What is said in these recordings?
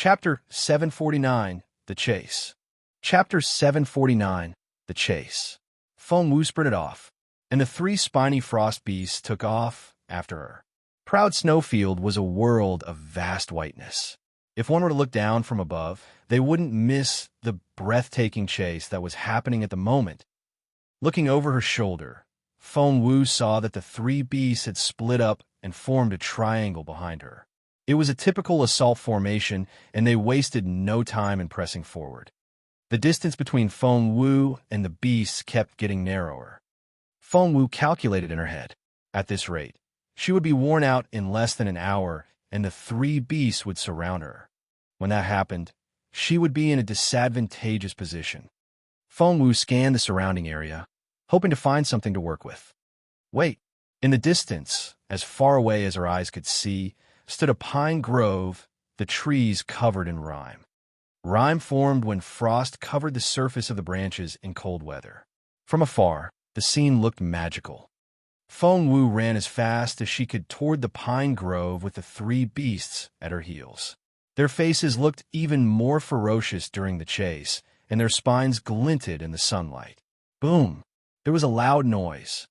Chapter 749, The Chase. Chapter 749, The Chase. Feng Wu sprinted off, and the three spiny frost beasts took off after her. Proud Snowfield was a world of vast whiteness. If one were to look down from above, they wouldn't miss the breathtaking chase that was happening at the moment. Looking over her shoulder, Feng Wu saw that the three beasts had split up and formed a triangle behind her. It was a typical assault formation, and they wasted no time in pressing forward. The distance between Feng Wu and the beasts kept getting narrower. Feng Wu calculated in her head. At this rate, she would be worn out in less than an hour, and the three beasts would surround her. When that happened, she would be in a disadvantageous position. Feng Wu scanned the surrounding area, hoping to find something to work with. Wait! In the distance, as far away as her eyes could see, stood a pine grove, the trees covered in rime. Rime formed when frost covered the surface of the branches in cold weather. From afar, the scene looked magical. Feng Wu ran as fast as she could toward the pine grove with the three beasts at her heels. Their faces looked even more ferocious during the chase, and their spines glinted in the sunlight. Boom! There was a loud noise.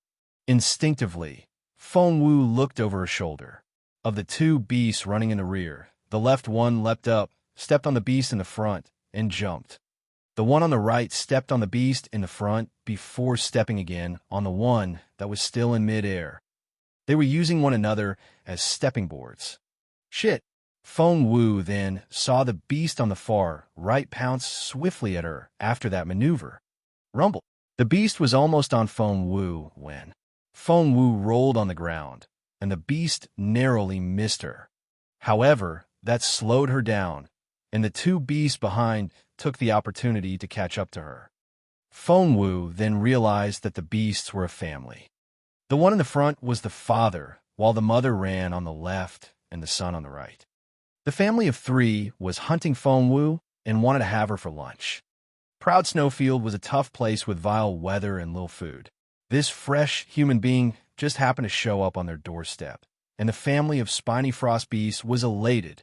Instinctively, Feng Wu looked over her shoulder. Of the two beasts running in the rear, the left one leapt up, stepped on the beast in the front, and jumped. The one on the right stepped on the beast in the front before stepping again on the one that was still in midair. They were using one another as stepping boards. Shit! Feng Wu then saw the beast on the far right pounce swiftly at her after that maneuver. Rumble! The beast was almost on Feng Wu when Feng Wu rolled on the ground, and the beast narrowly missed her. However, that slowed her down, and the two beasts behind took the opportunity to catch up to her. Feng Wu then realized that the beasts were a family. The one in the front was the father, while the mother ran on the left and the son on the right. The family of three was hunting Feng Wu and wanted to have her for lunch. Proud Snowfield was a tough place with vile weather and little food. This fresh human being just happened to show up on their doorstep, and the family of spiny frost beasts was elated.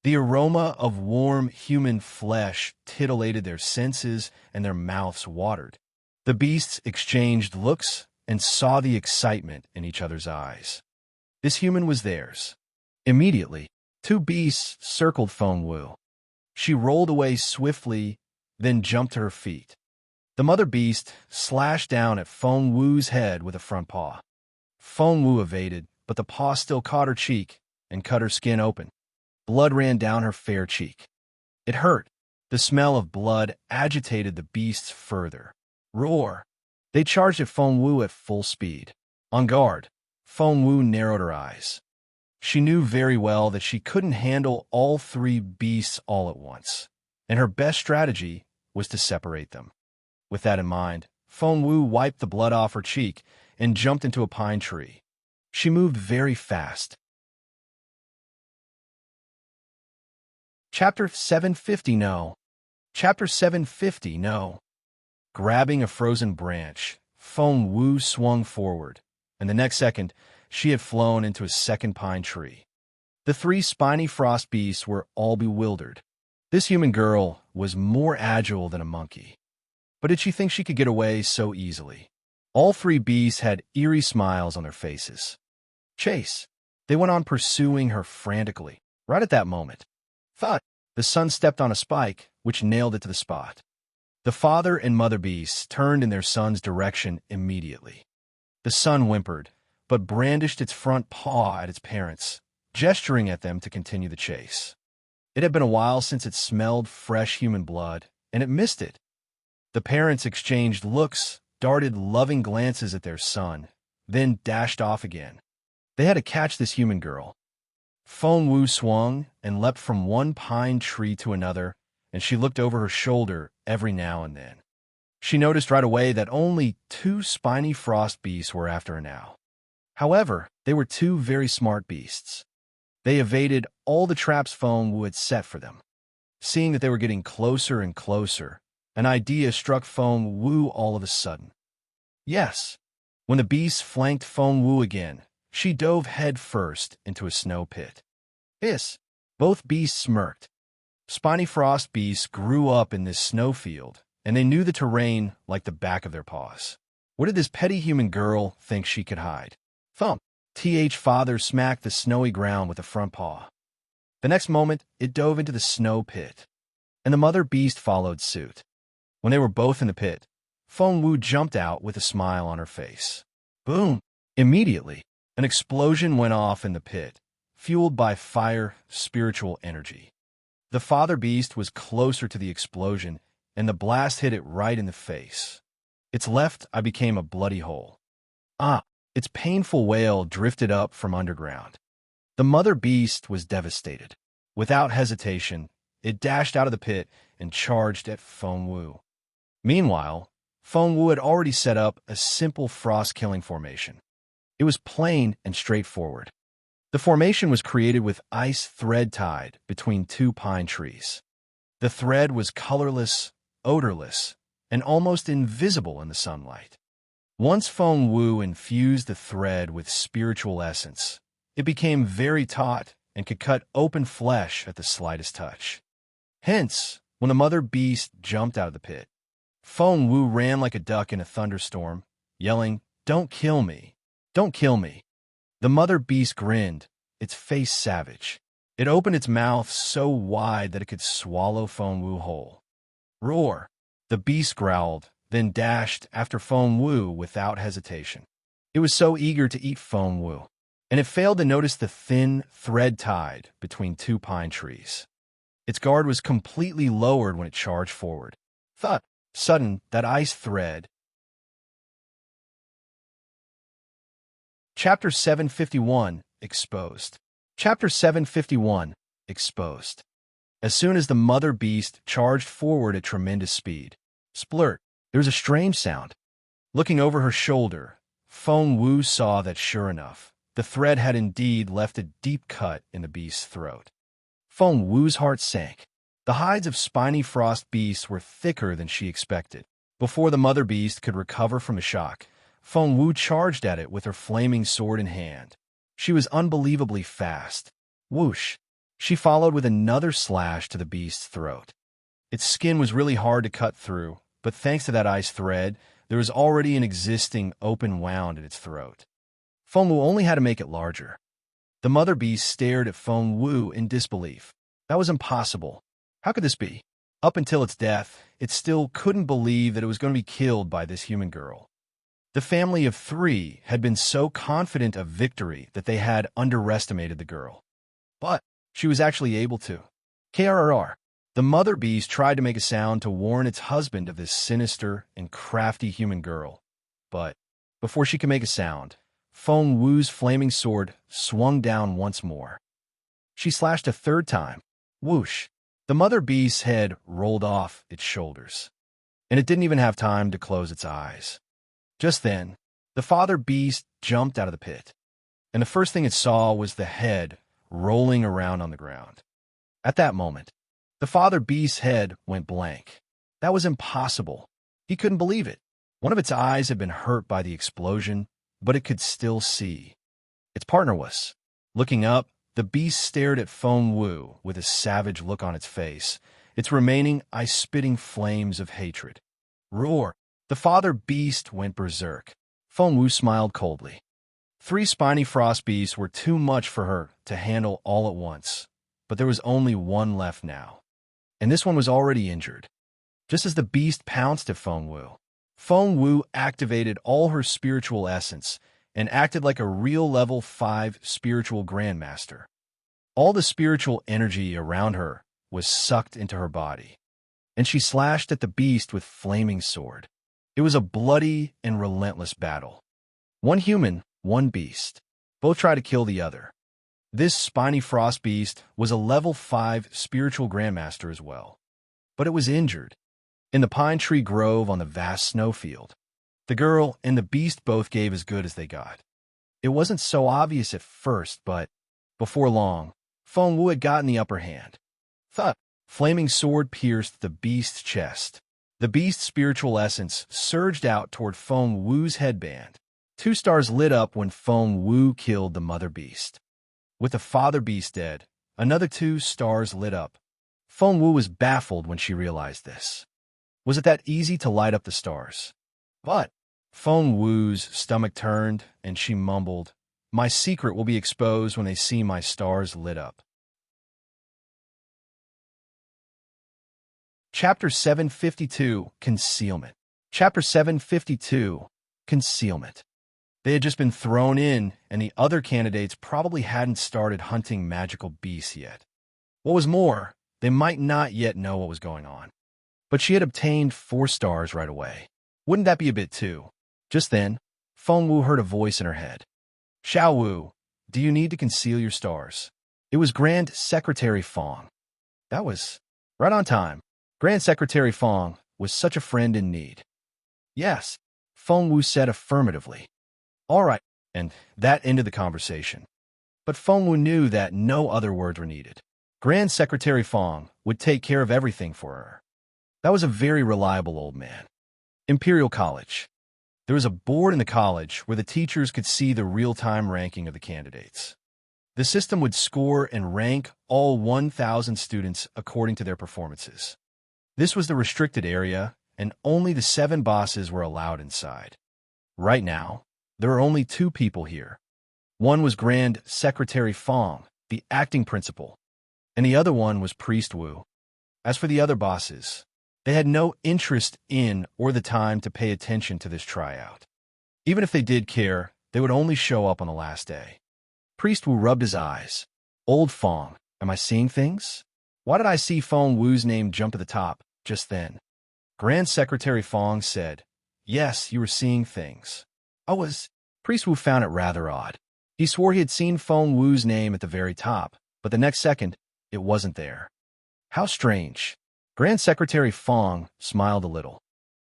The aroma of warm human flesh titillated their senses, and their mouths watered. The beasts exchanged looks and saw the excitement in each other's eyes. This human was theirs. Immediately, two beasts circled Feng Wu. She rolled away swiftly, then jumped to her feet. The mother beast slashed down at Feng Wu's head with a front paw. Feng Wu evaded, but the paw still caught her cheek and cut her skin open. Blood ran down her fair cheek. It hurt. The smell of blood agitated the beasts further. Roar! They charged at Feng Wu at full speed. On guard, Feng Wu narrowed her eyes. She knew very well that she couldn't handle all three beasts all at once, and her best strategy was to separate them. With that in mind, Feng Wu wiped the blood off her cheek and jumped into a pine tree. She moved very fast. Chapter 750 No. Chapter 750 No. Grabbing a frozen branch, Feng Wu swung forward, and the next second, she had flown into a second pine tree. The three spiny frost beasts were all bewildered. This human girl was more agile than a monkey. But did she think she could get away so easily? All three beasts had eerie smiles on their faces. Chase! They went on pursuing her frantically. Right at that moment, thud! The sun stepped on a spike, which nailed it to the spot. The father and mother beasts turned in their son's direction immediately. The son whimpered, but brandished its front paw at its parents, gesturing at them to continue the chase. It had been a while since it smelled fresh human blood, and it missed it. The parents exchanged looks, darted loving glances at their son, then dashed off again. They had to catch this human girl. Feng Wu swung and leapt from one pine tree to another, and she looked over her shoulder every now and then. She noticed right away that only two spiny frost beasts were after her now. However, they were two very smart beasts. They evaded all the traps Feng Wu had set for them. Seeing that they were getting closer and closer, an idea struck Feng Wu all of a sudden. Yes, when the beasts flanked Feng Wu again, she dove head first into a snow pit. Hiss! Both beasts smirked. Spiny frost beasts grew up in this snowfield, and they knew the terrain like the back of their paws. Where did this petty human girl think she could hide? Thump! Father smacked the snowy ground with a front paw. The next moment, it dove into the snow pit, and the mother beast followed suit. When they were both in the pit, Feng Wu jumped out with a smile on her face. Boom! Immediately, an explosion went off in the pit, fueled by fire, spiritual energy. The father beast was closer to the explosion, and the blast hit it right in the face. Its left eye became a bloody hole. Its painful wail drifted up from underground. The mother beast was devastated. Without hesitation, it dashed out of the pit and charged at Feng Wu. Meanwhile, Feng Wu had already set up a simple frost-killing formation. It was plain and straightforward. The formation was created with ice thread tied between two pine trees. The thread was colorless, odorless, and almost invisible in the sunlight. Once Feng Wu infused the thread with spiritual essence, it became very taut and could cut open flesh at the slightest touch. Hence, when the mother beast jumped out of the pit, Feng Wu ran like a duck in a thunderstorm, yelling, "Don't kill me! Don't kill me!" The mother beast grinned, its face savage. It opened its mouth so wide that it could swallow Feng Wu whole. Roar! The beast growled, then dashed after Feng Wu without hesitation. It was so eager to eat Feng Wu, and it failed to notice the thin thread tied between two pine trees. Its guard was completely lowered when it charged forward. Thud! Sudden, that ice thread. Chapter 751, Exposed. Chapter 751, Exposed. As soon as the mother beast charged forward at tremendous speed, splurt, there was a strange sound. Looking over her shoulder, Feng Wu saw that sure enough, the thread had indeed left a deep cut in the beast's throat. Feng Wu's heart sank. The hides of spiny frost beasts were thicker than she expected. Before the mother beast could recover from the shock, Feng Wu charged at it with her flaming sword in hand. She was unbelievably fast. Whoosh! She followed with another slash to the beast's throat. Its skin was really hard to cut through, but thanks to that ice thread, there was already an existing open wound in its throat. Feng Wu only had to make it larger. The mother beast stared at Feng Wu in disbelief. That was impossible. How could this be? Up until its death, it still couldn't believe that it was going to be killed by this human girl. The family of three had been so confident of victory that they had underestimated the girl. But she was actually able to. KRRR. The mother beast tried to make a sound to warn its husband of this sinister and crafty human girl. But before she could make a sound, Feng Wu's flaming sword swung down once more. She slashed a third time. Whoosh! The mother beast's head rolled off its shoulders, and it didn't even have time to close its eyes. Just then, the father beast jumped out of the pit, and the first thing it saw was the head rolling around on the ground. At that moment, the father beast's head went blank. That was impossible. He couldn't believe it. One of its eyes had been hurt by the explosion, but it could still see. Its partner was. Looking up, the beast stared at Feng Wu with a savage look on its face, its remaining ice-spitting flames of hatred. Roar! The father beast went berserk. Feng Wu smiled coldly. 3 spiny frost beasts were too much for her to handle all at once, but there was only one left now. And this one was already injured. Just as the beast pounced at Feng Wu activated all her spiritual essence and acted like a real level 5 spiritual grandmaster. All the spiritual energy around her was sucked into her body, and she slashed at the beast with flaming sword. It was a bloody and relentless battle. One human, one beast. Both tried to kill the other. This spiny frost beast was a level 5 spiritual grandmaster as well, but it was injured. In the pine tree grove on the vast snowfield, the girl and the beast both gave as good as they got. It wasn't so obvious at first, but before long, Feng Wu had gotten the upper hand. Thud! Flaming sword pierced the beast's chest. The beast's spiritual essence surged out toward Feng Wu's headband. 2 stars lit up when Feng Wu killed the mother beast. With the father beast dead, another 2 stars lit up. Feng Wu was baffled when she realized this. Was it that easy to light up the stars? But Feng Wu's stomach turned, and she mumbled, "My secret will be exposed when they see my stars lit up." Chapter 752, Concealment. Chapter 752, Concealment. They had just been thrown in, and the other candidates probably hadn't started hunting magical beasts yet. What was more, they might not yet know what was going on. But she had obtained 4 stars right away. Wouldn't that be a bit too? Just then, Feng Wu heard a voice in her head. "Xiao Wu, do you need to conceal your stars?" It was Grand Secretary Feng. That was right on time. Grand Secretary Feng was such a friend in need. "Yes," Feng Wu said affirmatively. "All right," and that ended the conversation. But Feng Wu knew that no other words were needed. Grand Secretary Feng would take care of everything for her. That was a very reliable old man. Imperial College. There was a board in the college where the teachers could see the real-time ranking of the candidates. The system would score and rank all 1,000 students according to their performances. This was the restricted area, and only the 7 bosses were allowed inside. Right now, there were only 2 people here. One was Grand Secretary Feng, the acting principal, and the other one was Priest Wu. As for the other bosses, they had no interest in or the time to pay attention to this tryout. Even if they did care, they would only show up on the last day. Priest Wu rubbed his eyes. "Old Feng, am I seeing things? Why did I see Feng Wu's name jump to the top just then?" Grand Secretary Feng said, "Yes, you were seeing things." Priest Wu found it rather odd. He swore he had seen Feng Wu's name at the very top, but the next second, it wasn't there. How strange. Grand Secretary Feng smiled a little.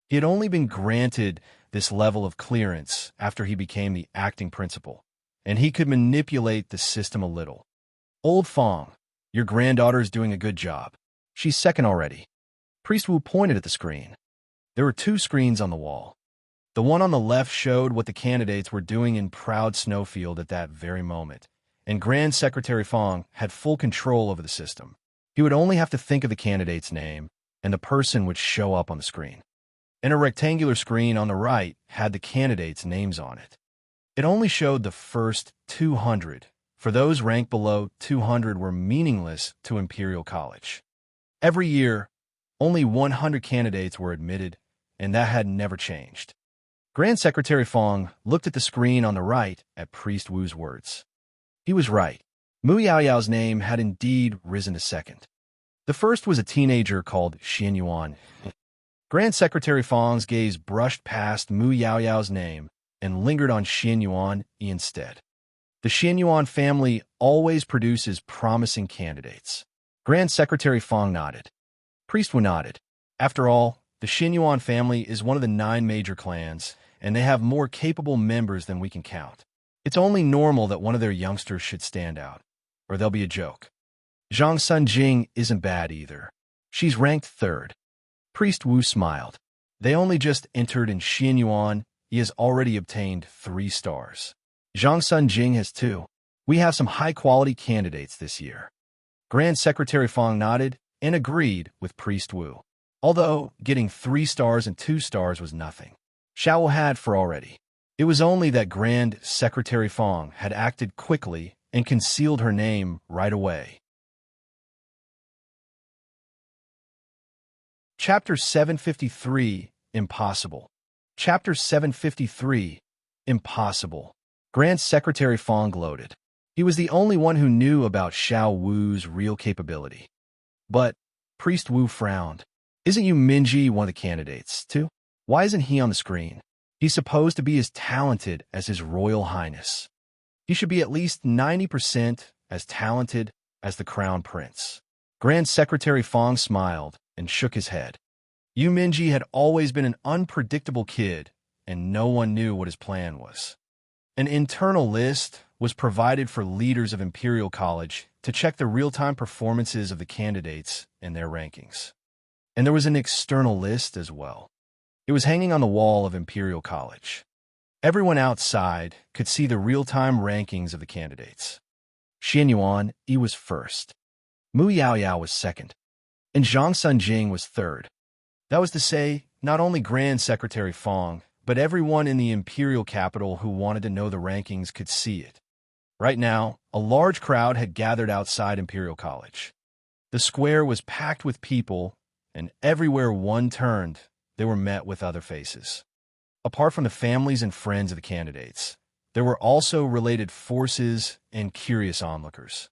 He had only been granted this level of clearance after he became the acting principal, and he could manipulate the system a little. "Old Feng, your granddaughter is doing a good job. She's second already." Priest Wu pointed at the screen. There were 2 screens on the wall. The one on the left showed what the candidates were doing in Proud Snowfield at that very moment, and Grand Secretary Feng had full control over the system. He would only have to think of the candidate's name, and the person would show up on the screen. And a rectangular screen on the right had the candidates' names on it. It only showed the first 200. For those ranked below 200 were meaningless to Imperial College. Every year, only 100 candidates were admitted, and that had never changed. Grand Secretary Feng looked at the screen on the right at Priest Wu's words. He was right. Mu Yaoyao's name had indeed risen to second. The first was a teenager called Xian Yuan. Grand Secretary Feng's gaze brushed past Mu Yaoyao's name and lingered on Xian Yuan instead. The Xian Yuan family always produces promising candidates. Grand Secretary Feng nodded. Priest Wu nodded. After all, the Xian Yuan family is one of the 9 major clans, and they have more capable members than we can count. It's only normal that one of their youngsters should stand out, or they'll be a joke. Zhang Sunjing isn't bad either. She's ranked 3rd. Priest Wu smiled. They only just entered, and Xian Yuan, he has already obtained 3 stars. Zhang Sunjing has 2. We have some high-quality candidates this year. Grand Secretary Feng nodded and agreed with Priest Wu. Although getting 3 stars and 2 stars was nothing. Xiao had 4 already. It was only that Grand Secretary Feng had acted quickly and concealed her name right away. Chapter 753, Impossible. Chapter 753, Impossible. Grand Secretary Feng gloated. He was the only one who knew about Xiao Wu's real capability. But Priest Wu frowned. "Isn't Yu Minji one of the candidates, too? Why isn't he on the screen? He's supposed to be as talented as His Royal Highness. He should be at least 90% as talented as the Crown Prince." Grand Secretary Feng smiled and shook his head. Yu Minji had always been an unpredictable kid, and no one knew what his plan was. An internal list was provided for leaders of Imperial College to check the real-time performances of the candidates and their rankings. And there was an external list as well. It was hanging on the wall of Imperial College. Everyone outside could see the real-time rankings of the candidates. Xian Yuan, he was first. Mu Yaoyao was second. and Zhang Sunjing was third. That was to say, not only Grand Secretary Fong, but everyone in the imperial capital who wanted to know the rankings could see it. Right now, a large crowd had gathered outside Imperial College. The square was packed with people, and everywhere one turned, they were met with other faces. Apart from the families and friends of the candidates, there were also related forces and curious onlookers.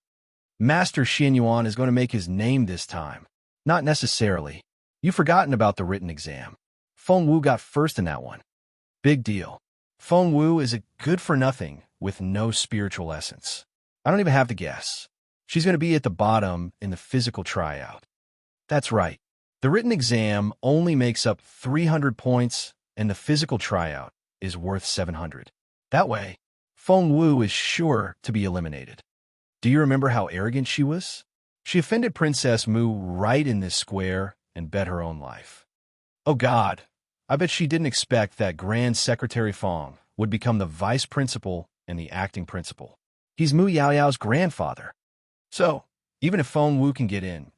Master Xin Yuan is going to make his name this time. Not necessarily. You've forgotten about the written exam. Feng Wu got first in that one. Big deal. Feng Wu is a good-for-nothing with no spiritual essence. I don't even have to guess. She's going to be at the bottom in the physical tryout. That's right. The written exam only makes up 300 points, and the physical tryout is worth 700. That way, Feng Wu is sure to be eliminated. Do you remember how arrogant she was? She offended Princess Mu right in this square and bet her own life. Oh God, I bet she didn't expect that Grand Secretary Fong would become the vice principal and the acting principal. He's Mu Yaoyao's grandfather. So, even if Feng Wu can get in,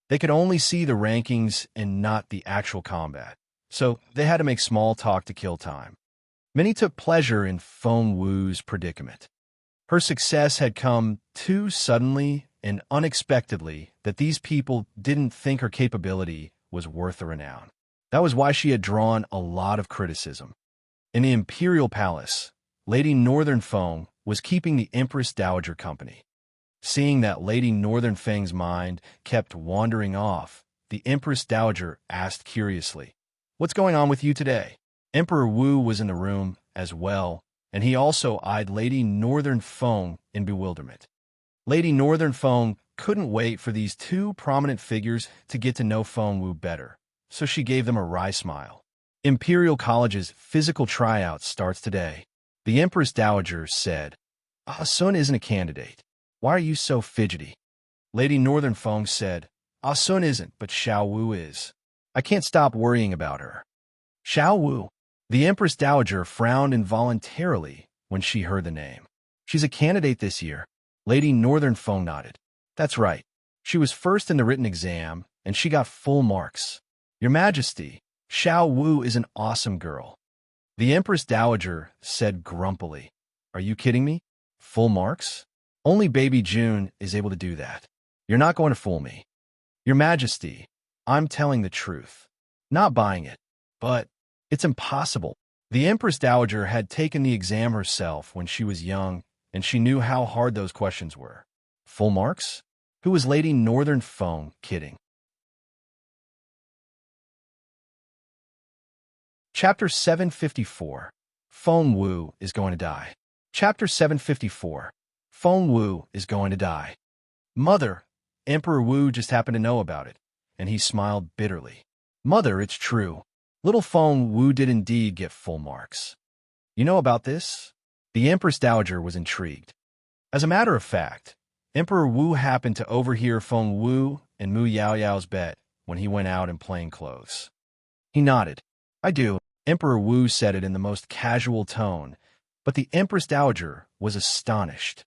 they could only see the rankings and not the actual combat. So, they had to make small talk to kill time. Many took pleasure in Feng Wu's predicament. Her success had come too suddenly and unexpectedly that these people didn't think her capability was worth the renown. That was why she had drawn a lot of criticism. In the Imperial Palace, Lady Northern Feng was keeping the Empress Dowager company. Seeing that Lady Northern Feng's mind kept wandering off, the Empress Dowager asked curiously, "What's going on with you today?" Emperor Wu was in the room as well, and he also eyed Lady Northern Feng in bewilderment. Lady Northern Feng couldn't wait for these two prominent figures to get to know Feng Wu better, so she gave them a wry smile. Imperial College's physical tryout starts today. The Empress Dowager said, "Ah Sun isn't a candidate. Why are you so fidgety?" Lady Northern Feng said, "Ah Sun isn't, but Xiao Wu is. I can't stop worrying about her." Xiao Wu. The Empress Dowager frowned involuntarily when she heard the name. "She's a candidate this year." Lady Northern Feng nodded. "That's right. She was first in the written exam, and she got full marks. Your Majesty, Xiao Wu is an awesome girl." The Empress Dowager said grumpily, "Are you kidding me? Full marks? Only baby June is able to do that. You're not going to fool me." "Your Majesty, I'm telling the truth. Not buying it. But it's impossible." The Empress Dowager had taken the exam herself when she was young, and she knew how hard those questions were. Full marks? Who was Lady Northern Feng kidding? Chapter 754. Feng Wu is going to die. Chapter 754. Feng Wu is going to die. "Mother," Emperor Wu just happened to know about it, and he smiled bitterly. "Mother, it's true. Little Feng Wu did indeed get full marks. You know about this?" The Empress Dowager was intrigued. As a matter of fact, Emperor Wu happened to overhear Feng Wu and Mu Yaoyao's bet when he went out in plain clothes. He nodded. "I do." Emperor Wu said it in the most casual tone, but the Empress Dowager was astonished.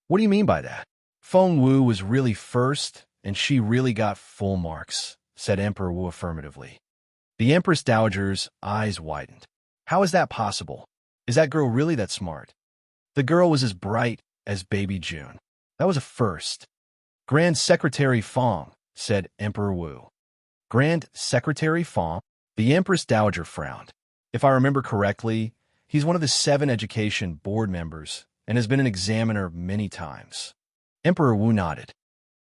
"What do you mean by that?" "Feng Wu was really first, and she really got full marks," said Emperor Wu affirmatively. The Empress Dowager's eyes widened. "How is that possible? Is that girl really that smart?" "The girl was as bright as baby June. That was a first." "Grand Secretary Fong," said Emperor Wu. "Grand Secretary Fong?" The Empress Dowager frowned. "If I remember correctly, he's one of the 7 education board members and has been an examiner many times." Emperor Wu nodded.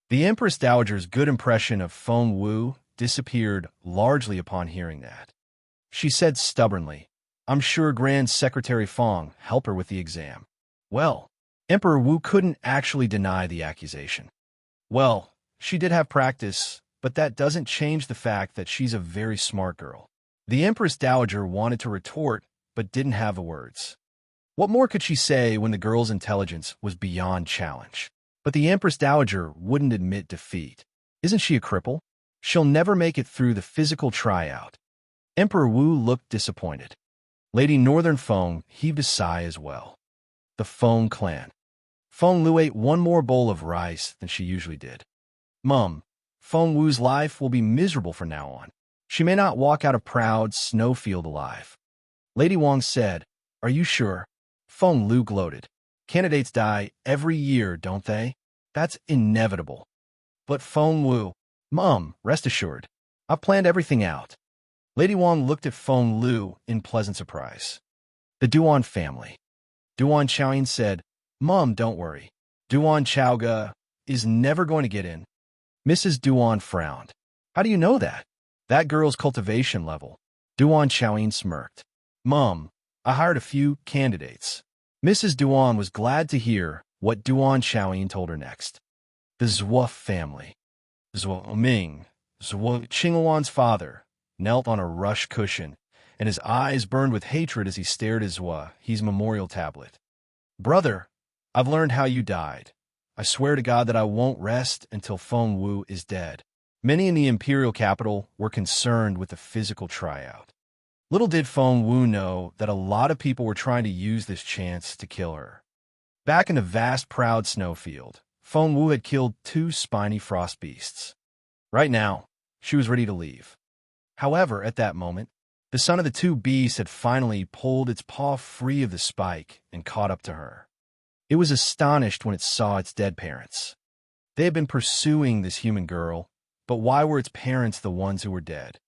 The Empress Dowager's good impression of Feng Wu disappeared largely upon hearing that. She said stubbornly, "I'm sure Grand Secretary Fong helped her with the exam." Well, Emperor Wu couldn't actually deny the accusation. "Well, she did have practice, but that doesn't change the fact that she's a very smart girl." The Empress Dowager wanted to retort, but didn't have the words. What more could she say when the girl's intelligence was beyond challenge? But the Empress Dowager wouldn't admit defeat. Isn't she a cripple? She'll never make it through the physical tryout. Emperor Wu looked disappointed. Lady Northern Feng heaved a sigh as well. The Feng clan. Feng Lu ate one more bowl of rice than she usually did. "Mum, Feng Wu's life will be miserable from now on. She may not walk out of Proud Snowfield alive. Lady Wang said, "Are you sure?" Feng Lu gloated. "Candidates die every year, don't they? That's inevitable." But Feng Wu, "Mom, rest assured. I've planned everything out." Lady Wang looked at Feng Lu in pleasant surprise. The Duan family. Duan Xiaoyin said, "Mom, don't worry. Duan Chaoga is never going to get in." Mrs. Duan frowned. "How do you know that?" "That girl's cultivation level." Duan Xiaoyin smirked. "Mom, I hired a few candidates." Mrs. Duan was glad to hear what Duan Xiaoyin told her next. The Zhuo family. Zhuo Ming, Zhuo Qingluan's father, knelt on a rush cushion, and his eyes burned with hatred as he stared at Zhuo He's memorial tablet. "Brother, I've learned how you died. I swear to God that I won't rest until Feng Wu is dead." Many in the Imperial capital were concerned with the physical tryout. Little did Feng Wu know that a lot of people were trying to use this chance to kill her. Back in the vast, proud snowfield, Feng Wu had killed 2 spiny frost beasts. Right now, she was ready to leave. However, at that moment, the son of the 2 beasts had finally pulled its paw free of the spike and caught up to her. It was astonished when it saw its dead parents. They had been pursuing this human girl, but why were its parents the ones who were dead?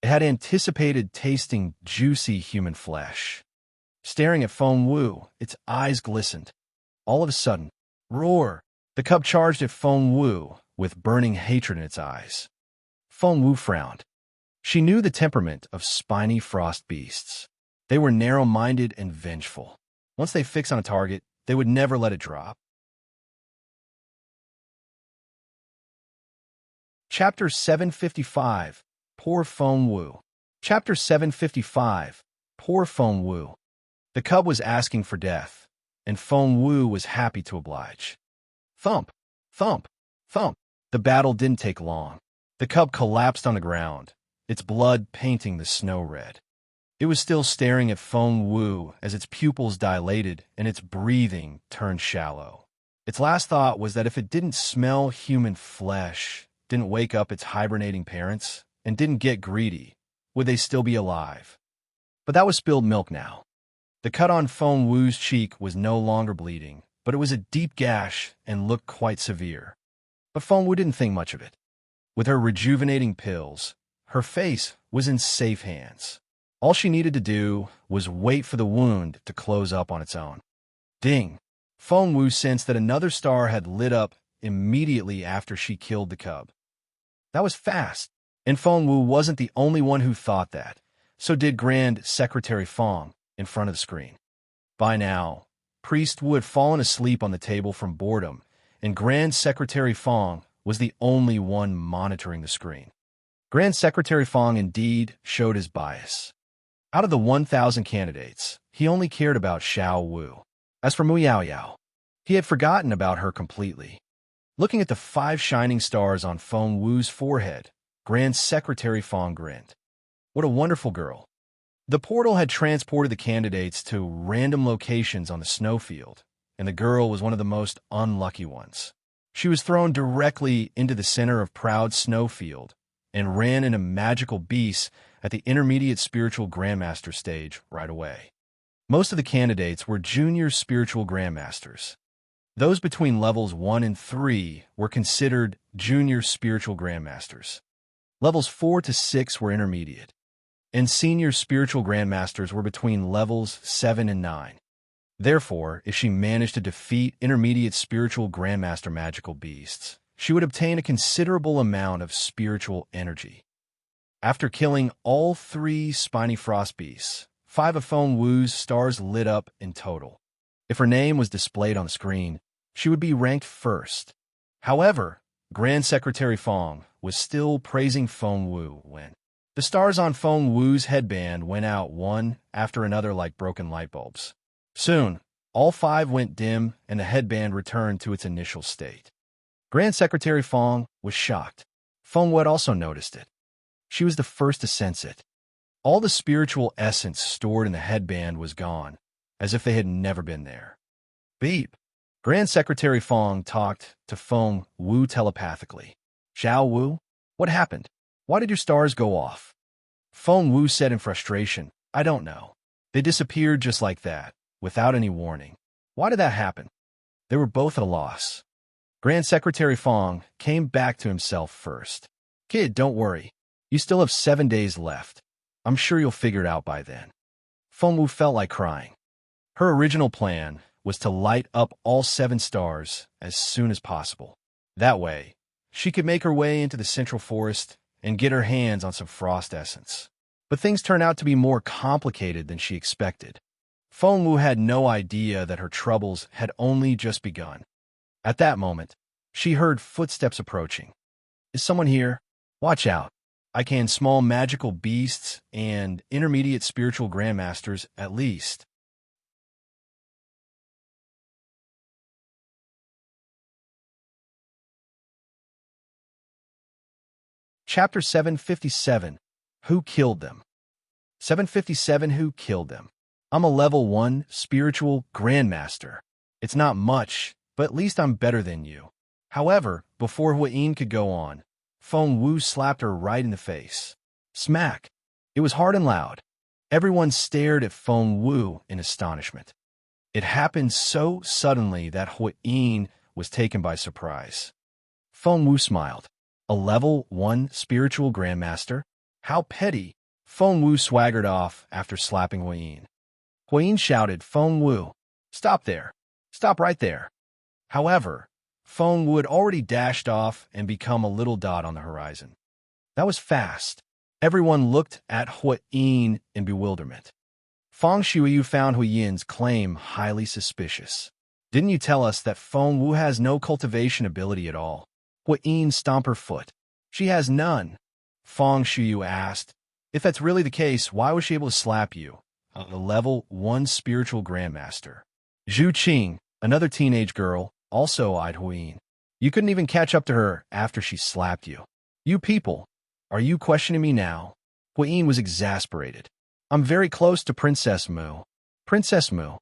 It had anticipated tasting juicy human flesh. Staring at Feng Wu, its eyes glistened. All of a sudden, roar! The cub charged at Feng Wu with burning hatred in its eyes. Feng Wu frowned. She knew the temperament of spiny frost beasts. They were narrow-minded and vengeful. Once they fix on a target, they would never let it drop. Chapter 755. Poor Feng Wu. Chapter 755. Poor Feng Wu. The cub was asking for death, and Feng Wu was happy to oblige. Thump, thump, thump. The battle didn't take long. The cub collapsed on the ground, its blood painting the snow red. It was still staring at Feng Wu as its pupils dilated and its breathing turned shallow. Its last thought was that if it didn't smell human flesh, didn't wake up its hibernating parents, and didn't get greedy, would they still be alive? But that was spilled milk now. The cut on Feng Wu's cheek was no longer bleeding, but it was a deep gash and looked quite severe. But Feng Wu didn't think much of it. With her rejuvenating pills, her face was in safe hands. All she needed to do was wait for the wound to close up on its own. Ding! Feng Wu sensed that another star had lit up immediately after she killed the cub. That was fast. And Feng Wu wasn't the only one who thought that. So did Grand Secretary Feng in front of the screen. By now, Priest Wu had fallen asleep on the table from boredom, and Grand Secretary Feng was the only one monitoring the screen. Grand Secretary Feng indeed showed his bias. Out of the 1,000 candidates, he only cared about Xiao Wu. As for Mu Yao Yao, he had forgotten about her completely. Looking at the 5 shining stars on Feng Wu's forehead, Grand Secretary Feng grinned. What a wonderful girl. The portal had transported the candidates to random locations on the snowfield, and the girl was one of the most unlucky ones. She was thrown directly into the center of Proud Snowfield and ran into magical beasts at the intermediate spiritual grandmaster stage right away. Most of the candidates were junior spiritual grandmasters. Those between levels 1 and 3 were considered junior spiritual grandmasters. Levels 4 to 6 were intermediate, and senior spiritual grandmasters were between levels 7 and 9. Therefore, if she managed to defeat intermediate spiritual grandmaster magical beasts, she would obtain a considerable amount of spiritual energy. After killing all 3 spiny frost beasts, 5 of Feng Wu's stars lit up in total. If her name was displayed on the screen, she would be ranked first. However, Grand Secretary Feng was still praising Feng Wu when the stars on Feng Wu's headband went out one after another like broken light bulbs. Soon, all 5 went dim and the headband returned to its initial state. Grand Secretary Feng was shocked. Feng Wu had also noticed it. She was the first to sense it. All the spiritual essence stored in the headband was gone, as if they had never been there. Beep! Grand Secretary Feng talked to Feng Wu telepathically. Xiao Wu, What happened? Why did your stars go off? Feng Wu said in frustration, I don't know. They disappeared just like that, without any warning. Why did that happen? They were both at a loss. Grand Secretary Feng came back to himself first. Kid, don't worry. You still have 7 days left. I'm sure you'll figure it out by then. Feng Wu felt like crying. Her original plan was to light up all 7 stars as soon as possible. That way, she could make her way into the central forest and get her hands on some frost essence. But things turned out to be more complicated than she expected. Feng Wu had no idea that her troubles had only just begun. At that moment, she heard footsteps approaching. Is someone here? Watch out. I can small magical beasts and intermediate spiritual grandmasters at least. Chapter 757. Who Killed Them? 757. Who Killed Them? I'm a level 1 spiritual grandmaster. It's not much, but at least I'm better than you. However, before Huayin could go on, Feng Wu slapped her right in the face. Smack! It was hard and loud. Everyone stared at Feng Wu in astonishment. It happened so suddenly that Huayin was taken by surprise. Feng Wu smiled. A level 1 spiritual grandmaster? How petty! Feng Wu swaggered off after slapping Huayin. Huayin shouted, Feng Wu, stop there. Stop right there. However, Feng Wu had already dashed off and become a little dot on the horizon. That was fast. Everyone looked at Huayin in bewilderment. Feng Shuiyu found Huayin's claim highly suspicious. Didn't you tell us that Feng Wu has no cultivation ability at all? Huayin stomped her foot. She has none. Feng Shuiyu asked, if that's really the case, why was she able to slap you? A level 1 spiritual grandmaster. Zhu Qing, another teenage girl, also eyed Huayin. You couldn't even catch up to her after she slapped you. You people, are you questioning me now? Huayin was exasperated. I'm very close to Princess Mu. Princess Mu.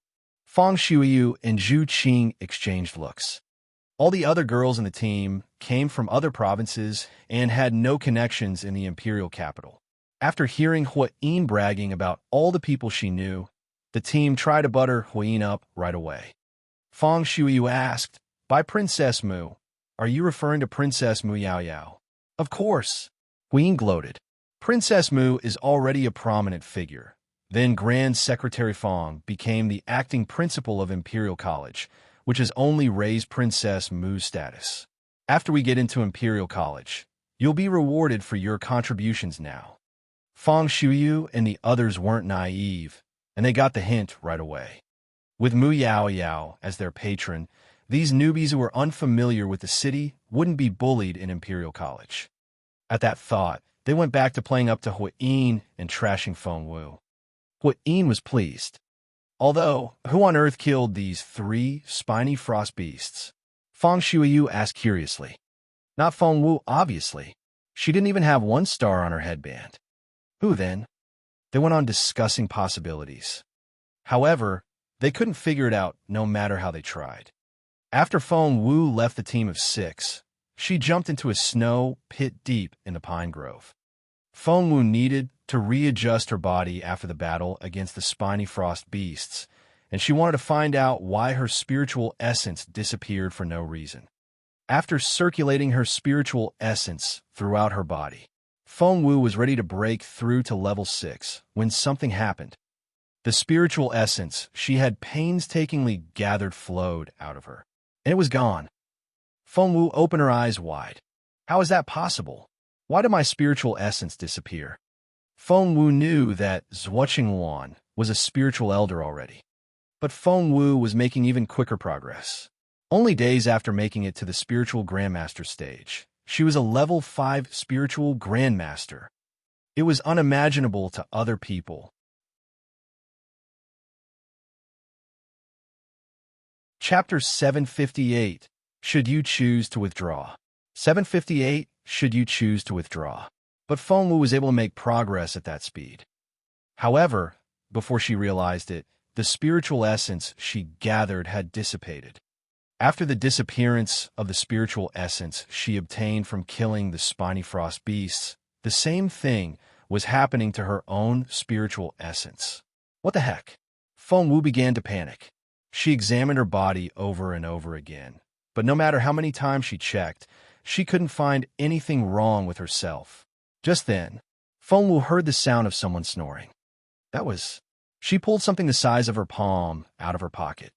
Feng Shuiyu and Zhu Qing exchanged looks. All the other girls in the team came from other provinces and had no connections in the Imperial capital. After hearing Huayin bragging about all the people she knew, the team tried to butter Huayin up right away. Feng Shuiyu asked, by Princess Mu, are you referring to Princess Mu Yao Yao? Of course. Huayin gloated. Princess Mu is already a prominent figure. Then Grand Secretary Feng became the acting principal of Imperial College, which has only raised Princess Mu's status. After we get into Imperial College, you'll be rewarded for your contributions now. Feng Shuiyu and the others weren't naive, and they got the hint right away. With Mu Yao Yao as their patron, these newbies who were unfamiliar with the city wouldn't be bullied in Imperial College. At that thought, they went back to playing up to Huayin and trashing Feng Wu. Huayin was pleased. Although, who on earth killed these 3 spiny frost beasts? Feng Shuiyu asked curiously. Not Feng Wu, obviously. She didn't even have 1 star on her headband. Who then? They went on discussing possibilities. However, they couldn't figure it out no matter how they tried. After Feng Wu left the team of 6, she jumped into a snow pit deep in the pine grove. Feng Wu needed to readjust her body after the battle against the spiny frost beasts, and she wanted to find out why her spiritual essence disappeared for no reason. After circulating her spiritual essence throughout her body, Feng Wu was ready to break through to level 6 when something happened. The spiritual essence she had painstakingly gathered flowed out of her, and it was gone. Feng Wu opened her eyes wide. How is that possible? Why did my spiritual essence disappear? Feng Wu knew that Zhuo Qingwan was a spiritual elder already. But Feng Wu was making even quicker progress. Only days after making it to the spiritual grandmaster stage, she was a level 5 spiritual grandmaster. It was unimaginable to other people. Chapter 758. Should you choose to withdraw? 758. Should you choose to withdraw? But Feng Wu was able to make progress at that speed. However, before she realized it, the spiritual essence she gathered had dissipated. After the disappearance of the spiritual essence she obtained from killing the spiny frost beasts, the same thing was happening to her own spiritual essence. What the heck? Feng Wu began to panic. She examined her body over and over again, but no matter how many times she checked, she couldn't find anything wrong with herself. Just then, Feng Wu heard the sound of someone snoring. That was... She pulled something the size of her palm out of her pocket.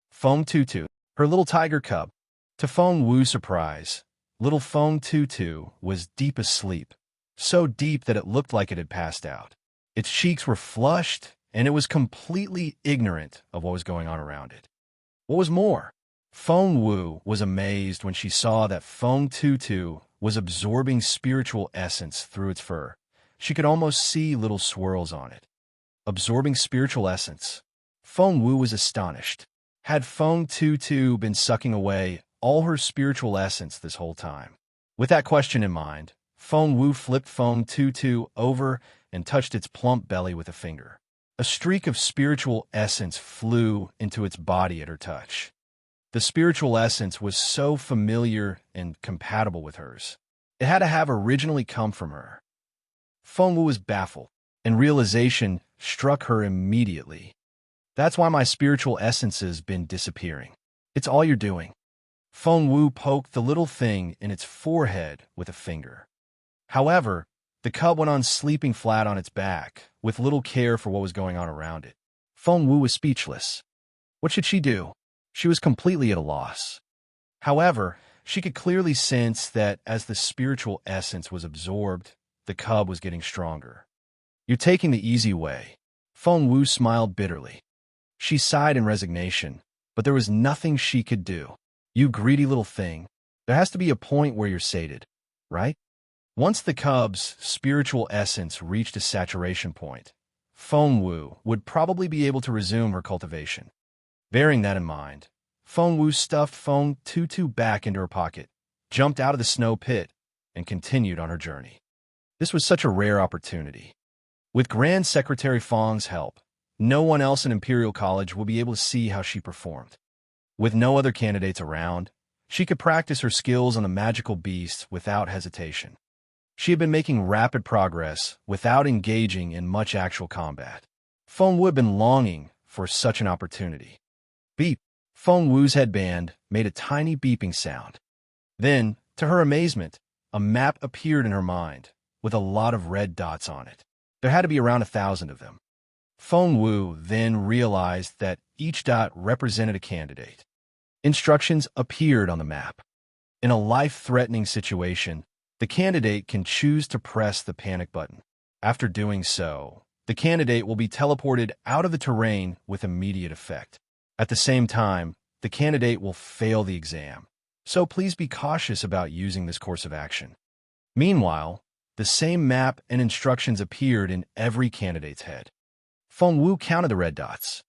Feng Tutu, her little tiger cub. To Feng Wu's surprise, little Feng Tutu was deep asleep, so deep that it looked like it had passed out. Its cheeks were flushed, and it was completely ignorant of what was going on around it. What was more, Feng Wu was amazed when she saw that Feng Tutu was absorbing spiritual essence through its fur. She could almost see little swirls on it. Absorbing spiritual essence. Feng Wu was astonished. Had Feng Tutu been sucking away all her spiritual essence this whole time? With that question in mind, Feng Wu flipped Feng Tutu over and touched its plump belly with a finger. A streak of spiritual essence flew into its body at her touch. The spiritual essence was so familiar and compatible with hers. It had to have originally come from her. Feng Wu was baffled, and realization struck her immediately. That's why my spiritual essence has been disappearing. It's all you're doing. Feng Wu poked the little thing in its forehead with a finger. However, the cub went on sleeping flat on its back, with little care for what was going on around it. Feng Wu was speechless. What should she do? She was completely at a loss. However, she could clearly sense that as the spiritual essence was absorbed, the cub was getting stronger. You're taking the easy way. Feng Wu smiled bitterly. She sighed in resignation, but there was nothing she could do. You greedy little thing. There has to be a point where you're sated, right? Once the cub's spiritual essence reached a saturation point, Feng Wu would probably be able to resume her cultivation. Bearing that in mind, Feng Wu stuffed Feng Tutu back into her pocket, jumped out of the snow pit, and continued on her journey. This was such a rare opportunity. With Grand Secretary Feng's help, no one else in Imperial College will be able to see how she performed. With no other candidates around, she could practice her skills on the magical beast without hesitation. She had been making rapid progress without engaging in much actual combat. Feng Wu had been longing for such an opportunity. Beep! Feng Wu's headband made a tiny beeping sound. Then, to her amazement, a map appeared in her mind, with a lot of red dots on it. There had to be around 1,000 of them. Feng Wu then realized that each dot represented a candidate. Instructions appeared on the map. In a life-threatening situation, the candidate can choose to press the panic button. After doing so, the candidate will be teleported out of the terrain with immediate effect. At the same time, the candidate will fail the exam, so please be cautious about using this course of action. Meanwhile, the same map and instructions appeared in every candidate's head. Feng Wu counted the red dots.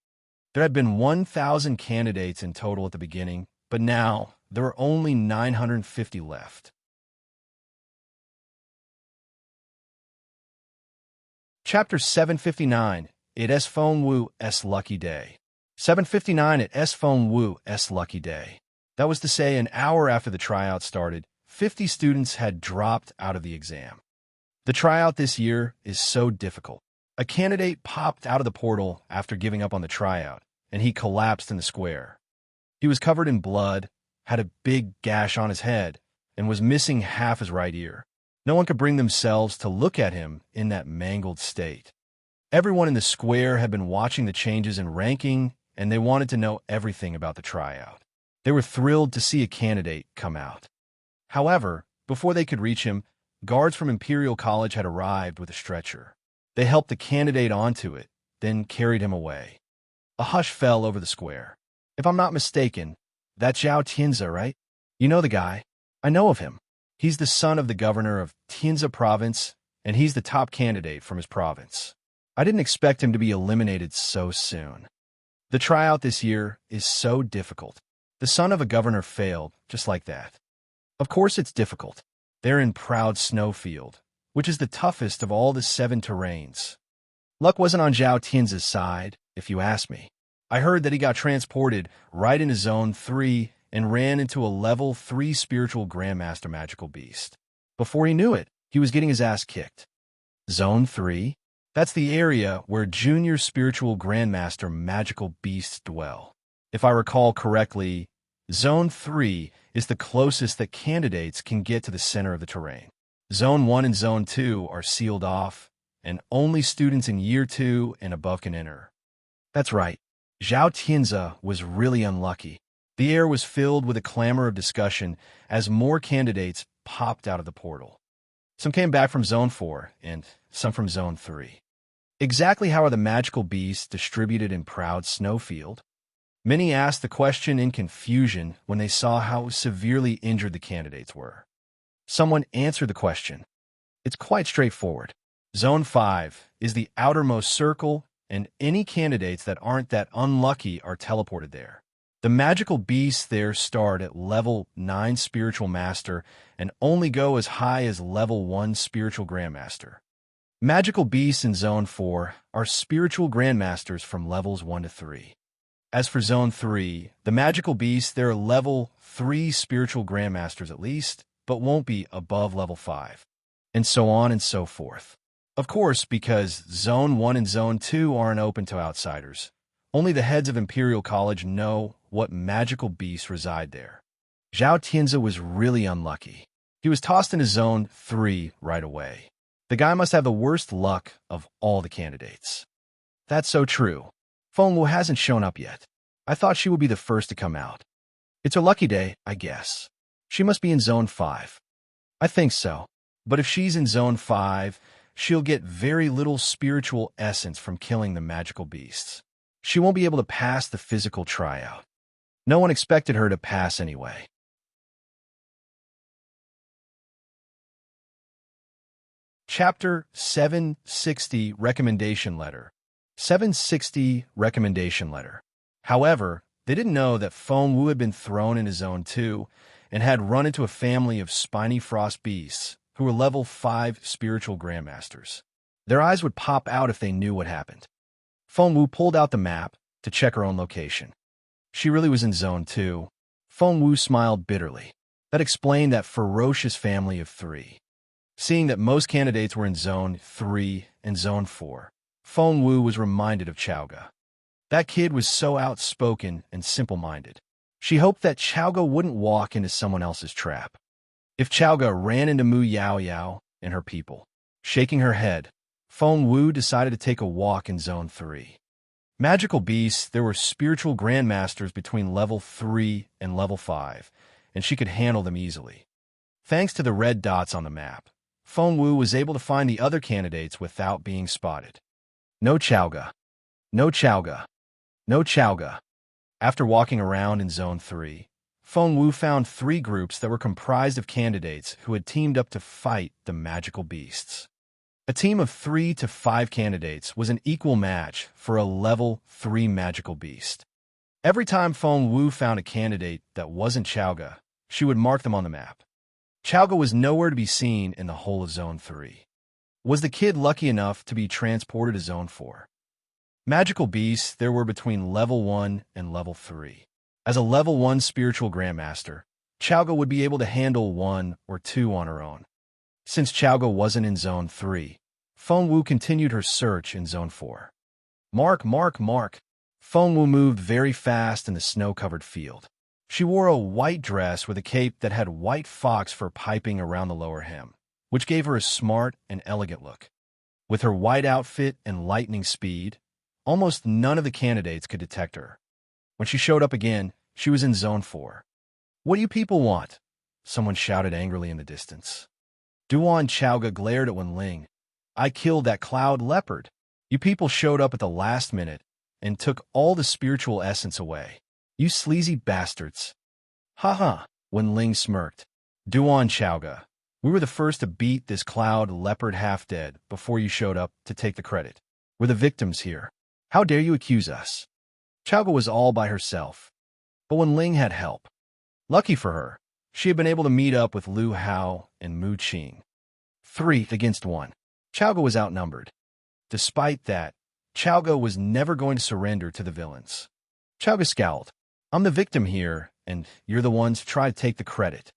There had been 1,000 candidates in total at the beginning, but now there are only 950 left. Chapter 759. It is Feng Wu's lucky day. 7:59 at S. Feng Wu's lucky day. That was to say, an hour after the tryout started, 50 students had dropped out of the exam. The tryout this year is so difficult. A candidate popped out of the portal after giving up on the tryout, and he collapsed in the square. He was covered in blood, had a big gash on his head, and was missing half his right ear. No one could bring themselves to look at him in that mangled state. Everyone in the square had been watching the changes in ranking, and they wanted to know everything about the tryout. They were thrilled to see a candidate come out. However, before they could reach him, guards from Imperial College had arrived with a stretcher. They helped the candidate onto it, then carried him away. A hush fell over the square. If I'm not mistaken, that's Zhao Tianzi, right? You know the guy. I know of him. He's the son of the governor of Tianzi province, and he's the top candidate from his province. I didn't expect him to be eliminated so soon. The tryout this year is so difficult. The son of a governor failed, just like that. Of course it's difficult. They're in Proud Snowfield, which is the toughest of all the 7 terrains. Luck wasn't on Zhao Tianzi's side, if you ask me. I heard that he got transported right into Zone 3 and ran into a level 3 spiritual grandmaster magical beast. Before he knew it, he was getting his ass kicked. Zone 3? That's the area where junior spiritual grandmaster magical beasts dwell. If I recall correctly, Zone 3 is the closest that candidates can get to the center of the terrain. Zone 1 and Zone 2 are sealed off, and only students in Year 2 and above can enter. That's right. Zhao Tianzi was really unlucky. The air was filled with a clamor of discussion as more candidates popped out of the portal. Some came back from Zone 4, and some from Zone 3. Exactly how are the magical beasts distributed in Proud Snowfield? Many asked the question in confusion when they saw how severely injured the candidates were. Someone answered the question. It's quite straightforward. Zone 5 is the outermost circle, and any candidates that aren't that unlucky are teleported there. The magical beasts there start at level 9 Spiritual Master and only go as high as level 1 Spiritual Grandmaster. Magical beasts in Zone 4 are Spiritual Grandmasters from levels 1 to 3. As for Zone 3, the magical beasts, they're level 3 Spiritual Grandmasters at least, but won't be above level 5. And so on and so forth. Of course, because Zone 1 and Zone 2 aren't open to outsiders. Only the heads of Imperial College know what magical beasts reside there. Zhao Tianzi was really unlucky. He was tossed into Zone 3 right away. The guy must have the worst luck of all the candidates. That's so true. Fengwu hasn't shown up yet. I thought she would be the first to come out. It's her lucky day, I guess. She must be in Zone 5. I think so. But if she's in Zone 5, she'll get very little spiritual essence from killing the magical beasts. She won't be able to pass the physical tryout. No one expected her to pass anyway. Chapter 760 Recommendation Letter. 760 Recommendation Letter. However, they didn't know that Fengwu had been thrown into Zone 2 and had run into a family of spiny frost beasts who were level 5 spiritual grandmasters. Their eyes would pop out if they knew what happened. Fengwu pulled out the map to check her own location. She really was in Zone 2. Fengwu smiled bitterly. That explained that ferocious family of 3. Seeing that most candidates were in Zone 3 and Zone 4, Fengwu was reminded of Chaoga. That kid was so outspoken and simple-minded. She hoped that Chaoga wouldn't walk into someone else's trap. If Chaoga ran into Mu Yao Yao and her people, shaking her head, Fengwu decided to take a walk in Zone 3. Magical beasts, there were spiritual grandmasters between level 3 and level 5, and she could handle them easily. Thanks to the red dots on the map, Fengwu was able to find the other candidates without being spotted. No Chaoga. No Chaoga. No Chaoga. After walking around in Zone 3, Fengwu found 3 groups that were comprised of candidates who had teamed up to fight the magical beasts. A team of 3 to 5 candidates was an equal match for a level 3 magical beast. Every time Fengwu found a candidate that wasn't Chaoga, she would mark them on the map. Chaoga was nowhere to be seen in the whole of Zone 3. Was the kid lucky enough to be transported to Zone 4? Magical beasts, there were between level 1 and level 3. As a level 1 spiritual grandmaster, Chaoga would be able to handle 1 or 2 on her own. Since Chaoga wasn't in Zone 3, Fengwu continued her search in Zone 4. Mark. Fengwu moved very fast in the snow-covered field. She wore a white dress with a cape that had white fox fur piping around the lower hem, which gave her a smart and elegant look. With her white outfit and lightning speed, almost none of the candidates could detect her. When she showed up again, she was in Zone 4. "What do you people want?" someone shouted angrily in the distance. Duan Chaoga glared at Wenling. "I killed that cloud leopard. You people showed up at the last minute and took all the spiritual essence away. You sleazy bastards." "Ha," Wenling smirked. "Duan Chaoga, we were the first to beat this cloud leopard half-dead before you showed up to take the credit. We're the victims here. How dare you accuse us?" Chaoga was all by herself, but Wenling had help. Lucky for her, she had been able to meet up with Lu Hao and Mu Qing. 3 against 1. Chaoga was outnumbered. Despite that, Chaoga was never going to surrender to the villains. Chaoga scowled. "I'm the victim here, and you're the ones who try to take the credit.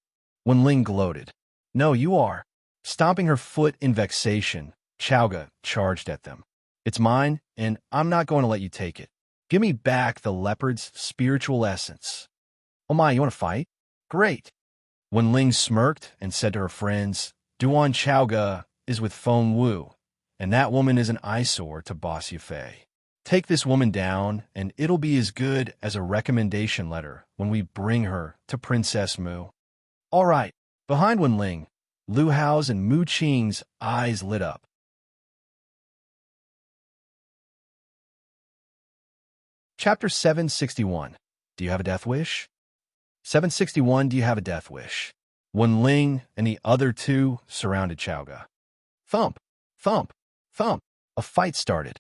Wen Ling gloated. No, you are. Stomping her foot in vexation, Chowga charged at them. It's mine, and I'm not going to let you take it. Give me back the leopard's spiritual essence. Oh my, you want to fight? Great. Wen Ling smirked and said to her friends, Duan Chowga is with Feng Wu, and that woman is an eyesore to Boss Yufei. Take this woman down, and it'll be as good as a recommendation letter when we bring her to Princess Mu. All right. Behind Wen Ling, Lu Hao's and Mu Qing's eyes lit up. Chapter 761. Do you have a death wish? 761. Do you have a death wish? Wen Ling and the other two surrounded Chowga. Thump, thump, thump. A fight started.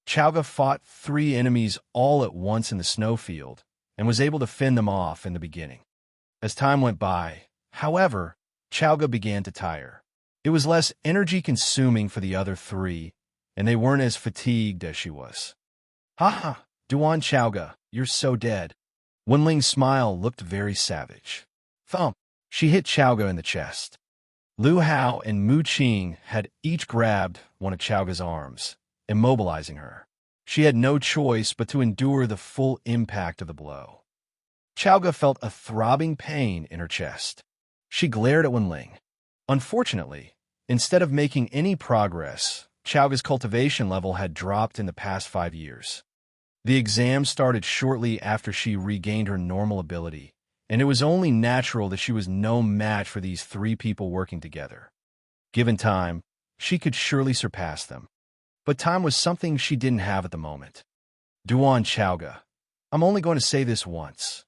Chowga fought 3 enemies all at once in the snowfield and was able to fend them off in the beginning. As time went by, however, Chowga began to tire. It was less energy-consuming for the other 3, and they weren't as fatigued as she was. Ha ha, Duan Chowga, you're so dead. Wen Ling's smile looked very savage. Thump! She hit Chowga in the chest. Lu Hao and Mu Qing had each grabbed one of Chowga's arms, immobilizing her. She had no choice but to endure the full impact of the blow. Chowga felt a throbbing pain in her chest. She glared at Wen Ling. Unfortunately, instead of making any progress, Chowga's cultivation level had dropped in the past 5 years. The exam started shortly after she regained her normal ability, and it was only natural that she was no match for these 3 people working together. Given time, she could surely surpass them. But time was something she didn't have at the moment. Duan Chowga. I'm only going to say this once.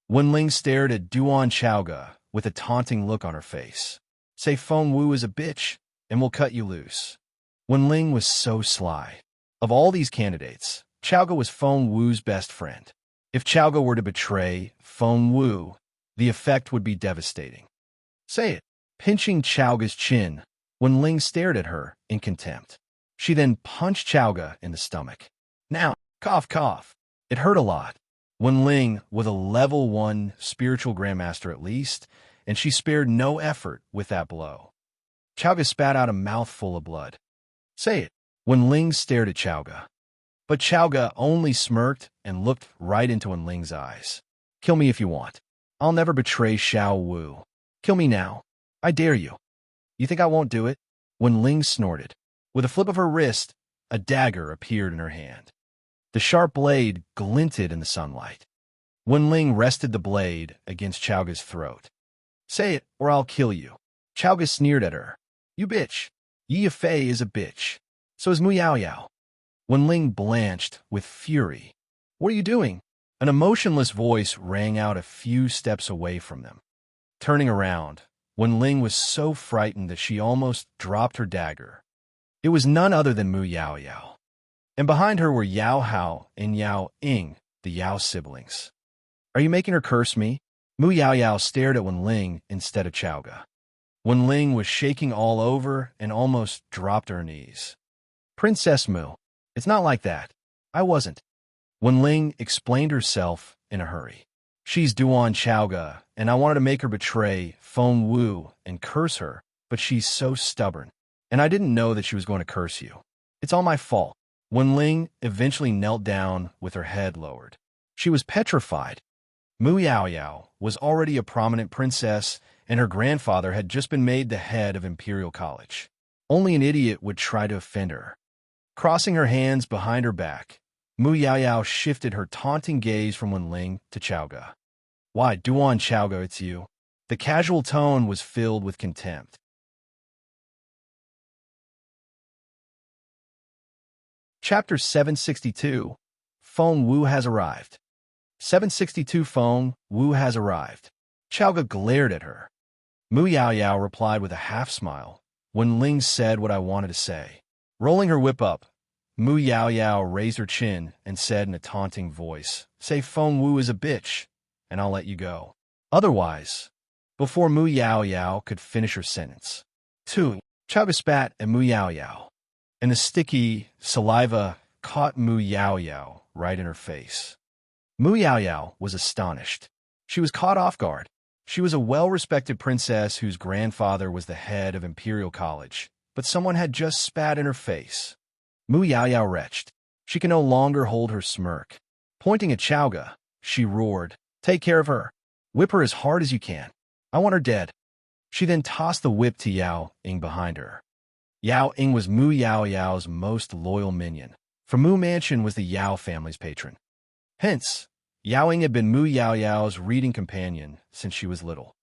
Wen Ling stared at Duan Chowga with a taunting look on her face. Say Feng Wu is a bitch, and we'll cut you loose. Wen Ling was so sly. Of all these candidates, Chowga was Feng Wu's best friend. If Chowga were to betray Feng Wu, the effect would be devastating. Say it. Pinching Chowga's chin, Wen Ling stared at her in contempt. She then punched Chowga in the stomach. Now, cough, cough. It hurt a lot. Wen Ling was a level 1 spiritual grandmaster at least, and she spared no effort with that blow. Chowga spat out a mouthful of blood. Say it. Wen Ling stared at Chowga. But Chowga only smirked and looked right into Wen Ling's eyes. Kill me if you want. I'll never betray Xiao Wu. Kill me now. I dare you. You think I won't do it? Wen Ling snorted. With a flip of her wrist, a dagger appeared in her hand. The sharp blade glinted in the sunlight. Wen Ling rested the blade against Chowga's throat. Say it, or I'll kill you. Chowga sneered at her. You bitch. Yi Yafei is a bitch. So is Mu Yao Yao. Wen Ling blanched with fury. What are you doing? An emotionless voice rang out a few steps away from them. Turning around, Wen Ling was so frightened that she almost dropped her dagger. It was none other than Mu Yao Yao. And behind her were Yao Hao and Yao Ying, the Yao siblings. Are you making her curse me? Mu Yao Yao stared at Wen Ling instead of Chowga. Wen Ling was shaking all over and almost dropped to her knees. Princess Mu, it's not like that. I wasn't. Wen Ling explained herself in a hurry. She's Duan Chowga, and I wanted to make her betray Feng Wu and curse her, but she's so stubborn. And I didn't know that she was going to curse you. It's all my fault. Wen Ling eventually knelt down with her head lowered. She was petrified. Mu Yao Yao was already a prominent princess, and her grandfather had just been made the head of Imperial College. Only an idiot would try to offend her. Crossing her hands behind her back, Mu Yao Yao shifted her taunting gaze from Wen Ling to Chowga. Why, Duan Chowga, it's you. The casual tone was filled with contempt. Chapter 762. Feng Wu has arrived. 762 Feng Wu has arrived. Chowga glared at her. Mu Yao Yao replied with a half-smile. Wen Ling said what I wanted to say. Rolling her whip up, Mu Yao Yao raised her chin and said in a taunting voice, Say Feng Wu is a bitch, and I'll let you go. Otherwise, before Mu Yao Yao could finish her sentence. 2. Chowga spat at Mu Yao Yao, and the sticky saliva caught Mu Yao Yao right in her face. Mu Yao Yao was astonished. She was caught off guard. She was a well-respected princess whose grandfather was the head of Imperial College, but someone had just spat in her face. Mu Yaoyao retched. She could no longer hold her smirk. Pointing at Chowga, she roared, "Take care of her. Whip her as hard as you can. I want her dead." She then tossed the whip to Yao Ying behind her. Yao Ying was Mu Yaoyao's most loyal minion, for Mu Mansion was the Yao family's patron. Hence, Yao Ying had been Mu Yaoyao's reading companion since she was little.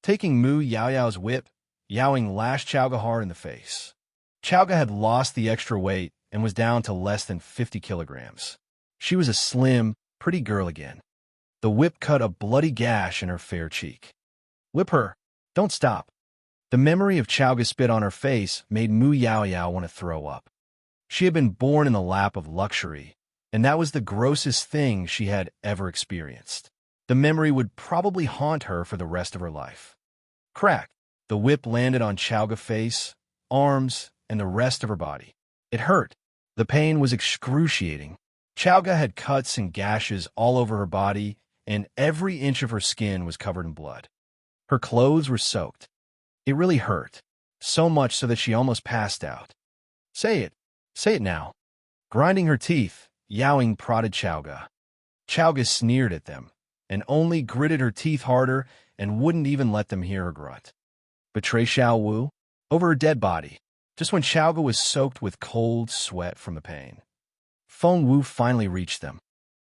Taking Mu Yaoyao's whip, Yao Ying lashed Chowga hard in the face. Chowga had lost the extra weight and was down to less than 50 kilograms. She was a slim, pretty girl again. The whip cut a bloody gash in her fair cheek. "Whip her! Don't stop!" The memory of Chowga's spit on her face made Mu Yaoyao want to throw up. She had been born in the lap of luxury, and that was the grossest thing she had ever experienced. The memory would probably haunt her for the rest of her life. Crack! The whip landed on Chowga's face, arms, and the rest of her body. It hurt. The pain was excruciating. Chowga had cuts and gashes all over her body, and every inch of her skin was covered in blood. Her clothes were soaked. It really hurt, so much so that she almost passed out. Say it now." Grinding her teeth, Yao Ying prodded Chowga. Chowga sneered at them, and only gritted her teeth harder and wouldn't even let them hear her grunt. Betray Xiao Wu? Over her dead body, just when Chowga was soaked with cold sweat from the pain. Feng Wu finally reached them.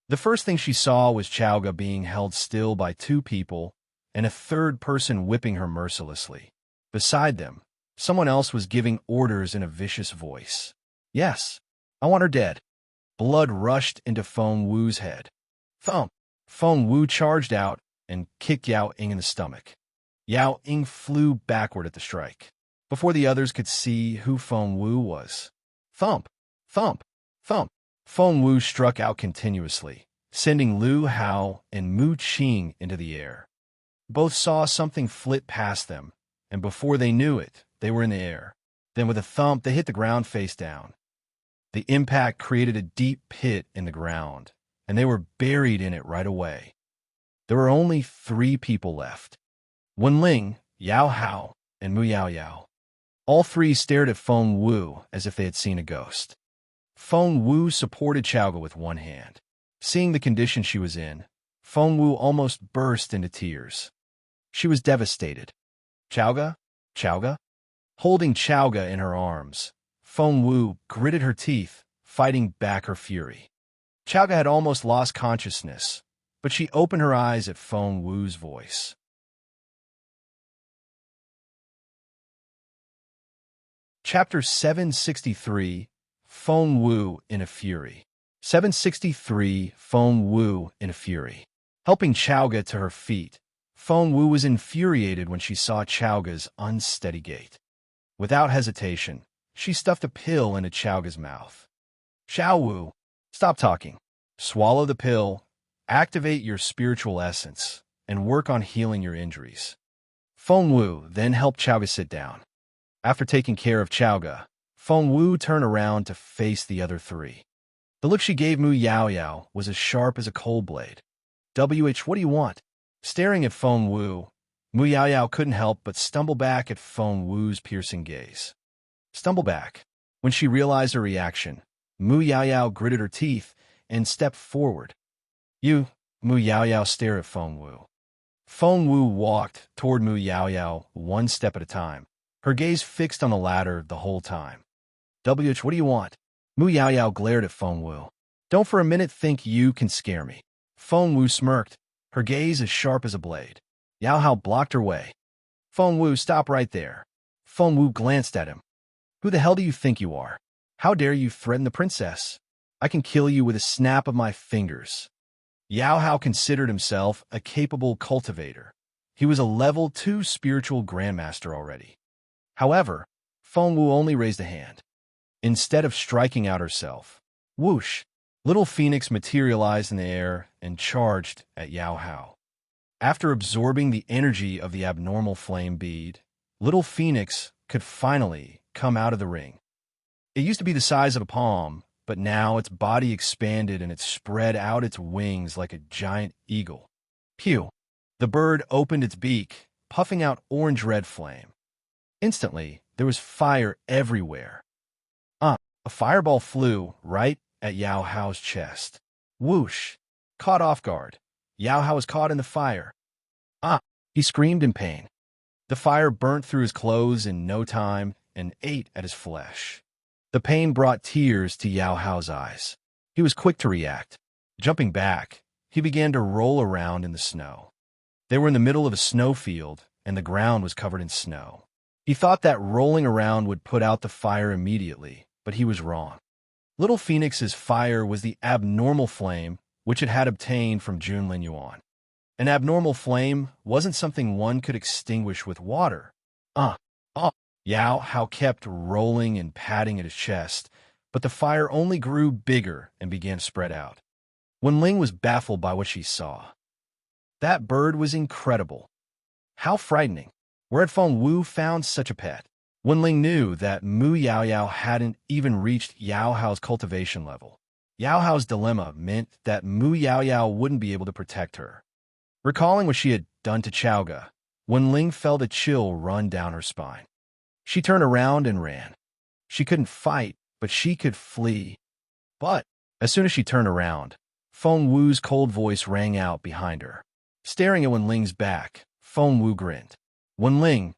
The first thing she saw was Chowga being held still by two people and a third person whipping her mercilessly. Beside them, someone else was giving orders in a vicious voice. "Yes, I want her dead." Blood rushed into Feng Wu's head. Thump! Feng Wu charged out and kicked Yao Ying in the stomach. Yao Ying flew backward at the strike, before the others could see who Feng Wu was. Thump! Thump! Thump! Feng Wu struck out continuously, sending Lu Hao and Mu Qing into the air. Both saw something flit past them, and before they knew it, they were in the air. Then with a thump, they hit the ground face down. The impact created a deep pit in the ground, and they were buried in it right away. There were only 3 people left: Wen Ling, Yao Hao, and Mu Yaoyao. All 3 stared at Feng Wu as if they had seen a ghost. Feng Wu supported Chowga with one hand. Seeing the condition she was in, Feng Wu almost burst into tears. She was devastated. "Chowga? Chowga?" Holding Chowga in her arms, Feng Wu gritted her teeth, fighting back her fury. Chowga had almost lost consciousness, but she opened her eyes at Feng Wu's voice. Chapter 763, Feng Wu in a Fury. 763, Feng Wu in a Fury. Helping Chowga to her feet, Feng Wu was infuriated when she saw Chowga's unsteady gait. Without hesitation, she stuffed a pill into Chowga's mouth. "Xiao Wu, stop talking. Swallow the pill, activate your spiritual essence, and work on healing your injuries." Feng Wu then helped Chowga sit down. After taking care of Chowga, Feng Wu turned around to face the other 3. The look she gave Mu Yaoyao was as sharp as a cold blade. "What do you want?" Staring at Feng Wu, Mu Yaoyao couldn't help but stumble back at Feng Wu's piercing gaze. Stumble back. When she realized her reaction, Mu Yaoyao gritted her teeth and stepped forward. "You," Mu Yaoyao stared at Feng Wu. Feng Wu walked toward Mu Yaoyao one step at a time, her gaze fixed on the latter the whole time. "What do you want?" Mu Yaoyao glared at Feng Wu. "Don't for a minute think you can scare me." Feng Wu smirked, her gaze as sharp as a blade. Yao Hao blocked her way. "Feng Wu, stop right there." Feng Wu glanced at him. "Who the hell do you think you are? How dare you threaten the princess? I can kill you with a snap of my fingers." Yao Hao considered himself a capable cultivator. He was a level 2 spiritual grandmaster already. However, Feng Wu only raised a hand. Instead of striking out herself, whoosh, Little Phoenix materialized in the air and charged at Yao Hao. After absorbing the energy of the abnormal flame bead, Little Phoenix could finally come out of the ring. It used to be the size of a palm, but now its body expanded and it spread out its wings like a giant eagle. Pew! The bird opened its beak, puffing out orange-red flame. Instantly, there was fire everywhere. A fireball flew right at Yao Hao's chest. Whoosh! Caught off guard, Yao Hao was caught in the fire. He screamed in pain. The fire burnt through his clothes in no time and ate at his flesh. The pain brought tears to Yao Hao's eyes. He was quick to react. Jumping back, he began to roll around in the snow. They were in the middle of a snowfield, and the ground was covered in snow. He thought that rolling around would put out the fire immediately, but he was wrong. Little Phoenix's fire was the abnormal flame which it had obtained from Junlin Yuan. An abnormal flame wasn't something one could extinguish with water. Yao Hao kept rolling and patting at his chest, but the fire only grew bigger and began to spread out. Wenling was baffled by what she saw. That bird was incredible. How frightening. Where had Feng Wu found such a pet? Wenling knew that Mu Yaoyao hadn't even reached Yao Hao's cultivation level. Yao Hao's dilemma meant that Mu Yaoyao wouldn't be able to protect her. Recalling what she had done to Chaoga, Wenling felt a chill run down her spine. She turned around and ran. She couldn't fight, but she could flee. But as soon as she turned around, Feng Wu's cold voice rang out behind her. Staring at Wenling's back, Feng Wu grinned. Wenling,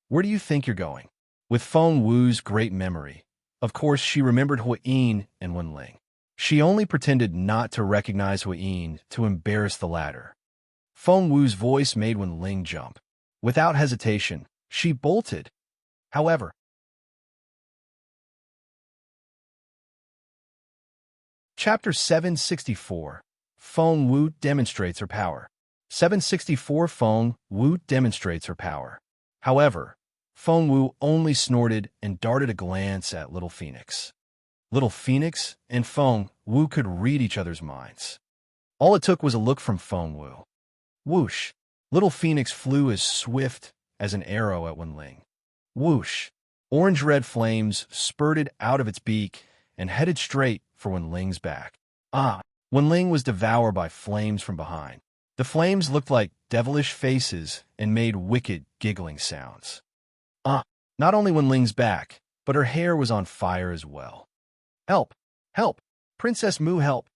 where do you think you're going? With Feng Wu's great memory, of course she remembered Huiyin and Wenling. She only pretended not to recognize Huiyin to embarrass the latter. Feng Wu's voice made Wenling jump. Without hesitation, she bolted. However, Chapter 764, Feng Wu demonstrates her power. 764 Feng Wu demonstrates her power. However, Feng Wu only snorted and darted a glance at Little Phoenix. Little Phoenix and Feng Wu could read each other's minds. All it took was a look from Feng Wu. Whoosh! Little Phoenix flew as swift as an arrow at Wenling. Whoosh! Orange-red flames spurted out of its beak and headed straight for Wenling's back. Wenling was devoured by flames from behind. The flames looked like devilish faces and made wicked, giggling sounds. Not only Wenling's back, but her hair was on fire as well. Help! Help! Princess Mu, help!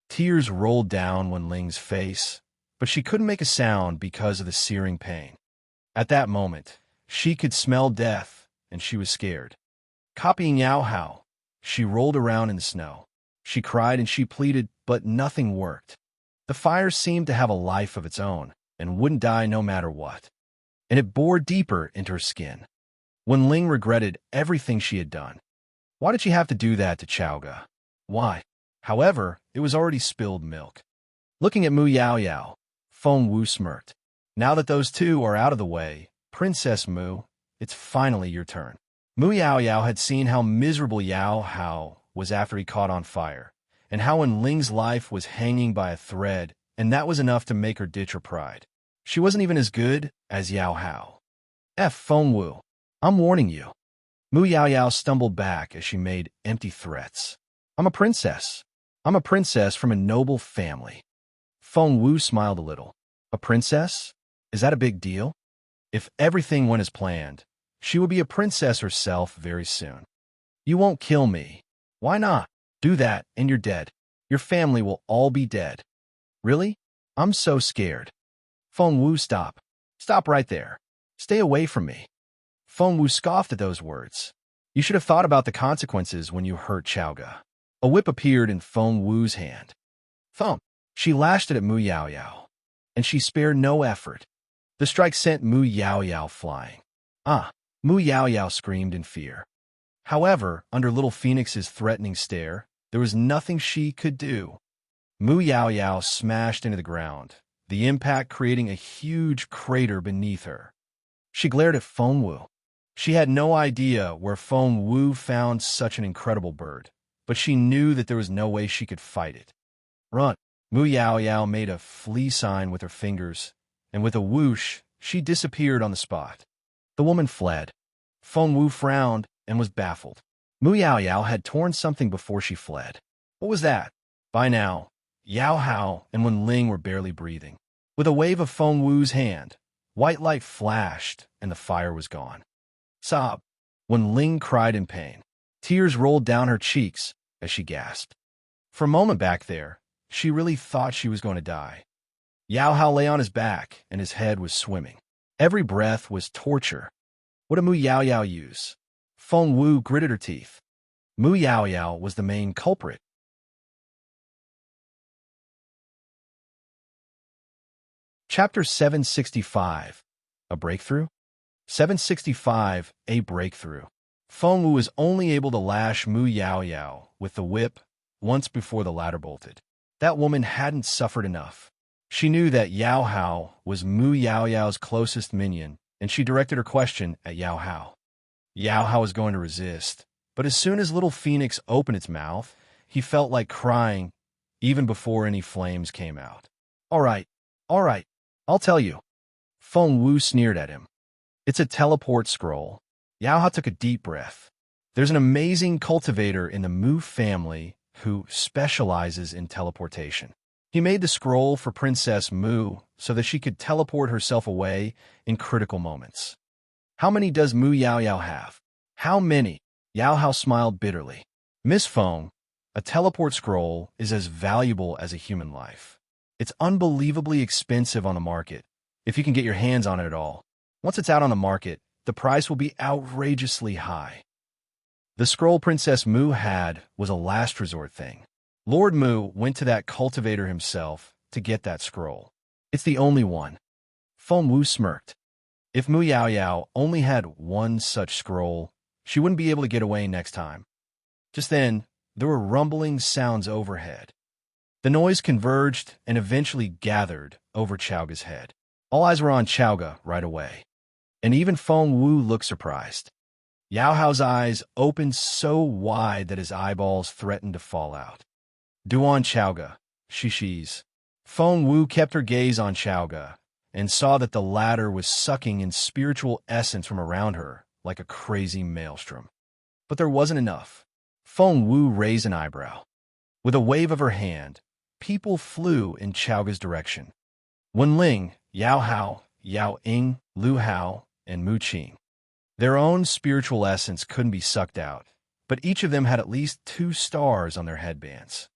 Tears rolled down Wenling's face, but she couldn't make a sound because of the searing pain. At that moment, she could smell death, and she was scared. Copying Yao Hao, she rolled around in the snow. She cried and she pleaded, but nothing worked. The fire seemed to have a life of its own, and wouldn't die no matter what. And it bored deeper into her skin. Wenling regretted everything she had done. Why did she have to do that to Chaoga? Why? However, it was already spilled milk. Looking at Mu Yaoyao, Feng Wu smirked. Now that those two are out of the way, Princess Mu, it's finally your turn. Mu Yaoyao had seen how miserable Yao Hao was after he caught on fire, and how Wenling's life was hanging by a thread, and that was enough to make her ditch her pride. She wasn't even as good as Yao Hao. Feng Wu, I'm warning you. Mu Yaoyao stumbled back as she made empty threats. I'm a princess. I'm a princess from a noble family. Feng Wu smiled a little. A princess? Is that a big deal? If everything went as planned, she would be a princess herself very soon. You won't kill me. Why not? Do that and you're dead. Your family will all be dead. Really? I'm so scared. Feng Wu, stop. Stop right there. Stay away from me. Feng Wu scoffed at those words. You should have thought about the consequences when you hurt Chaoga. A whip appeared in Feng Wu's hand. Thump! She lashed it at Mu Yaoyao, and she spared no effort. The strike sent Mu Yaoyao flying. Mu Yaoyao screamed in fear. However, under Little Phoenix's threatening stare, there was nothing she could do. Mu Yaoyao smashed into the ground, the impact creating a huge crater beneath her. She glared at Feng Wu. She had no idea where Feng Wu found such an incredible bird, but she knew that there was no way she could fight it. Run! Mu Yaoyao made a flee sign with her fingers, and with a whoosh, she disappeared on the spot. The woman fled. Feng Wu frowned and was baffled. Mu Yaoyao had torn something before she fled. What was that? By now, Yao Hao and Wenling were barely breathing. With a wave of Feng Wu's hand, white light flashed and the fire was gone. Sob. Wen Ling cried in pain. Tears rolled down her cheeks as she gasped. For a moment back there, she really thought she was going to die. Yao Hao lay on his back and his head was swimming. Every breath was torture. What did Mu Yao Yao use? Feng Wu gritted her teeth. Mu Yao Yao was the main culprit. Chapter 765. A Breakthrough? 765. A Breakthrough. Feng Wu was only able to lash Mu Yao Yao with the whip once before the latter bolted. That woman hadn't suffered enough. She knew that Yao Hao was Mu Yao Yao's closest minion, and she directed her question at Yao Hao. Yao Hao was going to resist, but as soon as little Phoenix opened its mouth, he felt like crying even before any flames came out. All right, I'll tell you. Feng Wu sneered at him. It's a teleport scroll. Yao Hao took a deep breath. There's an amazing cultivator in the Mu family who specializes in teleportation. He made the scroll for Princess Mu so that she could teleport herself away in critical moments. How many does Mu Yao Yao have? How many? Yao Hao smiled bitterly. Miss Feng, a teleport scroll is as valuable as a human life. It's unbelievably expensive on the market, if you can get your hands on it at all. Once it's out on the market, the price will be outrageously high. The scroll Princess Mu had was a last resort thing. Lord Mu went to that cultivator himself to get that scroll. It's the only one. Feng Wu smirked. If Mu Yao Yao only had one such scroll, she wouldn't be able to get away next time. Just then, there were rumbling sounds overhead. The noise converged and eventually gathered over Chaoga's head. All eyes were on Chaoga right away. And even Feng Wu looked surprised. Yao Hao's eyes opened so wide that his eyeballs threatened to fall out. Duan Chaoga, Shishi's. Feng Wu kept her gaze on Chaoga and saw that the latter was sucking in spiritual essence from around her like a crazy maelstrom. But there wasn't enough. Feng Wu raised an eyebrow. With a wave of her hand, people flew in Chaoga's direction. Wen Ling, Yao Hao, Yao Ying, Lu Hao, and Mu Qing. Their own spiritual essence couldn't be sucked out, but each of them had at least 2 stars on their headbands.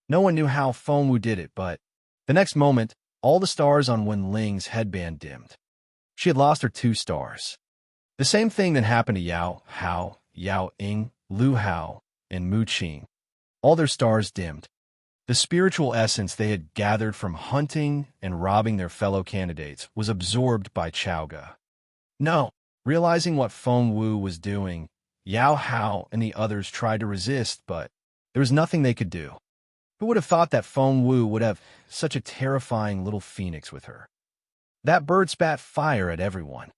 No one knew how Feng Wu did it, but the next moment, all the stars on Wen Ling's headband dimmed. She had lost her 2 stars. The same thing that happened to Yao Hao, Yao Ying, Lu Hao, and Mu Qing. All their stars dimmed. The spiritual essence they had gathered from hunting and robbing their fellow candidates was absorbed by Chaoga. No. Realizing what Feng Wu was doing, Yao Hao and the others tried to resist, but there was nothing they could do. Who would have thought that Feng Wu would have such a terrifying little phoenix with her? That bird spat fire at everyone,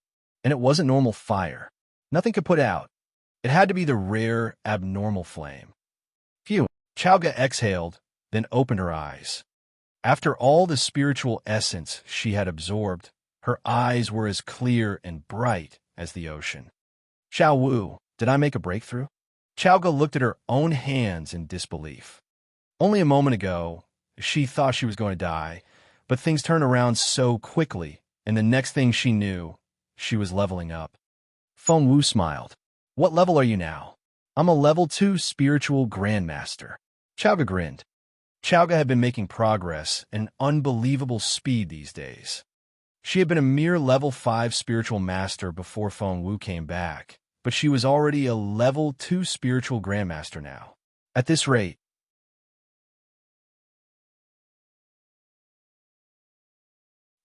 and it wasn't normal fire. Nothing could put out. It had to be the rare, abnormal flame. Phew! Chaoga exhaled, then opened her eyes. After all the spiritual essence she had absorbed, her eyes were as clear and bright as the ocean. Xiao Wu, did I make a breakthrough? Chaoga looked at her own hands in disbelief. Only a moment ago, she thought she was going to die, but things turned around so quickly, and the next thing she knew, she was leveling up. Feng Wu smiled. What level are you now? I'm a level 2 spiritual grandmaster. Chaoga grinned. Chaoga had been making progress at an unbelievable speed these days. She had been a mere level 5 spiritual master before Feng Wu came back, but she was already a level 2 spiritual grandmaster now. At this rate,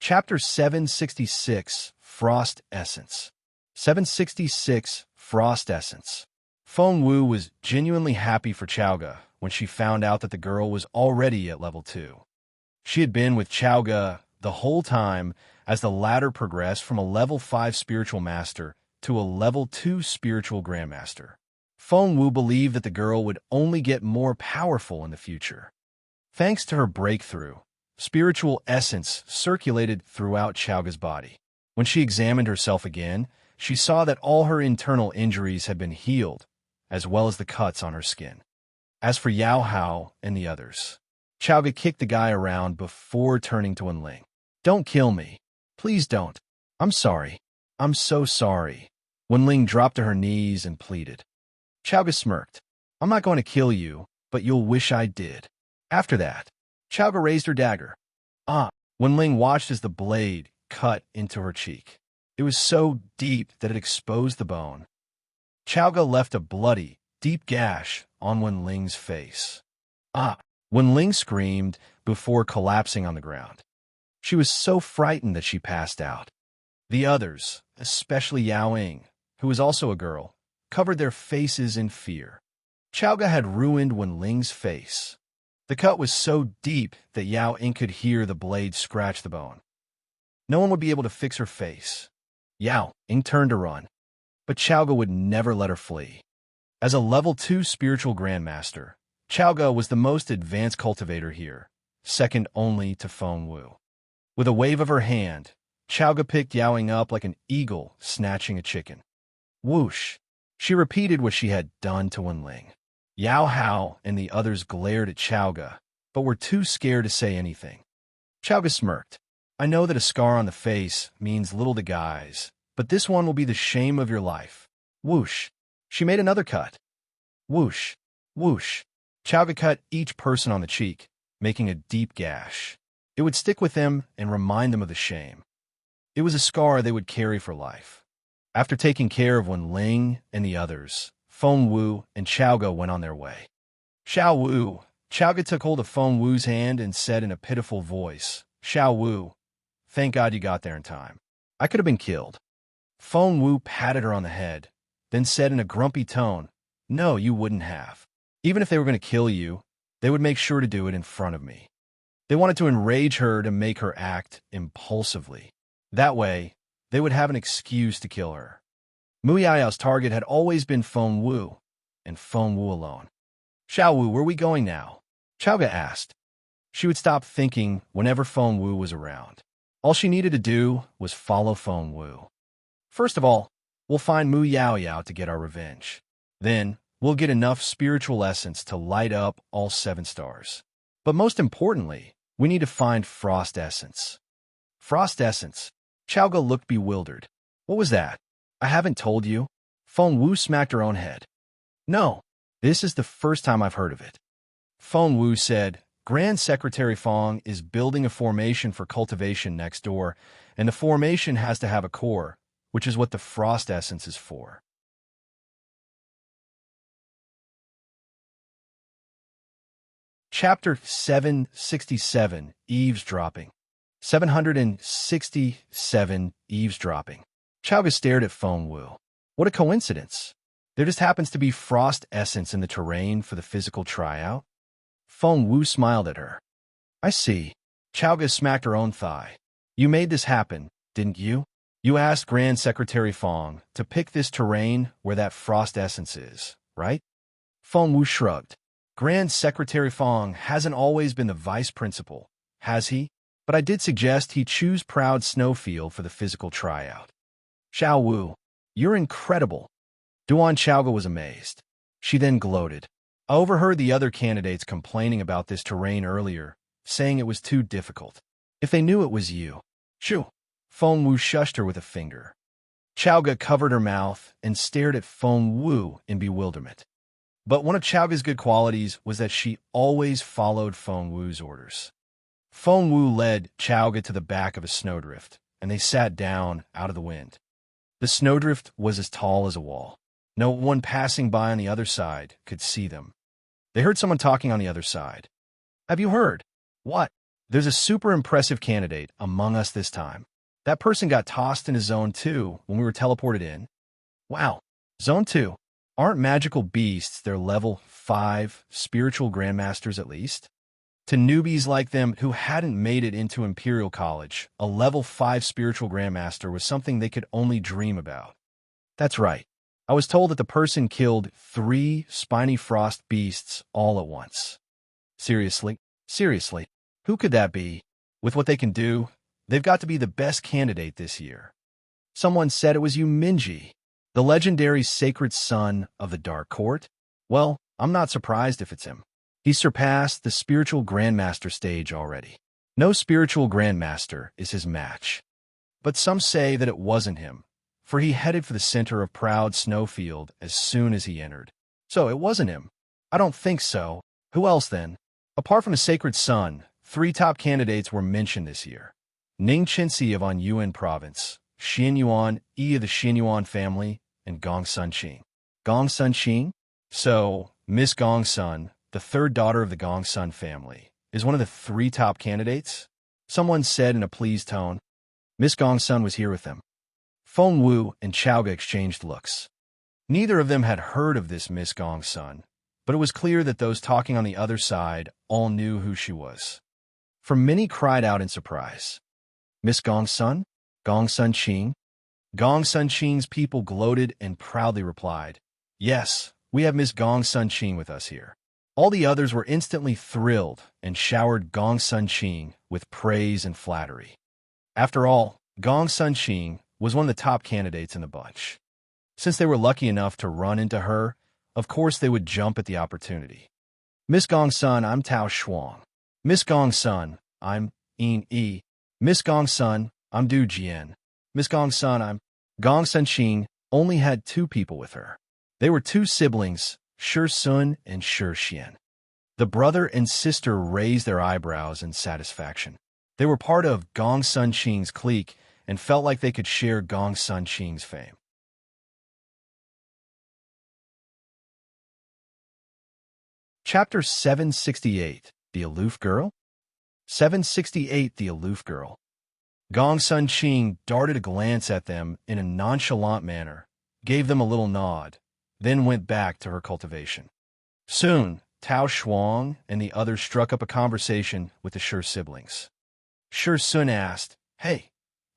Chapter 766, Frost Essence. 766, Frost Essence. Feng Wu was genuinely happy for Chaoga when she found out that the girl was already at level 2. She had been with Chaoga the whole time as the latter progressed from a level 5 spiritual master to a level 2 spiritual grandmaster. Feng Wu believed that the girl would only get more powerful in the future. Thanks to her breakthrough, spiritual essence circulated throughout Chaoga's body. When she examined herself again, she saw that all her internal injuries had been healed, as well as the cuts on her skin. As for Yao Hao and the others, Chaoga kicked the guy around before turning to Wen Ling. Don't kill me. Please don't. I'm sorry. I'm so sorry. Wenling dropped to her knees and pleaded. Chowga smirked. I'm not going to kill you, but you'll wish I did. After that, Chowga raised her dagger. Wenling watched as the blade cut into her cheek. It was so deep that it exposed the bone. Chowga left a bloody, deep gash on Wenling's face. Wenling screamed before collapsing on the ground. She was so frightened that she passed out. The others, especially Yao Ying, who was also a girl, covered their faces in fear. Chowga had ruined Wenling's face. The cut was so deep that Yao Ying could hear the blade scratch the bone. No one would be able to fix her face. Yao Ying turned to run, but Chowga would never let her flee. As a level 2 spiritual grandmaster, Chowga was the most advanced cultivator here, second only to Feng Wu. With a wave of her hand, Chowga picked Yao Ying up like an eagle snatching a chicken. Whoosh! She repeated what she had done to Wenling. Yao Hao and the others glared at Chowga, but were too scared to say anything. Chowga smirked. I know that a scar on the face means little to guys, but this one will be the shame of your life. Whoosh! She made another cut. Whoosh! Whoosh! Chowga cut each person on the cheek, making a deep gash. It would stick with them and remind them of the shame. It was a scar they would carry for life. After taking care of Wenling and the others, Feng Wu and Chowga went on their way. Xiao Wu. Chowga took hold of Feng Wu's hand and said in a pitiful voice, Xiao Wu, thank God you got there in time. I could have been killed. Feng Wu patted her on the head, then said in a grumpy tone, no, you wouldn't have. Even if they were going to kill you, they would make sure to do it in front of me. They wanted to enrage her to make her act impulsively. That way, they would have an excuse to kill her. Mu Yao's target had always been Feng Wu, and Feng Wu alone. Xiao Wu, where are we going now? Chowga asked. She would stop thinking whenever Feng Wu was around. All she needed to do was follow Feng Wu. First of all, we'll find Mu Yao to get our revenge. Then, we'll get enough spiritual essence to light up all 7 stars. But most importantly, we need to find Frost Essence. Frost Essence? Chowga looked bewildered. What was that? I haven't told you. Feng Wu smacked her own head. No, this is the first time I've heard of it. Feng Wu said, Grand Secretary Feng is building a formation for cultivation next door, and the formation has to have a core, which is what the Frost Essence is for. Chapter 767, Eavesdropping. 767, Eavesdropping. Chowga stared at Feng Wu. What a coincidence. There just happens to be frost essence in the terrain for the physical tryout. Feng Wu smiled at her. I see. Chowga smacked her own thigh. You made this happen, didn't you? You asked Grand Secretary Feng to pick this terrain where that frost essence is, right? Feng Wu shrugged. Grand Secretary Feng hasn't always been the vice principal, has he? But I did suggest he choose Proud Snowfield for the physical tryout. Xiao Wu, you're incredible. Duan Chowga was amazed. She then gloated. I overheard the other candidates complaining about this terrain earlier, saying it was too difficult. If they knew it was you. Shoo! Feng Wu shushed her with a finger. Chowga covered her mouth and stared at Feng Wu in bewilderment. But one of Chowga's good qualities was that she always followed Feng Wu's orders. Feng Wu led Chowga to the back of a snowdrift, and they sat down out of the wind. The snowdrift was as tall as a wall. No one passing by on the other side could see them. They heard someone talking on the other side. Have you heard? What? There's a super impressive candidate among us this time. That person got tossed into Zone 2 when we were teleported in. Wow. Zone 2. Aren't magical beasts their level 5 spiritual grandmasters at least? To newbies like them who hadn't made it into Imperial College, a level 5 spiritual grandmaster was something they could only dream about. That's right. I was told that the person killed 3 spiny frost beasts all at once. Seriously? Seriously? Who could that be? With what they can do, they've got to be the best candidate this year. Someone said it was you, Minji, the legendary sacred son of the Dark Court. Well, I'm not surprised if it's him. He's surpassed the spiritual grandmaster stage already. No spiritual grandmaster is his match. But some say that it wasn't him, for he headed for the center of proud snowfield as soon as he entered. So it wasn't him. I don't think so. Who else then? Apart from the sacred sun, 3 top candidates were mentioned this year. Ning Chinsi of Anyuan Province, Xian Yuan Yi of the Xian Yuan family, and Gong Sun Qing. Gong Sun Qing? So, Miss Gong Sun, the 3rd daughter of the Gong Sun family, is one of the 3 top candidates? Someone said in a pleased tone. Miss Gong Sun was here with them. Feng Wu and Chao Ge exchanged looks. Neither of them had heard of this Miss Gong Sun, but it was clear that those talking on the other side all knew who she was. For many cried out in surprise. Miss Gong Sun? Gong Sun Qing? Gong Sun Qing's people gloated and proudly replied, Yes, we have Miss Gong Sun Qing with us here. All the others were instantly thrilled and showered Gong Sun Qing with praise and flattery. After all, Gong Sun Qing was one of the top candidates in the bunch. Since they were lucky enough to run into her, of course they would jump at the opportunity. Miss Gong Sun, I'm Tao Shuang. Miss Gong Sun, I'm Yin Yi. Miss Gong Sun, I'm Du Jian. Miss Gong Sun, I'm... Gong Sun Qing only had 2 people with her. They were 2 siblings, Shi Sun and Shi Xian. The brother and sister raised their eyebrows in satisfaction. They were part of Gong Sun Qing's clique and felt like they could share Gong Sun Qing's fame. Chapter 768, The Aloof Girl? 768, The Aloof Girl. Gong Sun Qing darted a glance at them in a nonchalant manner, gave them a little nod, then went back to her cultivation. Soon, Tao Shuang and the others struck up a conversation with the Shi siblings. Shi Sun asked, Hey,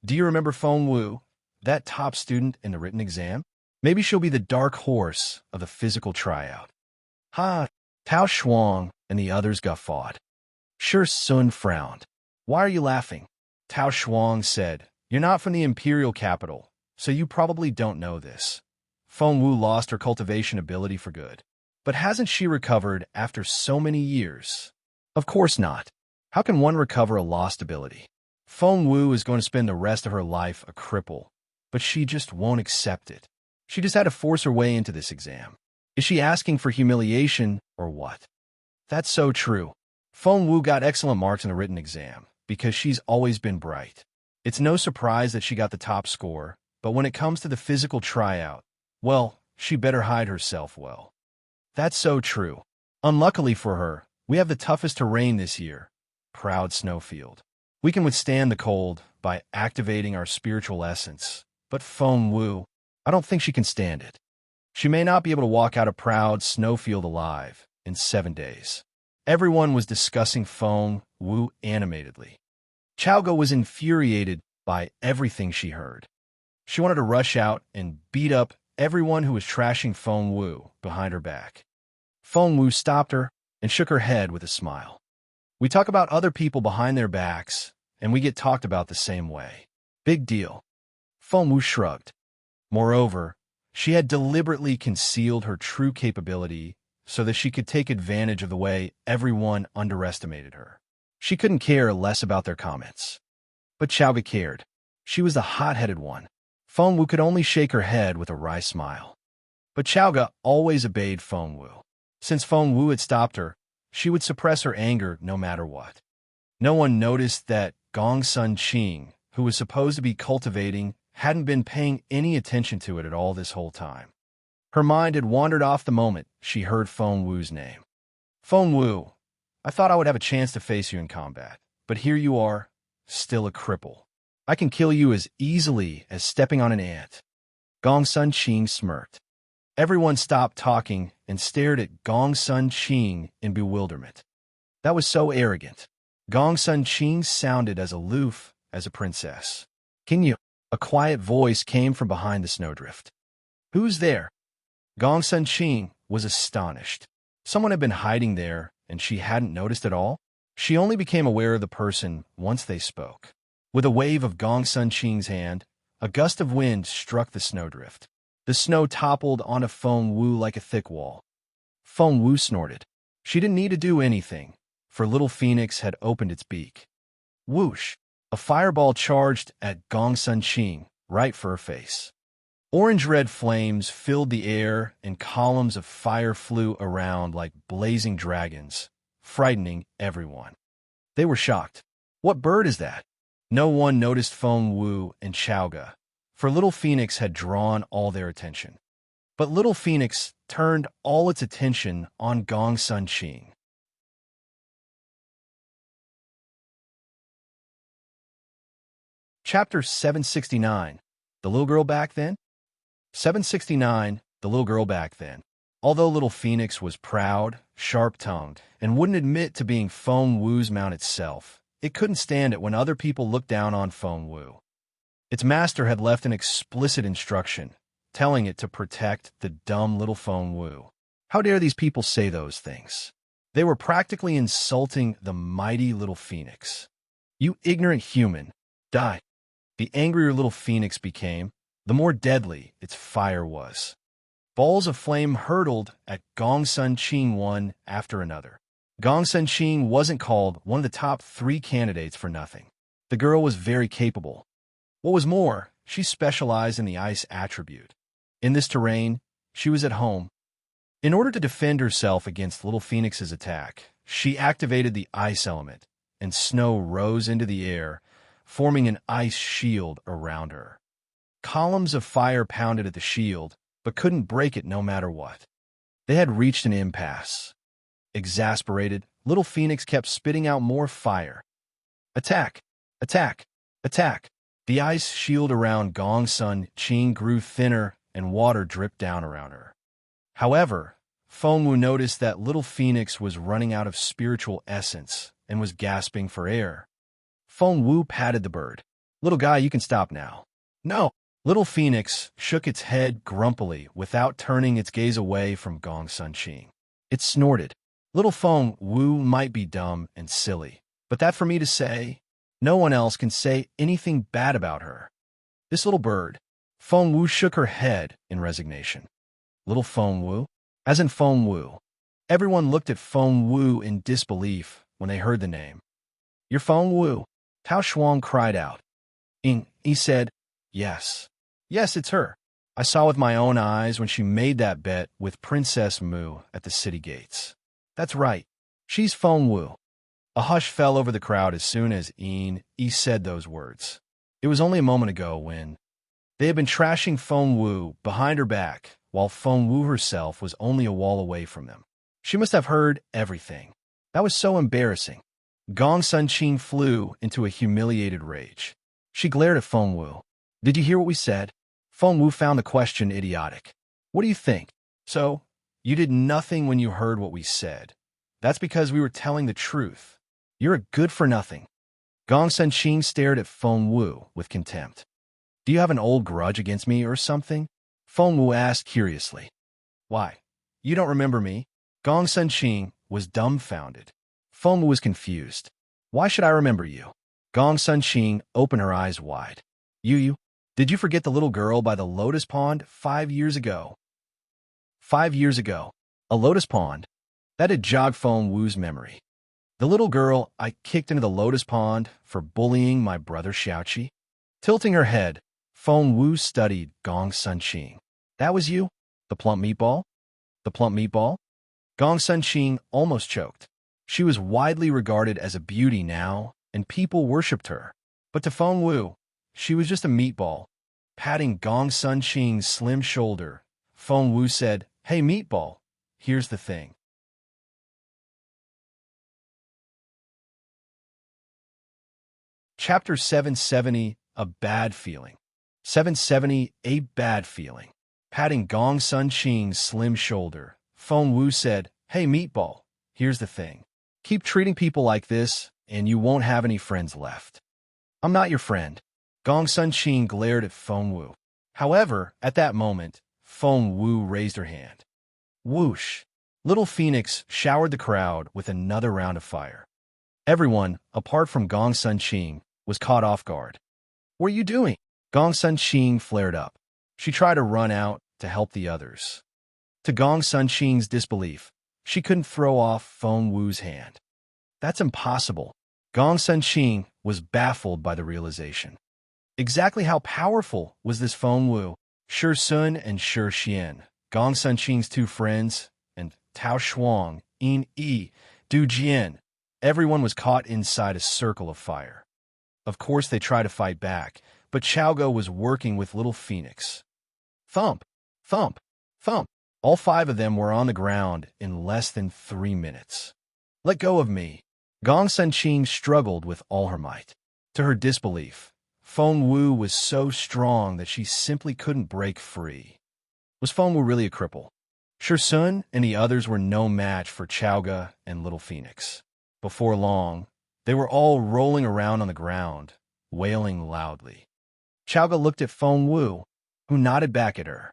do you remember Feng Wu, that top student in the written exam? Maybe she'll be the dark horse of the physical tryout. Ha! Tao Shuang and the others guffawed. Shi Sun frowned. Why are you laughing? Tao Shuang said, You're not from the Imperial capital, so you probably don't know this. Feng Wu lost her cultivation ability for good. But hasn't she recovered after so many years? Of course not. How can one recover a lost ability? Feng Wu is going to spend the rest of her life a cripple, but she just won't accept it. She just had to force her way into this exam. Is she asking for humiliation or what? That's so true. Feng Wu got excellent marks in the written exam because she's always been bright. It's no surprise that she got the top score, but when it comes to the physical tryout, well, she better hide herself well. That's so true. Unluckily for her, we have the toughest terrain this year, proud snowfield. We can withstand the cold by activating our spiritual essence, but Feng Wu, I don't think she can stand it. She may not be able to walk out a proud snowfield alive in 7 days. Everyone was discussing Feng Wu animatedly. Chao Ge was infuriated by everything she heard. She wanted to rush out and beat up everyone who was trashing Feng Wu behind her back. Feng Wu stopped her and shook her head with a smile. We talk about other people behind their backs, and we get talked about the same way. Big deal. Feng Wu shrugged. Moreover, she had deliberately concealed her true capability so that she could take advantage of the way everyone underestimated her. She couldn't care less about their comments. But Chao Ge cared. She was the hot-headed one. Feng Wu could only shake her head with a wry smile. But Chao Ge always obeyed Feng Wu. Since Feng Wu had stopped her, she would suppress her anger no matter what. No one noticed that Gong Sun Qing, who was supposed to be cultivating, hadn't been paying any attention to it at all this whole time. Her mind had wandered off the moment she heard Feng Wu's name. Feng Wu, I thought I would have a chance to face you in combat, but here you are, still a cripple. I can kill you as easily as stepping on an ant. Gong Sun Qing smirked. Everyone stopped talking and stared at Gong Sun Qing in bewilderment. That was so arrogant. Gong Sun Qing sounded as aloof as a princess. Can you? A quiet voice came from behind the snowdrift. Who's there? Gong Sun Qing was astonished. Someone had been hiding there, and she hadn't noticed at all? She only became aware of the person once they spoke. With a wave of Gong Sun Qing's hand, a gust of wind struck the snowdrift. The snow toppled onto Feng Wu like a thick wall. Feng Wu snorted. She didn't need to do anything, for Little Phoenix had opened its beak. Whoosh! A fireball charged at Gong Sun Qing, right for her face. Orange-red flames filled the air, and columns of fire flew around like blazing dragons, frightening everyone. They were shocked. What bird is that? No one noticed Feng Wu and Chaoga, for Little Phoenix had drawn all their attention. But Little Phoenix turned all its attention on Gong Sun Qing. Chapter 769. The Little Girl Back Then? 769. The Little Girl Back Then. Although Little Phoenix was proud, sharp-tongued, and wouldn't admit to being Feng Wu's mount itself, it couldn't stand it when other people looked down on Feng Wu. Its master had left an explicit instruction, telling it to protect the dumb little Feng Wu. How dare these people say those things? They were practically insulting the mighty Little Phoenix. You ignorant human, die. The angrier Little Phoenix became, the more deadly its fire was. Balls of flame hurtled at Gong Sun Qing one after another. Gong Sun Qing wasn't called one of the top 3 candidates for nothing. The girl was very capable. What was more, she specialized in the ice attribute. In this terrain, she was at home. In order to defend herself against Little Phoenix's attack, she activated the ice element, and snow rose into the air, forming an ice shield around her. Columns of fire pounded at the shield, but couldn't break it no matter what. They had reached an impasse. Exasperated, Little Phoenix kept spitting out more fire. Attack! Attack! Attack! The ice shield around Gong Sun Qing grew thinner, and water dripped down around her. However, Feng Wu noticed that Little Phoenix was running out of spiritual essence and was gasping for air. Feng Wu patted the bird. Little guy, you can stop now. No! Little Phoenix shook its head grumpily without turning its gaze away from Gong Sun Qing. It snorted. Little Feng Wu might be dumb and silly, but that for me to say? No one else can say anything bad about her. This little bird. Feng Wu shook her head in resignation. Little Feng Wu? As in Feng Wu. Everyone looked at Feng Wu in disbelief when they heard the name. You're Feng Wu? Tao Shuang cried out. He said, yes. Yes, it's her. I saw with my own eyes when she made that bet with Princess Mu at the city gates. That's right. She's Feng Wu. A hush fell over the crowd as soon as Yi said those words. It was only a moment ago when they had been trashing Feng Wu behind her back, while Feng Wu herself was only a wall away from them. She must have heard everything. That was so embarrassing. Gong Sun Qing flew into a humiliated rage. She glared at Feng Wu. Did you hear what we said? Feng Wu found the question idiotic. What do you think? So, you did nothing when you heard what we said. That's because we were telling the truth. You're a good-for-nothing. Gong Sun Qing stared at Feng Wu with contempt. Do you have an old grudge against me or something? Feng Wu asked curiously. Why? You don't remember me? Gong Sun Qing was dumbfounded. Feng Wu was confused. Why should I remember you? Gong Sun Qing opened her eyes wide. You? Did you forget the little girl by the lotus pond 5 years ago? 5 years ago. A lotus pond? That had jogged Feng Wu's memory. The little girl I kicked into the lotus pond for bullying my brother Xiaoqi? Tilting her head, Feng Wu studied Gong Sun Qing. That was you? The plump meatball? The plump meatball? Gong Sun Qing almost choked. She was widely regarded as a beauty now, and people worshipped her. But to Feng Wu, she was just a meatball. Patting Gong Sun Qing's slim shoulder, Feng Wu said, Hey meatball, here's the thing. Chapter 770, A Bad Feeling. 770, A Bad Feeling. Patting Gong Sun Qing's slim shoulder, Feng Wu said, Hey meatball, here's the thing. Keep treating people like this, and you won't have any friends left. I'm not your friend. Gong Sun Qing glared at Feng Wu. However, at that moment, Feng Wu raised her hand. Whoosh! Little Phoenix showered the crowd with another round of fire. Everyone, apart from Gong Sun Qing, was caught off guard. What are you doing? Gong Sun Qing flared up. She tried to run out to help the others. To Gong Sun Qing's disbelief, she couldn't throw off Feng Wu's hand. That's impossible. Gong Sun Qing was baffled by the realization. Exactly how powerful was this Feng Wu? Shi Sun and Shi Xian, Gong Sunqing's two friends, and Tao Shuang, Yin Yi, Du Jian. Everyone was caught inside a circle of fire. Of course they tried to fight back, but Xiaoge was working with Little Phoenix. Thump, thump, thump. All five of them were on the ground in less than 3 minutes. Let go of me. Gong Sunqing struggled with all her might. To her disbelief, Feng Wu was so strong that she simply couldn't break free. Was Feng Wu really a cripple? Shi Sun and the others were no match for Xiaoge and Little Phoenix. Before long, they were all rolling around on the ground, wailing loudly. Xiaoge looked at Feng Wu, who nodded back at her.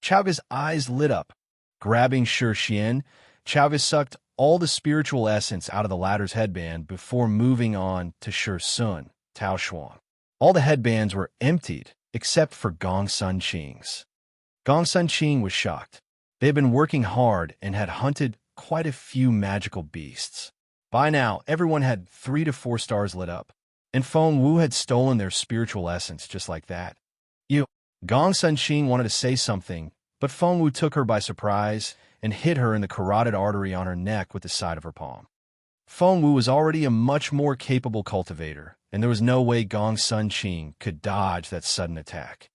Xiaoge's eyes lit up. Grabbing Shi Xian, Xiaoge sucked all the spiritual essence out of the latter's headband before moving on to Shi Sun, Tao Shuang. All the headbands were emptied except for Gong Sunqing's. Gong Sunqing was shocked. They had been working hard and had hunted quite a few magical beasts. By now, everyone had 3 to 4 stars lit up, and Feng Wu had stolen their spiritual essence just like that. Gong Sunqing wanted to say something, but Feng Wu took her by surprise and hit her in the carotid artery on her neck with the side of her palm. Feng Wu was already a much more capable cultivator, and there was no way Gong Sunqing could dodge that sudden attack.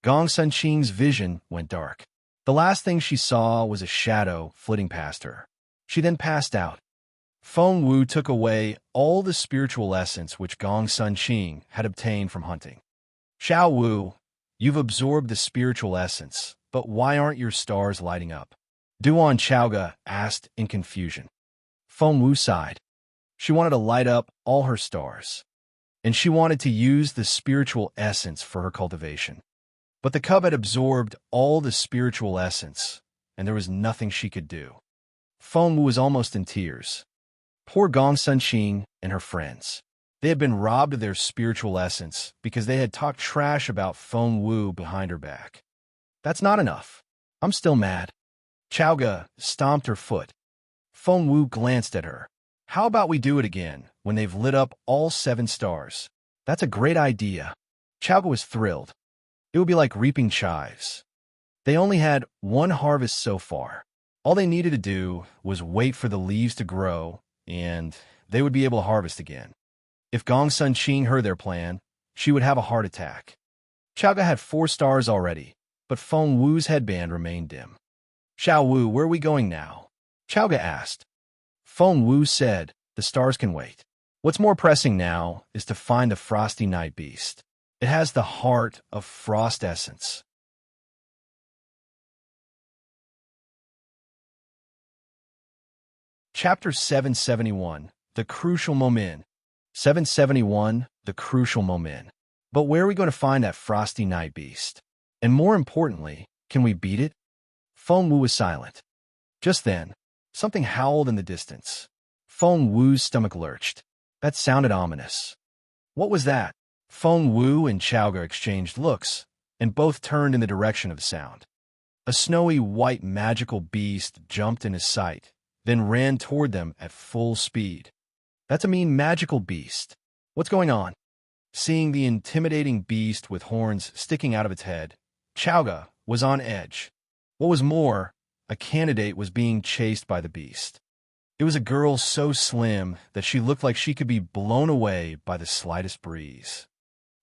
Gong Sunqing's vision went dark. The last thing she saw was a shadow flitting past her. She then passed out. Feng Wu took away all the spiritual essence which Gong Sunqing had obtained from hunting. Xiao Wu, you've absorbed the spiritual essence, but why aren't your stars lighting up? Duan Xiaoge asked in confusion. Feng Wu sighed. She wanted to light up all her stars, and she wanted to use the spiritual essence for her cultivation. But the cub had absorbed all the spiritual essence, and there was nothing she could do. Feng Wu was almost in tears. Poor Gong Sunqing and her friends. They had been robbed of their spiritual essence because they had talked trash about Feng Wu behind her back. That's not enough. I'm still mad. Xiaoge stomped her foot. Feng Wu glanced at her. How about we do it again when they've lit up all 7 stars? That's a great idea. Xiaoge was thrilled. It would be like reaping chives. They only had 1 harvest so far. All they needed to do was wait for the leaves to grow, and they would be able to harvest again. If Gong Sunqing heard their plan, she would have a heart attack. Xiaoge had 4 stars already, but Feng Wu's headband remained dim. Xiao Wu, where are we going now? Xiaoge asked. Feng Wu said, the stars can wait. What's more pressing now is to find the frosty night beast. It has the heart of frost essence. Chapter 771, The Crucial Moment. 771, The Crucial Moment. But where are we going to find that frosty night beast? And more importantly, can we beat it? Feng Wu was silent. Just then, something howled in the distance. Feng Wu's stomach lurched. That sounded ominous. What was that? Feng Wu and Xiaoge exchanged looks, and both turned in the direction of the sound. A snowy white magical beast jumped into sight, then ran toward them at full speed. That's a mean magical beast. What's going on? Seeing the intimidating beast with horns sticking out of its head, Xiaoge was on edge. What was more, a candidate was being chased by the beast. It was a girl so slim that she looked like she could be blown away by the slightest breeze.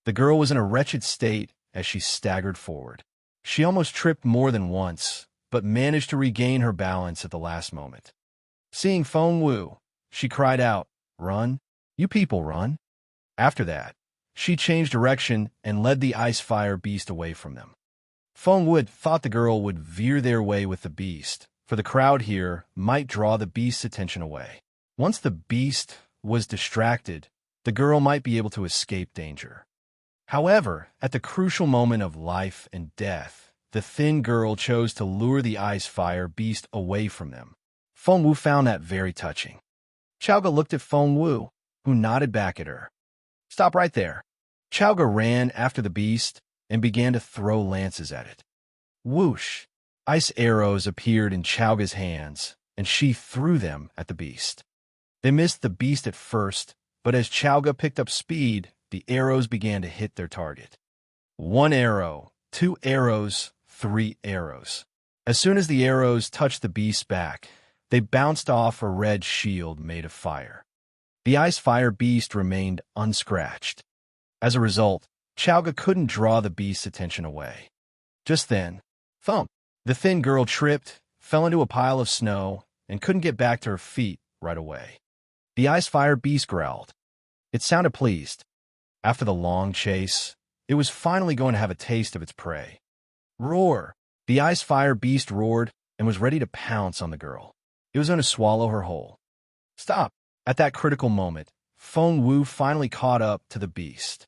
The girl was in a wretched state as she staggered forward. She almost tripped more than once, but managed to regain her balance at the last moment. Seeing Feng Wu, she cried out, "Run! You people run!" After that, she changed direction and led the ice-fire beast away from them. Feng Wu thought the girl would veer their way with the beast, for the crowd here might draw the beast's attention away. Once the beast was distracted, the girl might be able to escape danger. However, at the crucial moment of life and death, the thin girl chose to lure the ice-fire beast away from them. Feng Wu found that very touching. Xiaoge looked at Feng Wu, who nodded back at her. Stop right there. Xiaoge ran after the beast and began to throw lances at it. Whoosh! Ice arrows appeared in Xiaoge's hands, and she threw them at the beast. They missed the beast at first, But as Chowga picked up speed, the arrows began to hit their target. 1 arrow, 2 arrows, 3 arrows. As soon as the arrows touched the beast's back, they bounced off a red shield made of fire. The ice fire beast remained unscratched. As a result, Chowga couldn't draw the beast's attention away. Just then, thump! The thin girl tripped, fell into a pile of snow, and couldn't get back to her feet right away. The ice fire beast growled. It sounded pleased. After the long chase, it was finally going to have a taste of its prey. Roar! The ice fire beast roared and was ready to pounce on the girl. It was going to swallow her whole. Stop! At that critical moment, Feng Wu finally caught up to the beast.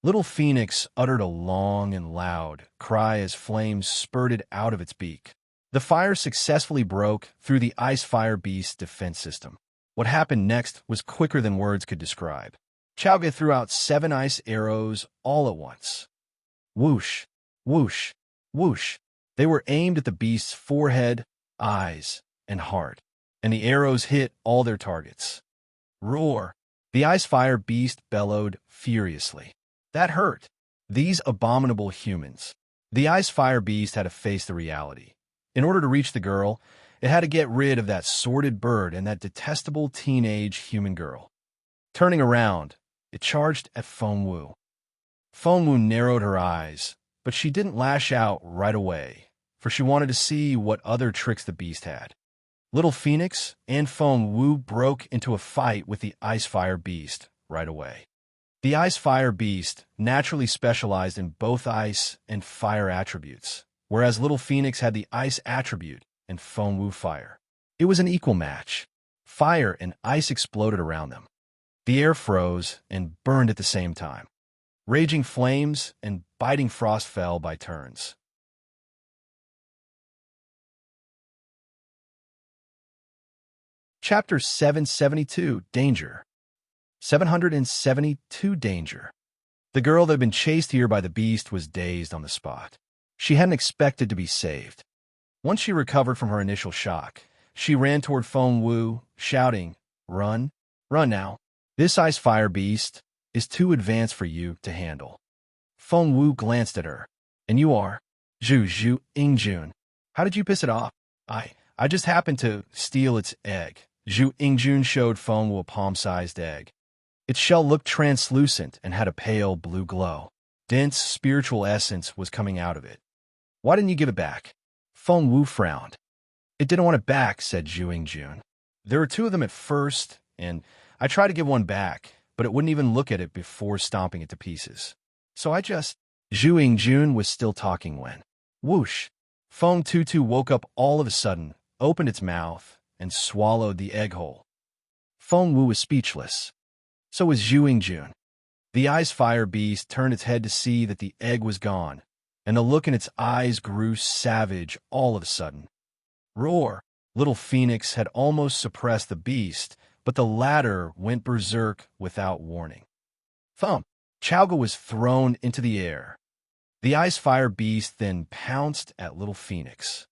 Little Phoenix uttered a long and loud cry as flames spurted out of its beak. The fire successfully broke through the ice fire beast's defense system. What happened next was quicker than words could describe. Chowga threw out 7 ice arrows all at once. Whoosh, whoosh, whoosh. They were aimed at the beast's forehead, eyes, and heart, and the arrows hit all their targets. Roar! The ice fire beast bellowed furiously. That hurt. These abominable humans. The ice fire beast had to face the reality. In order to reach the girl, it had to get rid of that sordid bird and that detestable teenage human girl. Turning around, it charged at Feng Wu. Feng Wu narrowed her eyes, but she didn't lash out right away, for she wanted to see what other tricks the beast had. Little Phoenix and Feng Wu broke into a fight with the ice fire beast right away. The ice fire beast naturally specialized in both ice and fire attributes, whereas Little Phoenix had the ice attribute and Feng Wu fire. It was an equal match. Fire and ice exploded around them. The air froze and burned at the same time. Raging flames and biting frost fell by turns. Chapter 772, Danger. 772, Danger. The girl that had been chased here by the beast was dazed on the spot. She hadn't expected to be saved. Once she recovered from her initial shock, she ran toward Feng Wu, shouting, "Run! Run now! This ice fire beast is too advanced for you to handle." Feng Wu glanced at her. "And you are? Zhu Yingjun. How did you piss it off?" I just happened to steal its egg." Zhu Yingjun showed Feng Wu a palm-sized egg. Its shell looked translucent and had a pale blue glow. Dense spiritual essence was coming out of it. "Why didn't you give it back?" Feng Wu frowned. "It didn't want it back," said Zhu Yingjun. "There were 2 of them at first, and I tried to give one back, but it wouldn't even look at it before stomping it to pieces. So I just—" Zhu Yingjun was still talking when, whoosh, Feng Tutu woke up all of a sudden, opened its mouth, and swallowed the egg whole. Feng Wu was speechless. So was Zhu Yingjun. The ice fire beast turned its head to see that the egg was gone, and the look in its eyes grew savage all of a sudden. Roar! Little Phoenix had almost suppressed the beast, but the latter went berserk without warning. Thump! Chowga was thrown into the air. The ice fire beast then pounced at Little Phoenix.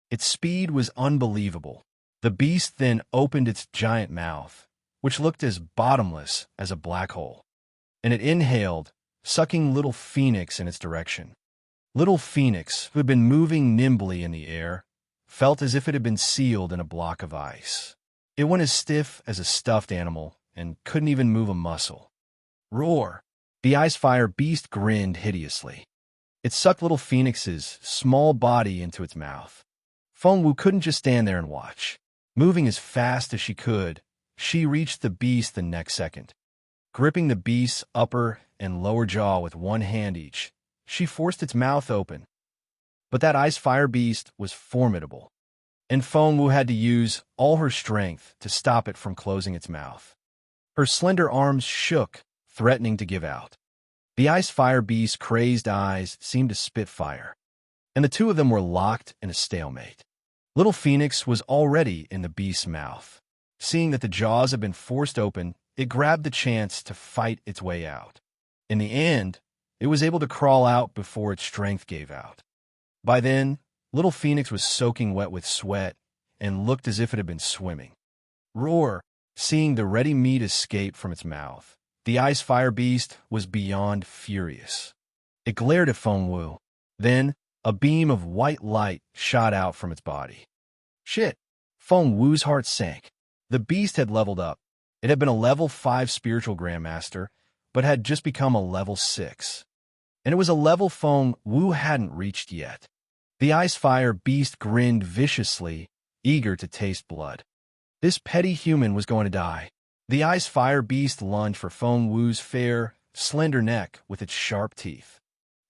Its speed was unbelievable. The beast then opened its giant mouth, which looked as bottomless as a black hole, and it inhaled, sucking Little Phoenix in its direction. Little Phoenix, who had been moving nimbly in the air, felt as if it had been sealed in a block of ice. It went as stiff as a stuffed animal and couldn't even move a muscle. Roar! The ice fire beast grinned hideously. It sucked Little Phoenix's small body into its mouth. Feng Wu couldn't just stand there and watch. Moving as fast as she could, she reached the beast the next second. Gripping the beast's upper and lower jaw with one hand each, she forced its mouth open. But that ice fire beast was formidable, and Feng Wu had to use all her strength to stop it from closing its mouth. Her slender arms shook, threatening to give out. The ice fire beast's crazed eyes seemed to spit fire, and the 2 of them were locked in a stalemate. Little Phoenix was already in the beast's mouth. Seeing that the jaws had been forced open, it grabbed the chance to fight its way out. In the end, it was able to crawl out before its strength gave out. By then, Little Phoenix was soaking wet with sweat and looked as if it had been swimming. Roar! Seeing the ready meat escape from its mouth, the ice fire beast was beyond furious. It glared at Feng Wu. Then, a beam of white light shot out from its body. Shit! Feng Wu's heart sank. The beast had leveled up. It had been a level 5 spiritual grandmaster, but had just become a level 6. And it was a level Feng Wu hadn't reached yet. The ice fire beast grinned viciously, eager to taste blood. This petty human was going to die. The ice fire beast lunged for Feng Wu's fair, slender neck with its sharp teeth.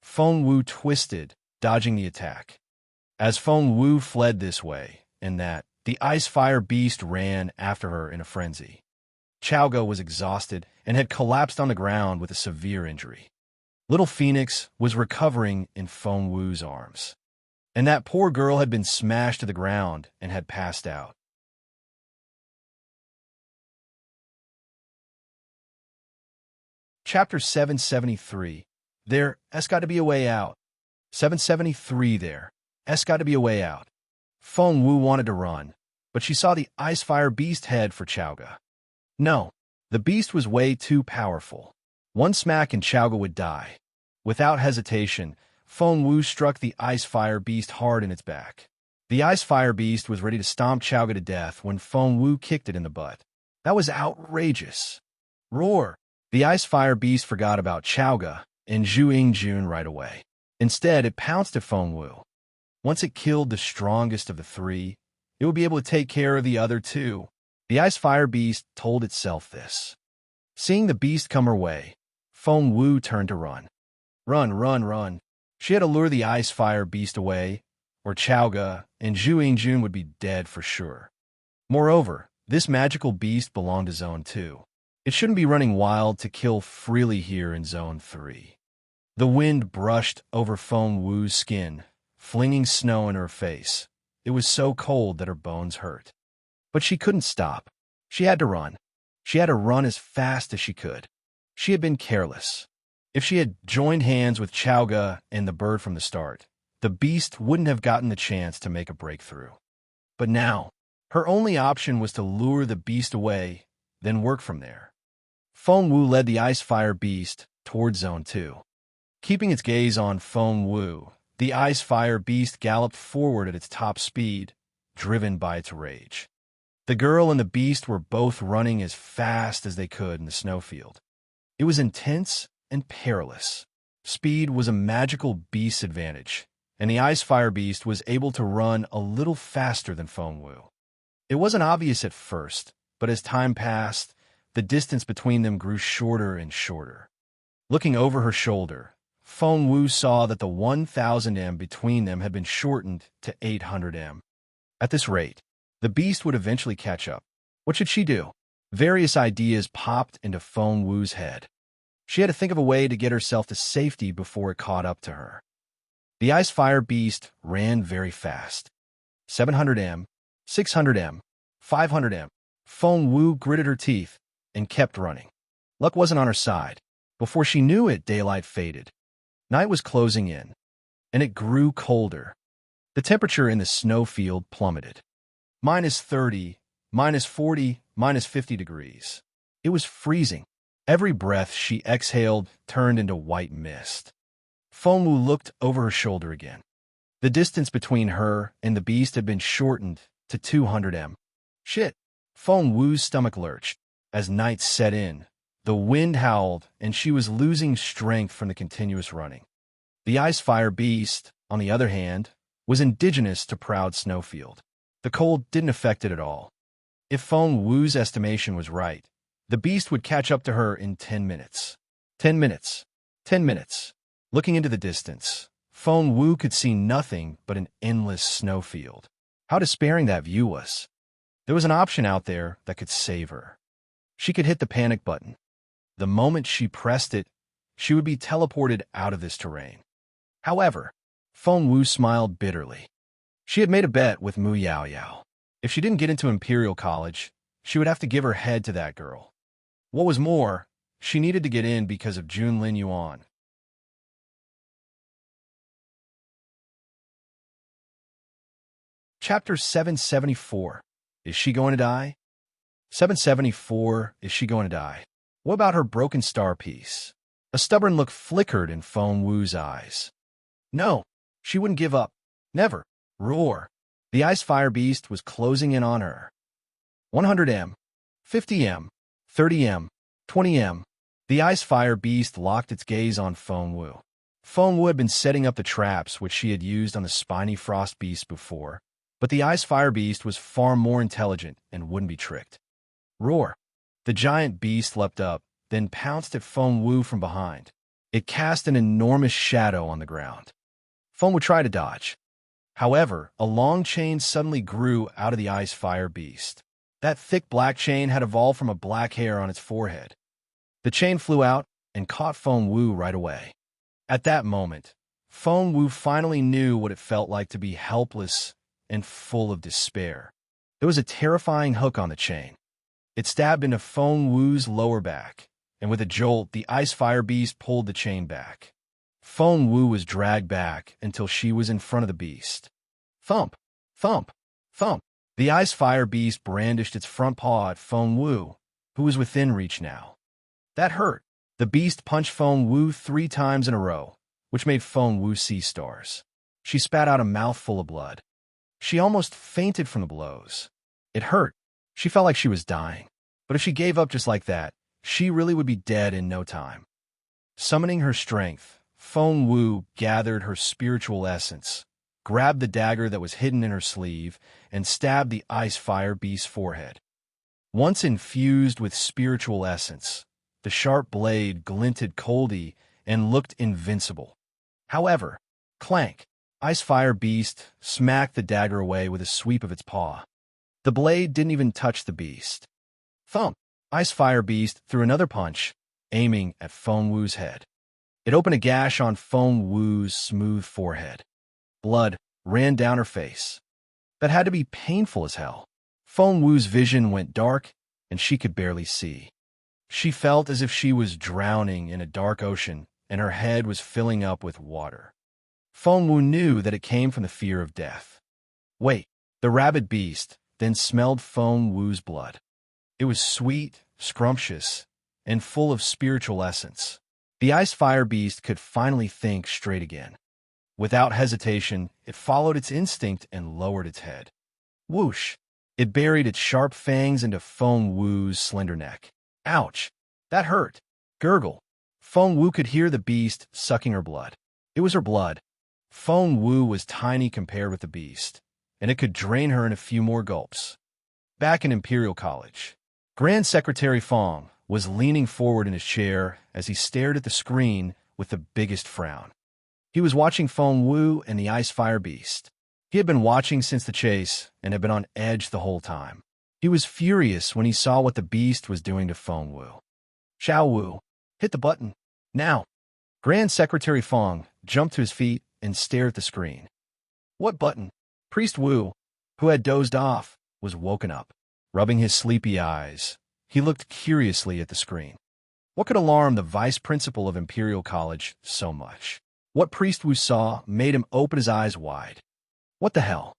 Feng Wu twisted, dodging the attack. As Feng Wu fled this way and that, the ice fire beast ran after her in a frenzy. Chaoga was exhausted and had collapsed on the ground with a severe injury. Little Phoenix was recovering in Feng Wu's arms. And that poor girl had been smashed to the ground and had passed out. Chapter 773. There's got to be a way out. 773 there's got to be a way out. Feng Wu wanted to run, but she saw the ice fire beast head for Chaoga. No, the beast was way too powerful. One smack and Chaoga would die. Without hesitation, Feng Wu struck the ice fire beast hard in its back. The ice fire beast was ready to stomp Chaoga to death when Feng Wu kicked it in the butt. That was outrageous. Roar! The ice fire beast forgot about Chaoga and Zhu Yingjun right away. Instead, it pounced at Feng Wu. Once it killed the strongest of the three, it would be able to take care of the other two. The ice fire beast told itself this. Seeing the beast come her way, Feng Wu turned to run. Run, run, run. She had to lure the ice fire beast away, or Chaoga and Zhu Yingjun would be dead for sure. Moreover, this magical beast belonged to Zone 2. It shouldn't be running wild to kill freely here in Zone 3. The wind brushed over Feng Wu's skin, flinging snow in her face. It was so cold that her bones hurt. But she couldn't stop. She had to run. She had to run as fast as she could. She had been careless. If she had joined hands with Chaoga and the bird from the start, the beast wouldn't have gotten the chance to make a breakthrough. But now, her only option was to lure the beast away, then work from there. Feng Wu led the ice fire beast toward Zone 2. Keeping its gaze on Feng Wu, the ice fire beast galloped forward at its top speed, driven by its rage. The girl and the beast were both running as fast as they could in the snowfield. It was intense and perilous. Speed was a magical beast's advantage, and the ice fire beast was able to run a little faster than Feng Wu. It wasn't obvious at first, but as time passed, the distance between them grew shorter and shorter. Looking over her shoulder, Feng Wu saw that the 1,000 m between them had been shortened to 800 m. At this rate, the beast would eventually catch up. What should she do? Various ideas popped into Feng Wu's head. She had to think of a way to get herself to safety before it caught up to her. The ice fire beast ran very fast. 700 m, 600 m, 500 m. Feng Wu gritted her teeth and kept running. Luck wasn't on her side. Before she knew it, daylight faded. Night was closing in, and it grew colder. The temperature in the snowfield plummeted. -30, -40, -50 degrees. It was freezing. Every breath she exhaled turned into white mist. Feng Wu looked over her shoulder again. The distance between her and the beast had been shortened to 200 m. Shit! Feng Wu's stomach lurched. As night set in, the wind howled, and she was losing strength from the continuous running. The ice fire beast, on the other hand, was indigenous to Proud Snowfield. The cold didn't affect it at all. If Feng Wu's estimation was right, the beast would catch up to her in 10 minutes. 10 minutes. 10 minutes. Looking into the distance, Feng Wu could see nothing but an endless snowfield. How despairing that view was. There was an option out there that could save her. She could hit the panic button. The moment she pressed it, she would be teleported out of this terrain. However, Feng Wu smiled bitterly. She had made a bet with Mu Yao Yao. If she didn't get into Imperial College, she would have to give her head to that girl. What was more, she needed to get in because of Junlin Yuan. Chapter 774. Is she going to die? 774. Is she going to die? What about her broken star piece? A stubborn look flickered in Feng Wu's eyes. No, she wouldn't give up. Never. Roar. The ice fire beast was closing in on her. 100 m, 50 m, 30 m, 20 m. The ice fire beast locked its gaze on Feng Wu. Feng Wu had been setting up the traps which she had used on the spiny frost beast before, but the ice fire beast was far more intelligent and wouldn't be tricked. Roar. The giant beast leapt up, then pounced at Feng Wu from behind. It cast an enormous shadow on the ground. Feng Wu tried to dodge. However, a long chain suddenly grew out of the ice fire beast. That thick black chain had evolved from a black hair on its forehead. The chain flew out and caught Feng Wu right away. At that moment, Feng Wu finally knew what it felt like to be helpless and full of despair. There was a terrifying hook on the chain. It stabbed into Feng Wu's lower back, and with a jolt, the ice fire beast pulled the chain back. Feng Wu was dragged back until she was in front of the beast. Thump, thump, thump. The ice fire beast brandished its front paw at Feng Wu, who was within reach now. That hurt. The beast punched Feng Wu 3 times in a row, which made Feng Wu see stars. She spat out a mouthful of blood. She almost fainted from the blows. It hurt. She felt like she was dying. But if she gave up just like that, she really would be dead in no time. Summoning her strength, Feng Wu gathered her spiritual essence, grabbed the dagger that was hidden in her sleeve, and stabbed the ice fire beast's forehead. Once infused with spiritual essence, the sharp blade glinted coldly and looked invincible. However, clank, ice fire beast smacked the dagger away with a sweep of its paw. The blade didn't even touch the beast. Thump! Ice fire beast threw another punch, aiming at Feng Wu's head. It opened a gash on Feng Wu's smooth forehead. Blood ran down her face. That had to be painful as hell. Feng Wu's vision went dark, and she could barely see. She felt as if she was drowning in a dark ocean, and her head was filling up with water. Feng Wu knew that it came from the fear of death. Wait, the rabid beast then smelled Feng Wu's blood. It was sweet, scrumptious, and full of spiritual essence. The ice fire beast could finally think straight again. Without hesitation, it followed its instinct and lowered its head. Whoosh! It buried its sharp fangs into Feng Wu's slender neck. Ouch! That hurt. Gurgle. Feng Wu could hear the beast sucking her blood. It was her blood. Feng Wu was tiny compared with the beast, and it could drain her in a few more gulps. Back in Imperial College, Grand Secretary Feng was leaning forward in his chair as he stared at the screen with the biggest frown. He was watching Feng Wu and the ice fire beast. He had been watching since the chase and had been on edge the whole time. He was furious when he saw what the beast was doing to Feng Wu. Xiao Wu, hit the button. Now. Grand Secretary Feng jumped to his feet and stared at the screen. What button? Priest Wu, who had dozed off, was woken up. Rubbing his sleepy eyes, he looked curiously at the screen. What could alarm the vice principal of Imperial College so much? What Priest Wu saw made him open his eyes wide. What the hell?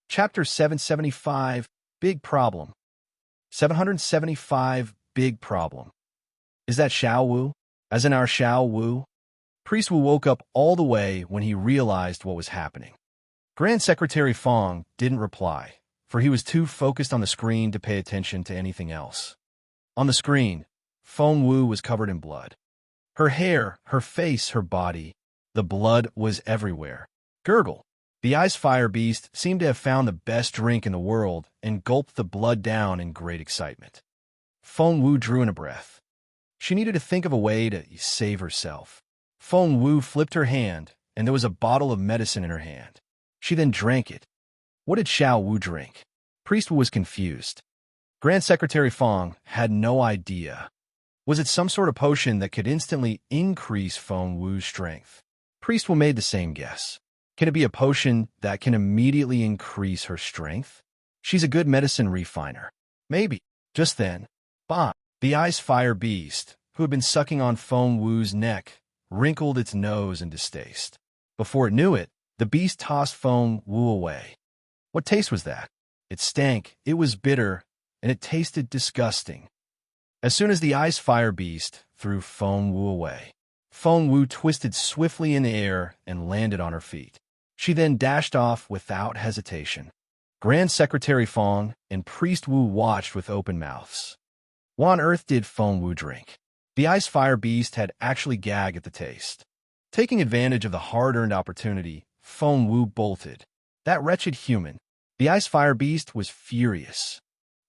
Chapter 775, Big Problem. 775, Big Problem. Is that Xiao Wu? As in our Xiao Wu? Priest Wu woke up all the way when he realized what was happening. Grand Secretary Feng didn't reply, for he was too focused on the screen to pay attention to anything else. On the screen, Feng Wu was covered in blood. Her hair, her face, her body, the blood was everywhere. Gurgle. The ice fire beast seemed to have found the best drink in the world and gulped the blood down in great excitement. Feng Wu drew in a breath. She needed to think of a way to save herself. Feng Wu flipped her hand, and there was a bottle of medicine in her hand. She then drank it. What did Xiao Wu drink? Priest Wu was confused. Grand Secretary Feng had no idea. Was it some sort of potion that could instantly increase Feng Wu's strength? Priest Wu made the same guess. Can it be a potion that can immediately increase her strength? She's a good medicine refiner. Maybe. Just then, bah! The ice fire beast, who had been sucking on Feng Wu's neck, wrinkled its nose in distaste. Before it knew it, The beast tossed Feng Wu away. What taste was that? It stank, it was bitter, and it tasted disgusting. As soon as the ice fire beast threw Feng Wu away, Feng Wu twisted swiftly in the air and landed on her feet. She then dashed off without hesitation. Grand Secretary Feng and Priest Wu watched with open mouths. What on earth did Feng Wu drink? The ice fire beast had actually gagged at the taste. Taking advantage of the hard-earned opportunity, Feng Wu bolted. That wretched human. The ice fire beast was furious.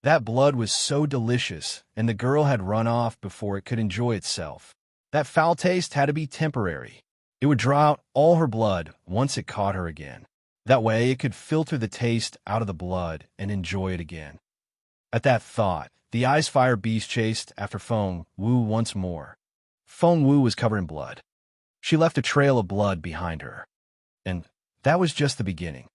That blood was so delicious, and the girl had run off before it could enjoy itself. That foul taste had to be temporary. It would draw out all her blood once it caught her again. That way, it could filter the taste out of the blood and enjoy it again. At that thought, the ice fire beast chased after Feng Wu once more. Feng Wu was covered in blood. She left a trail of blood behind her. And that was just the beginning.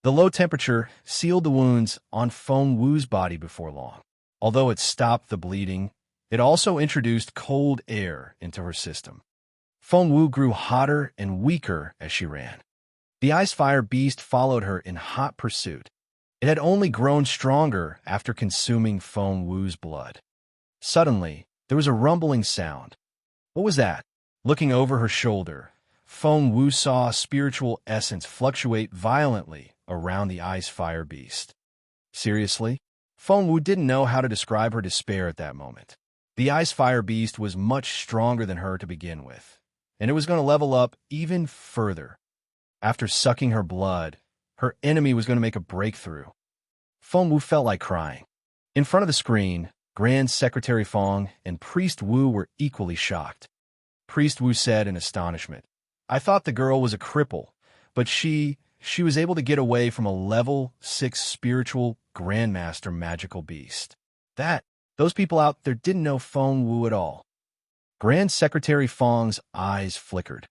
The low temperature sealed the wounds on Feng Wu's body before long. Although it stopped the bleeding, it also introduced cold air into her system. Feng Wu grew hotter and weaker as she ran. The ice fire beast followed her in hot pursuit. It had only grown stronger after consuming Feng Wu's blood. Suddenly, there was a rumbling sound. What was that? Looking over her shoulder, Feng Wu saw a spiritual essence fluctuate violently around the ice fire beast. Seriously? Feng Wu didn't know how to describe her despair at that moment. The ice fire beast was much stronger than her to begin with, and it was going to level up even further. After sucking her blood, her enemy was going to make a breakthrough. Feng Wu felt like crying. In front of the screen, Grand Secretary Feng and Priest Wu were equally shocked. Priest Wu said in astonishment, "I thought the girl was a cripple, but she was able to get away from a level 6 spiritual Grandmaster magical beast. Those people out there didn't know Feng Wu at all." Grand Secretary Feng's eyes flickered.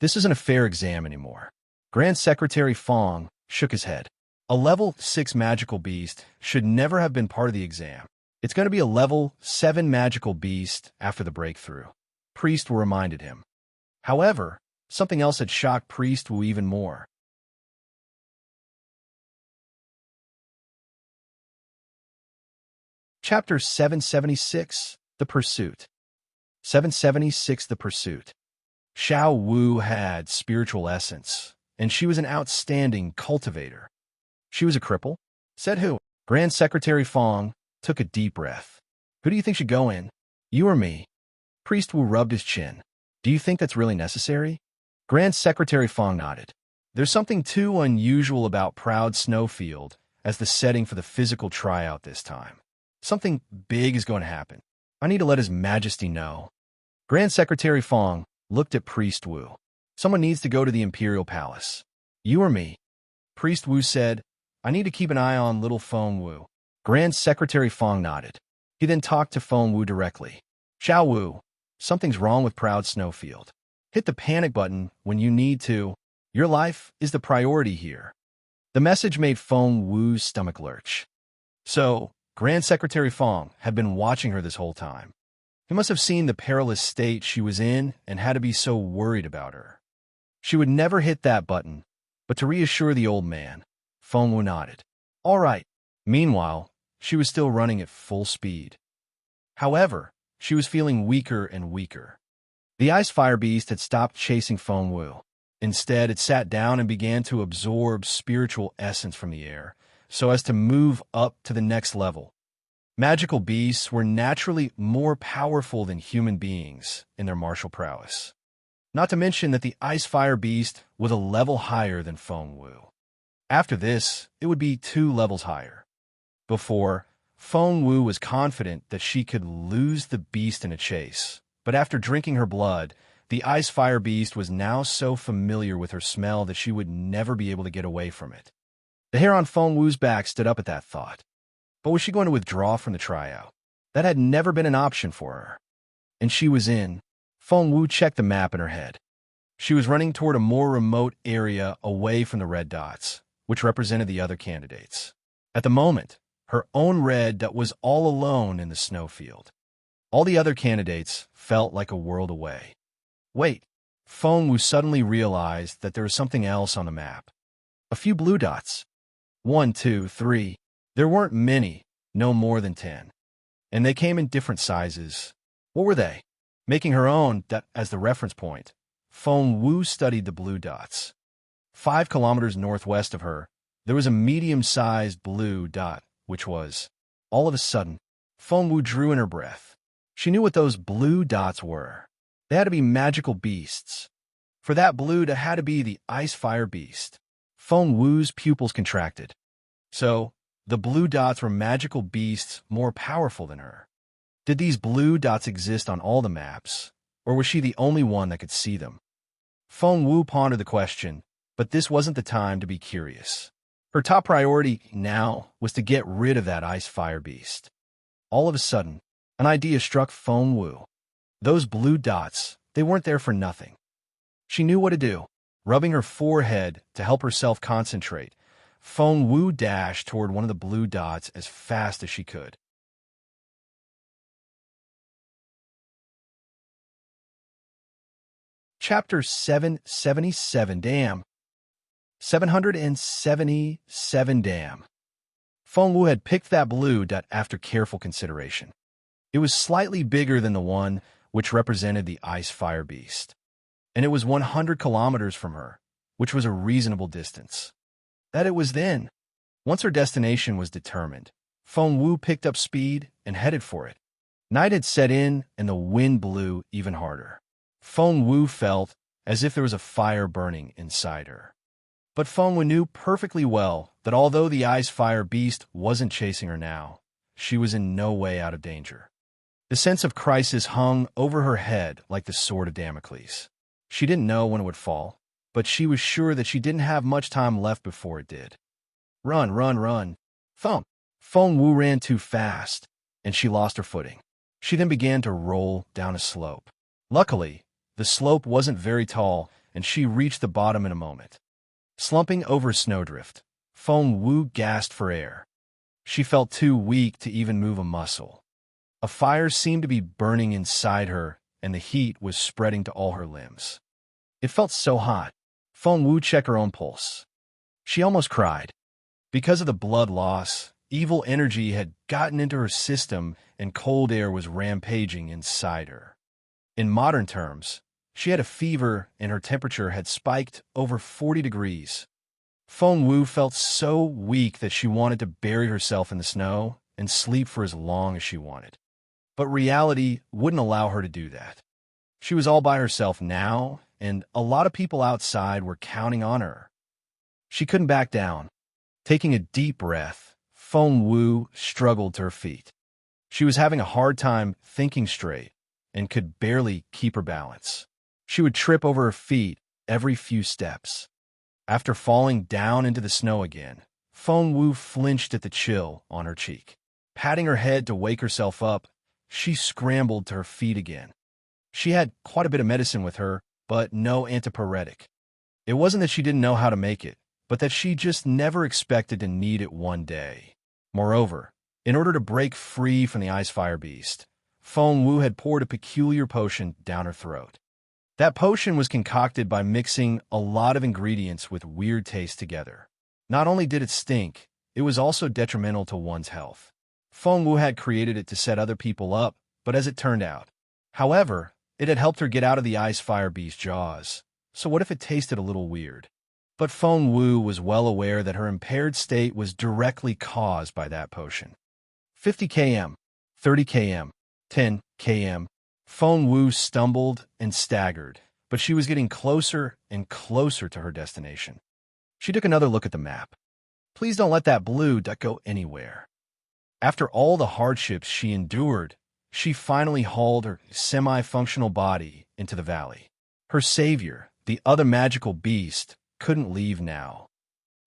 This isn't a fair exam anymore. Grand Secretary Feng shook his head. A level 6 magical beast should never have been part of the exam. It's going to be a level 7 magical beast after the breakthrough, Priest Wu reminded him. However, something else had shocked Priest Wu even more. Chapter 776, The Pursuit. 776, The Pursuit. Xiao Wu had spiritual essence, and she was an outstanding cultivator. She was a cripple? Said who? Grand Secretary Feng took a deep breath. Who do you think should go in? You or me? Priest Wu rubbed his chin. Do you think that's really necessary? Grand Secretary Feng nodded. There's something too unusual about Proud Snowfield as the setting for the physical tryout this time. Something big is going to happen. I need to let His Majesty know. Grand Secretary Feng looked at Priest Wu. Someone needs to go to the Imperial Palace. You or me? Priest Wu said, I need to keep an eye on little Feng Wu. Grand Secretary Feng nodded. He then talked to Feng Wu directly. Xiao Wu, something's wrong with Proud Snowfield. Hit the panic button when you need to. Your life is the priority here. The message made Feng Wu's stomach lurch. So, Grand Secretary Feng had been watching her this whole time. He must have seen the perilous state she was in and had to be so worried about her. She would never hit that button, but to reassure the old man, Feng Wu nodded. All right. Meanwhile, she was still running at full speed. However, she was feeling weaker and weaker. The ice fire beast had stopped chasing Feng Wu. Instead, it sat down and began to absorb spiritual essence from the air, so as to move up to the next level. Magical beasts were naturally more powerful than human beings in their martial prowess. Not to mention that the ice fire beast was a level higher than Feng Wu. After this, it would be 2 levels higher. Before, Feng Wu was confident that she could lose the beast in a chase, but after drinking her blood, the ice fire beast was now so familiar with her smell that she would never be able to get away from it. The hair on Feng Wu's back stood up at that thought. But was she going to withdraw from the tryout? That had never been an option for her. And she was in. Feng Wu checked the map in her head. She was running toward a more remote area away from the red dots, which represented the other candidates. At the moment, her own red dot was all alone in the snowfield. All the other candidates felt like a world away. Wait, Feng Wu suddenly realized that there was something else on the map. A few blue dots. 1, 2, 3. There weren't many, no more than 10. And they came in different sizes. What were they? Making her own as the reference point, Feng Wu studied the blue dots. 5 kilometers northwest of her, there was a medium-sized blue dot, which was. All of a sudden, Feng Wu drew in her breath. She knew what those blue dots were. They had to be magical beasts. For that blue dot had to be the ice-fire beast. Feng Wu's pupils contracted. So, the blue dots were magical beasts more powerful than her. Did these blue dots exist on all the maps, or was she the only one that could see them? Feng Wu pondered the question, but this wasn't the time to be curious. Her top priority now was to get rid of that ice-fire beast. All of a sudden, an idea struck Feng Wu. Those blue dots, they weren't there for nothing. She knew what to do. Rubbing her forehead to help herself concentrate, Feng Wu dashed toward one of the blue dots as fast as she could. Chapter 777 Damn. 777 Damn. Feng Wu had picked that blue dot after careful consideration. It was slightly bigger than the one which represented the ice-fire beast. And it was 100 kilometers from her, which was a reasonable distance. That it was then. Once her destination was determined, Feng Wu picked up speed and headed for it. Night had set in and the wind blew even harder. Feng Wu felt as if there was a fire burning inside her. But Feng Wu knew perfectly well that although the ice-fire beast wasn't chasing her now, she was in no way out of danger. The sense of crisis hung over her head like the sword of Damocles. She didn't know when it would fall, but she was sure that she didn't have much time left before it did. Run, run, run. Thump! Feng Wu ran too fast, and she lost her footing. She then began to roll down a slope. Luckily, the slope wasn't very tall, and she reached the bottom in a moment. Slumping over a snowdrift, Feng Wu gasped for air. She felt too weak to even move a muscle. A fire seemed to be burning inside her, and the heat was spreading to all her limbs. It felt so hot. Feng Wu checked her own pulse. She almost cried. Because of the blood loss, evil energy had gotten into her system and cold air was rampaging inside her. In modern terms, she had a fever and her temperature had spiked over 40 degrees. Feng Wu felt so weak that she wanted to bury herself in the snow and sleep for as long as she wanted. But reality wouldn't allow her to do that. She was all by herself now, and a lot of people outside were counting on her. She couldn't back down. Taking a deep breath, Feng Wu struggled to her feet. She was having a hard time thinking straight and could barely keep her balance. She would trip over her feet every few steps. After falling down into the snow again, Feng Wu flinched at the chill on her cheek. Patting her head to wake herself up, she scrambled to her feet again. She had quite a bit of medicine with her, but no antipyretic. It wasn't that she didn't know how to make it, but that she just never expected to need it one day. Moreover, in order to break free from the ice-fire beast, Feng Wu had poured a peculiar potion down her throat. That potion was concocted by mixing a lot of ingredients with weird taste together. Not only did it stink, it was also detrimental to one's health. Feng Wu had created it to set other people up, but as it turned out. However, it had helped her get out of the ice-fire beast's jaws, so what if it tasted a little weird? But Feng Wu was well aware that her impaired state was directly caused by that potion. 50 km, 30 km, 10 km. Feng Wu stumbled and staggered, but she was getting closer and closer to her destination. She took another look at the map. Please don't let that blue dot go anywhere. After all the hardships she endured, she finally hauled her semi-functional body into the valley. Her savior, the other magical beast, couldn't leave now.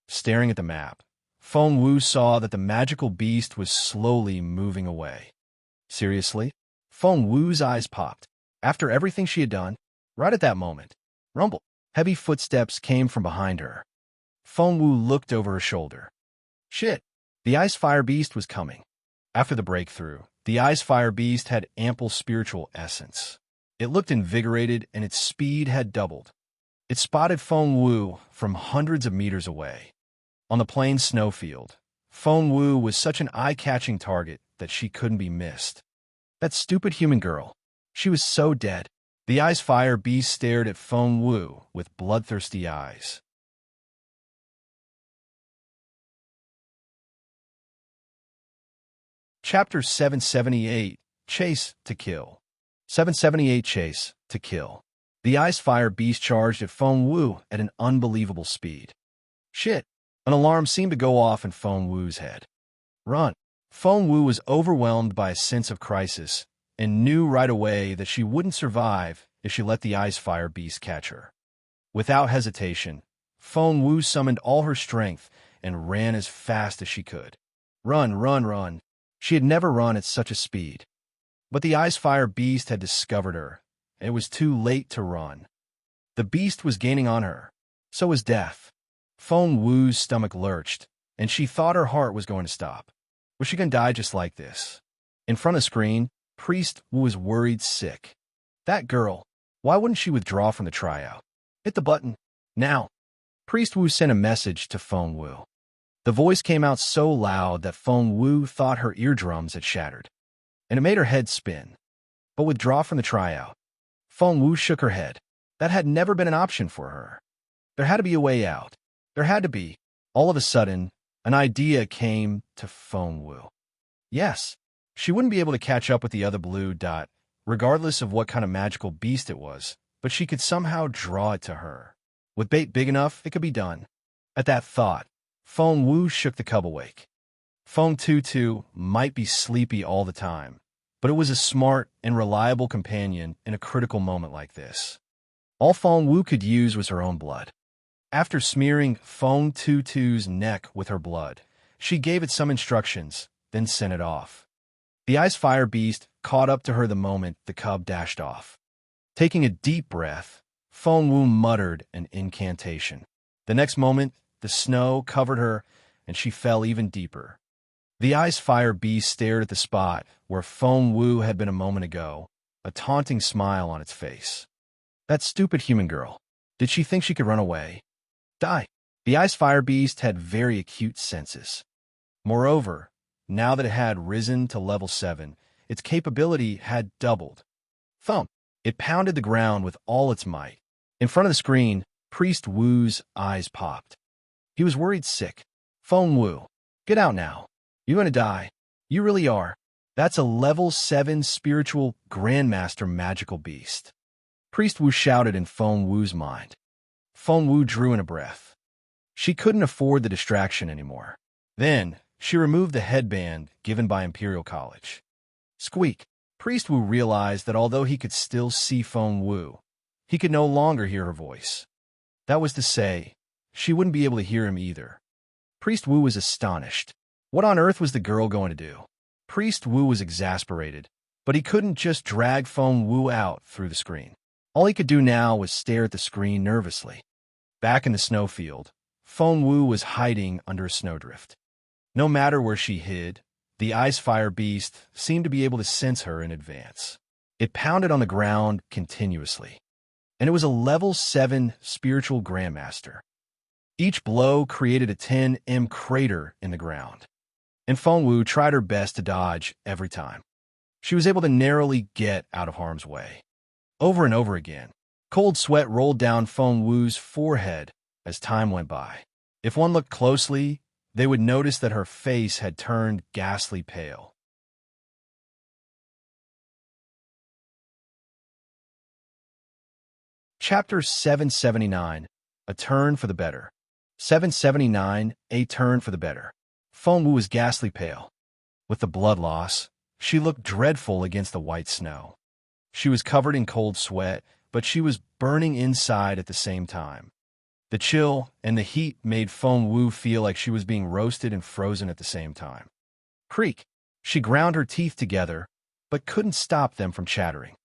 Staring at the map, Feng Wu saw that the magical beast was slowly moving away. Seriously? Feng Wu's eyes popped. After everything she had done, right at that moment, rumble, heavy footsteps came from behind her. Feng Wu looked over her shoulder. Shit, the ice-fire beast was coming. After the breakthrough, the ice-fire beast had ample spiritual essence. It looked invigorated, and its speed had doubled. It spotted Feng Wu from hundreds of meters away. On the plain snowfield, Feng Wu was such an eye-catching target that she couldn't be missed. That stupid human girl. She was so dead. The ice fire beast stared at Feng Wu with bloodthirsty eyes. Chapter 778, Chase to Kill. 778 Chase to Kill. The ice fire beast charged at Feng Wu at an unbelievable speed. Shit! An alarm seemed to go off in Feng Wu's head. Run! Feng Wu was overwhelmed by a sense of crisis and knew right away that she wouldn't survive if she let the ice fire beast catch her. Without hesitation, Feng Wu summoned all her strength and ran as fast as she could. Run, run, run! She had never run at such a speed. But the ice fire beast had discovered her, and it was too late to run. The beast was gaining on her. So was death. Feng Wu's stomach lurched, and she thought her heart was going to stop. Was she going to die just like this? In front of the screen, Priest Wu was worried sick. That girl, why wouldn't she withdraw from the tryout? Hit the button. Now. Priest Wu sent a message to Feng Wu. The voice came out so loud that Feng Wu thought her eardrums had shattered, and it made her head spin. But withdraw from the tryout. Feng Wu shook her head. That had never been an option for her. There had to be a way out. There had to be. All of a sudden, an idea came to Feng Wu. Yes, she wouldn't be able to catch up with the other blue dot, regardless of what kind of magical beast it was, but she could somehow draw it to her. With bait big enough, it could be done. At that thought, Feng Wu shook the cub awake. Feng Tutu might be sleepy all the time, but it was a smart and reliable companion in a critical moment like this. All Feng Wu could use was her own blood. After smearing Feng Tutu's neck with her blood, she gave it some instructions, then sent it off. The ice fire beast caught up to her the moment the cub dashed off. Taking a deep breath, Feng Wu muttered an incantation. The next moment, the snow covered her, and she fell even deeper. The ice fire beast stared at the spot where Feng Wu had been a moment ago, a taunting smile on its face. That stupid human girl. Did she think she could run away? Die. The ice fire beast had very acute senses. Moreover, now that it had risen to level 7, its capability had doubled. Thump! It pounded the ground with all its might. In front of the screen, Priest Wu's eyes popped. He was worried sick. Feng Wu, get out now. You're gonna die. You really are. That's a level 7 spiritual grandmaster magical beast. Priest Wu shouted in Feng Wu's mind. Feng Wu drew in a breath. She couldn't afford the distraction anymore. Then, she removed the headband given by Imperial College. Squeak! Priest Wu realized that although he could still see Feng Wu, he could no longer hear her voice. That was to say, she wouldn't be able to hear him either. Priest Wu was astonished. What on earth was the girl going to do? Priest Wu was exasperated, but he couldn't just drag Feng Wu out through the screen. All he could do now was stare at the screen nervously. Back in the snowfield, Feng Wu was hiding under a snowdrift. No matter where she hid, the ice fire beast seemed to be able to sense her in advance. It pounded on the ground continuously. And it was a level 7 spiritual grandmaster. Each blow created a 10 crater in the ground. And Feng Wu tried her best to dodge every time. She was able to narrowly get out of harm's way. Over and over again, cold sweat rolled down Feng Wu's forehead as time went by. If one looked closely, they would notice that her face had turned ghastly pale. Chapter 779, A Turn for the Better. 779, A Turn for the Better. Feng Wu was ghastly pale. With the blood loss, she looked dreadful against the white snow. She was covered in cold sweat, but she was burning inside at the same time. The chill and the heat made Feng Wu feel like she was being roasted and frozen at the same time. Creak! She ground her teeth together, but couldn't stop them from chattering.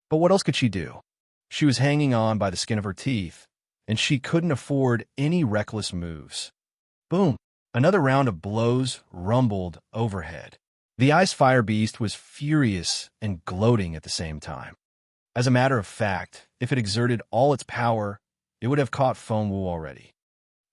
But what else could she do? She was hanging on by the skin of her teeth, and she couldn't afford any reckless moves. Boom! Another round of blows rumbled overhead. The ice fire beast was furious and gloating at the same time. As a matter of fact, if it exerted all its power, it would have caught Feng Wu already.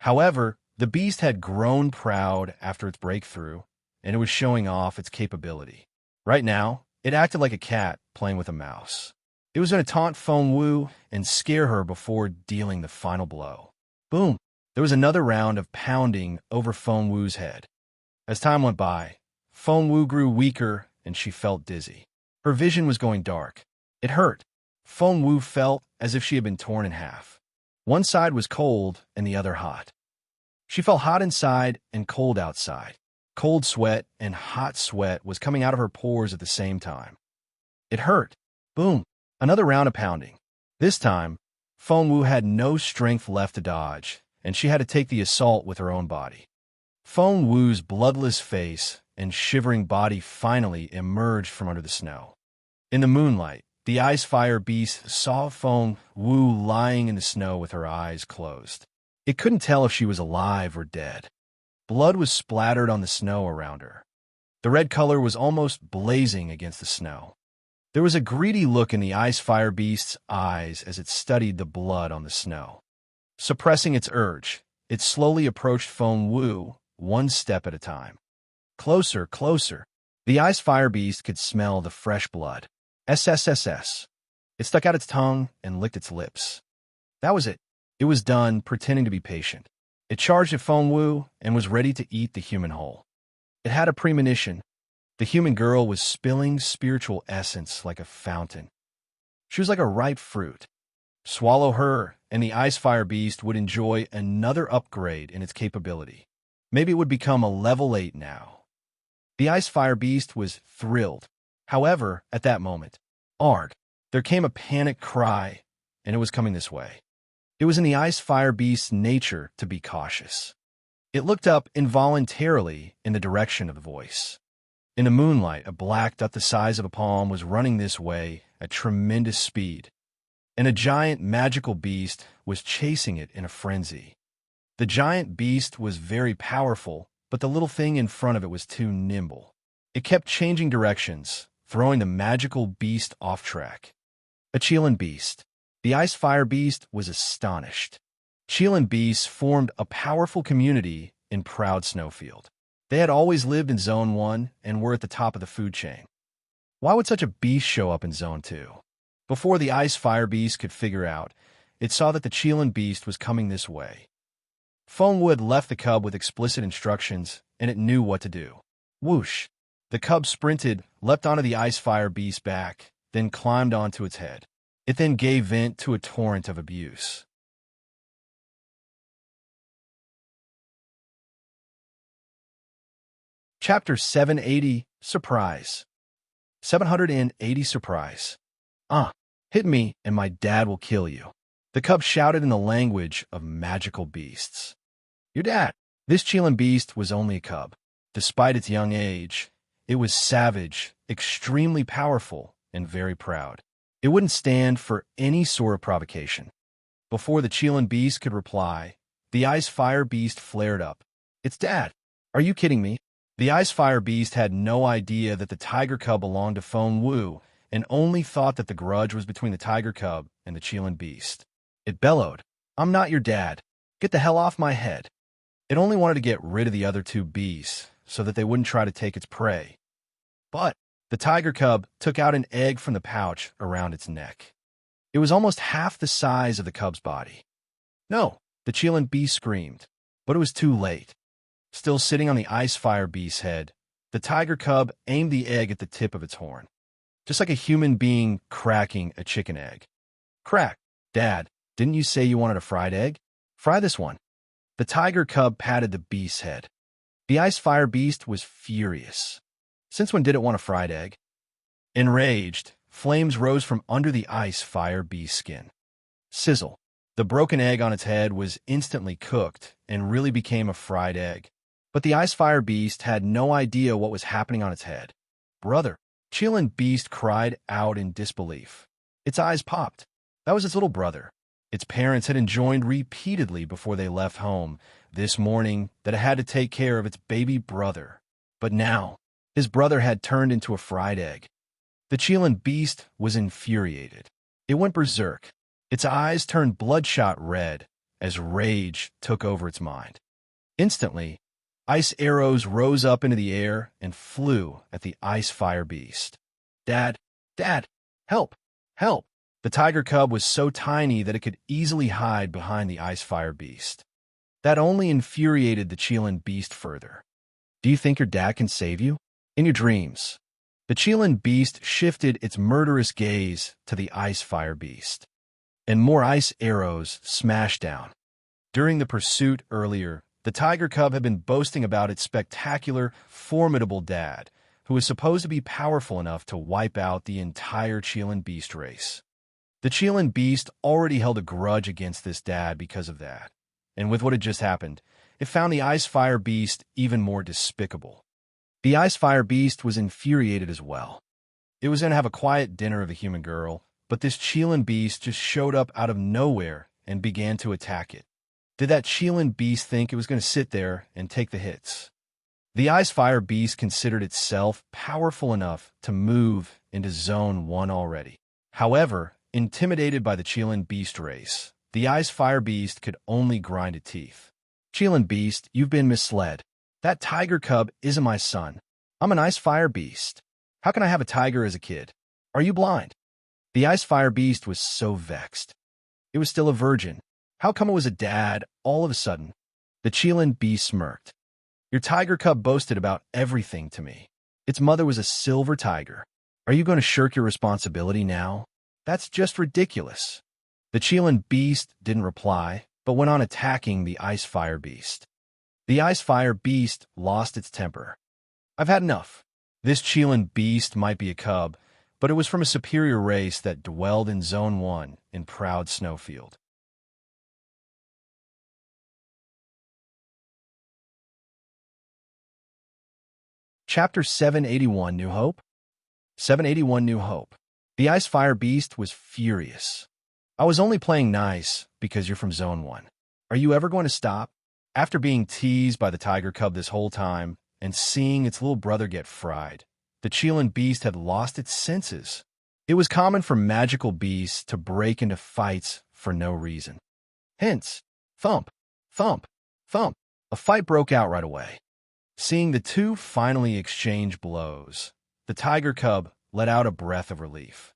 However, the beast had grown proud after its breakthrough, and it was showing off its capability. Right now, it acted like a cat playing with a mouse. It was going to taunt Feng Wu and scare her before dealing the final blow. Boom! There was another round of pounding over Feng Wu's head. As time went by, Feng Wu grew weaker and she felt dizzy. Her vision was going dark. It hurt. Feng Wu felt as if she had been torn in half. One side was cold and the other hot. She felt hot inside and cold outside. Cold sweat and hot sweat was coming out of her pores at the same time. It hurt. Boom! Another round of pounding. This time, Feng Wu had no strength left to dodge, and she had to take the assault with her own body. Feng Wu's bloodless face and shivering body finally emerged from under the snow. In the moonlight, the ice fire beast saw Feng Wu lying in the snow with her eyes closed. It couldn't tell if she was alive or dead. Blood was splattered on the snow around her. The red color was almost blazing against the snow. There was a greedy look in the ice fire beast's eyes as it studied the blood on the snow. Suppressing its urge, it slowly approached Feng Wu, one step at a time. Closer, closer. The ice fire beast could smell the fresh blood. SSSS. It stuck out its tongue and licked its lips. That was it. It was done, pretending to be patient. It charged at Feng Wu and was ready to eat the human whole. It had a premonition. The human girl was spilling spiritual essence like a fountain. She was like a ripe fruit. Swallow her, and the ice fire beast would enjoy another upgrade in its capability. Maybe it would become a level 8 now. The ice fire beast was thrilled. However, at that moment, arg, there came a panic cry, and it was coming this way. It was in the ice fire beast's nature to be cautious. It looked up involuntarily in the direction of the voice. In the moonlight, a black duck the size of a palm was running this way at tremendous speed, and a giant magical beast was chasing it in a frenzy. The giant beast was very powerful, but the little thing in front of it was too nimble. It kept changing directions, throwing the magical beast off track. A Chilean beast. The ice fire beast was astonished. Chilean beasts formed a powerful community in Proud Snowfield. They had always lived in Zone 1 and were at the top of the food chain. Why would such a beast show up in Zone 2? Before the ice fire beast could figure out, it saw that the Chilean beast was coming this way. Feng Wu had left the cub with explicit instructions, and it knew what to do. Whoosh! The cub sprinted, leapt onto the ice fire beast's back, then climbed onto its head. It then gave vent to a torrent of abuse. Chapter 780, Surprise. 780 Surprise. Hit me and my dad will kill you. The cub shouted in the language of magical beasts. Your dad. This Chilean beast was only a cub. Despite its young age, it was savage, extremely powerful, and very proud. It wouldn't stand for any sort of provocation. Before the Chilean beast could reply, the ice fire beast flared up. It's Dad. Are you kidding me? The ice fire beast had no idea that the tiger cub belonged to Feng Wu and only thought that the grudge was between the tiger cub and the Chilean beast. It bellowed, I'm not your dad. Get the hell off my head. It only wanted to get rid of the other two beasts so that they wouldn't try to take its prey. But the tiger cub took out an egg from the pouch around its neck. It was almost half the size of the cub's body. No, the Chilean beast screamed, but it was too late. Still sitting on the ice fire beast's head, the tiger cub aimed the egg at the tip of its horn, just like a human being cracking a chicken egg. Crack. Dad, didn't you say you wanted a fried egg? Fry this one. The tiger cub patted the beast's head. The ice fire beast was furious. Since when did it want a fried egg? Enraged, flames rose from under the ice fire beast's skin. Sizzle. The broken egg on its head was instantly cooked and really became a fried egg. But the ice fire beast had no idea what was happening on its head. Brother. Chilean beast cried out in disbelief. Its eyes popped. That was its little brother. Its parents had enjoined repeatedly before they left home this morning that it had to take care of its baby brother. But now, his brother had turned into a fried egg. The Chilean beast was infuriated. It went berserk. Its eyes turned bloodshot red as rage took over its mind. Instantly, ice arrows rose up into the air and flew at the ice fire beast. Dad, Dad, help, help! The tiger cub was so tiny that it could easily hide behind the ice fire beast. That only infuriated the Chelan beast further. Do you think your dad can save you? In your dreams. The Chelan beast shifted its murderous gaze to the ice fire beast, and more ice arrows smashed down. During the pursuit earlier, the tiger cub had been boasting about its spectacular, formidable dad, who was supposed to be powerful enough to wipe out the entire Chelan beast race. The Chelan beast already held a grudge against this dad because of that, and with what had just happened, it found the ice fire beast even more despicable. The ice fire beast was infuriated as well. It was going to have a quiet dinner of a human girl, but this Chelan beast just showed up out of nowhere and began to attack it. Did that Chelan beast think it was going to sit there and take the hits? The ice fire beast considered itself powerful enough to move into Zone 1 already. However, intimidated by the Chelan beast race, the ice fire beast could only grind its teeth. Chelan beast, you've been misled. That tiger cub isn't my son. I'm an ice fire beast. How can I have a tiger as a kid? Are you blind? The ice fire beast was so vexed. It was still a virgin. How come it was a dad all of a sudden? The Chelan beast smirked. Your tiger cub boasted about everything to me. Its mother was a silver tiger. Are you going to shirk your responsibility now? That's just ridiculous. The Chelan beast didn't reply, but went on attacking the ice fire beast. The ice fire beast lost its temper. I've had enough. This Chelan beast might be a cub, but it was from a superior race that dwelled in Zone 1 in proud Snowfield. Chapter 781, New Hope? 781, New Hope. The ice fire beast was furious. I was only playing nice because you're from Zone 1. Are you ever going to stop? After being teased by the tiger cub this whole time and seeing its little brother get fried, the Chelan beast had lost its senses. It was common for magical beasts to break into fights for no reason. Hence, thump, thump, thump. A fight broke out right away. Seeing the two finally exchange blows, the tiger cub let out a breath of relief.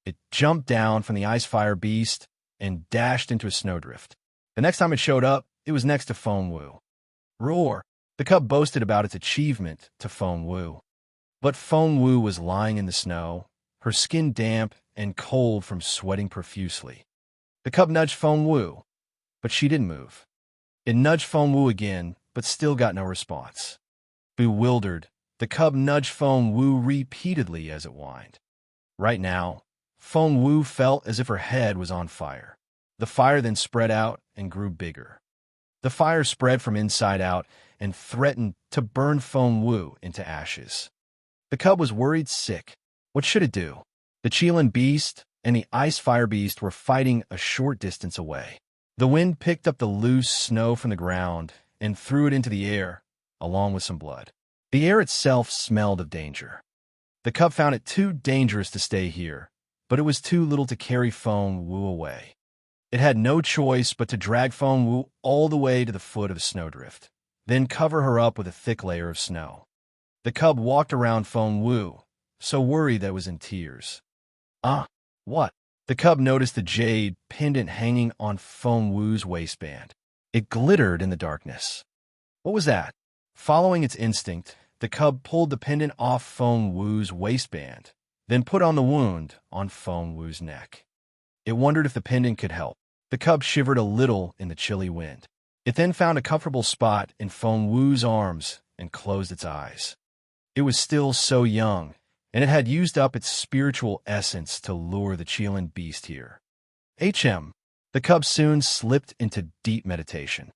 It jumped down from the ice fire beast and dashed into a snowdrift. The next time it showed up, it was next to Foam Woo. Roar! The cub boasted about its achievement to Foam Woo. But Foam Woo was lying in the snow, her skin damp and cold from sweating profusely. The cub nudged Foam Woo, but she didn't move. It nudged Foam Woo again, but still got no response. Bewildered, the cub nudged Foam Woo repeatedly as it whined. Right now, Foam Woo felt as if her head was on fire. The fire then spread out and grew bigger. The fire spread from inside out and threatened to burn Foam Woo into ashes. The cub was worried sick. What should it do? The Chelan beast and the ice fire beast were fighting a short distance away. The wind picked up the loose snow from the ground and threw it into the air, along with some blood. The air itself smelled of danger. The cub found it too dangerous to stay here, but it was too little to carry Foam Woo away. It had no choice but to drag Foam Woo all the way to the foot of a snowdrift, then cover her up with a thick layer of snow. The cub walked around Foam Woo, so worried that it was in tears. What? The cub noticed the jade pendant hanging on Foam Woo's waistband. It glittered in the darkness. What was that? Following its instinct, the cub pulled the pendant off Foam Woo's waistband, then put on the wound on Foam Woo's neck. It wondered if the pendant could help. The cub shivered a little in the chilly wind. It then found a comfortable spot in Foam Woo's arms and closed its eyes. It was still so young, and it had used up its spiritual essence to lure the Chelan beast here. The cub soon slipped into deep meditation.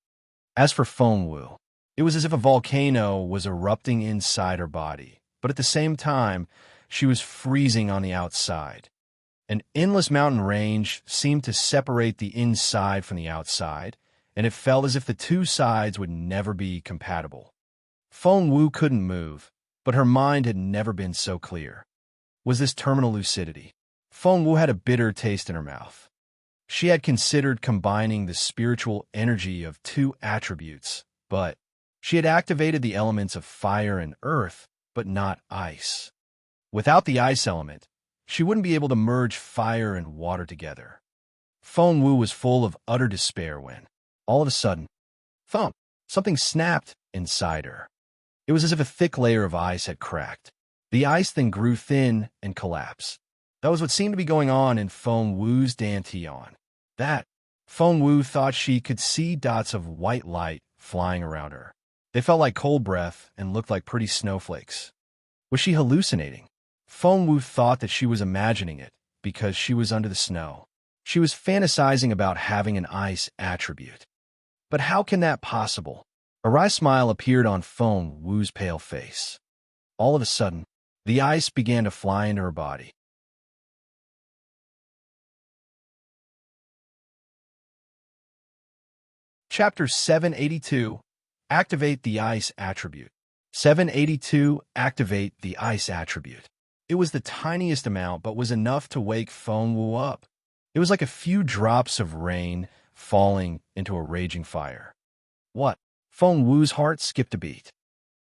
As for Foam Woo, it was as if a volcano was erupting inside her body, but at the same time, she was freezing on the outside. An endless mountain range seemed to separate the inside from the outside, and it felt as if the two sides would never be compatible. Foam Woo couldn't move, but her mind had never been so clear. Was this terminal lucidity? Feng Wu had a bitter taste in her mouth. She had considered combining the spiritual energy of two attributes, but she had activated the elements of fire and earth, but not ice. Without the ice element, she wouldn't be able to merge fire and water together. Feng Wu was full of utter despair when, all of a sudden, thump, something snapped inside her. It was as if a thick layer of ice had cracked. The ice then grew thin and collapsed. That was what seemed to be going on in Feng Wu's dantian. That, Feng Wu thought she could see dots of white light flying around her. They felt like cold breath and looked like pretty snowflakes. Was she hallucinating? Feng Wu thought that she was imagining it because she was under the snow. She was fantasizing about having an ice attribute. But how can that possible? A wry smile appeared on Feng Wu's pale face. All of a sudden, the ice began to fly into her body. Chapter 782. Activate the Ice Attribute. 782. Activate the Ice Attribute. It was the tiniest amount, but was enough to wake Feng Wu up. It was like a few drops of rain falling into a raging fire. What? Feng Wu's heart skipped a beat.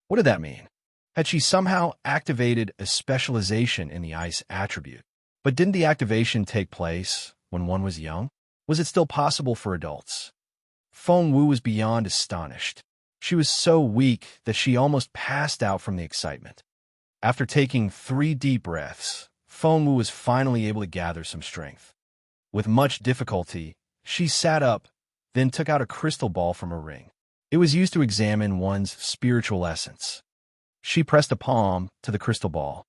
What did that mean? Had she somehow activated a specialization in the ice attribute? But didn't the activation take place when one was young? Was it still possible for adults? Feng Wu was beyond astonished. She was so weak that she almost passed out from the excitement. After taking 3 deep breaths, Feng Wu was finally able to gather some strength. With much difficulty, she sat up, then took out a crystal ball from her ring. It was used to examine one's spiritual essence. She pressed a palm to the crystal ball.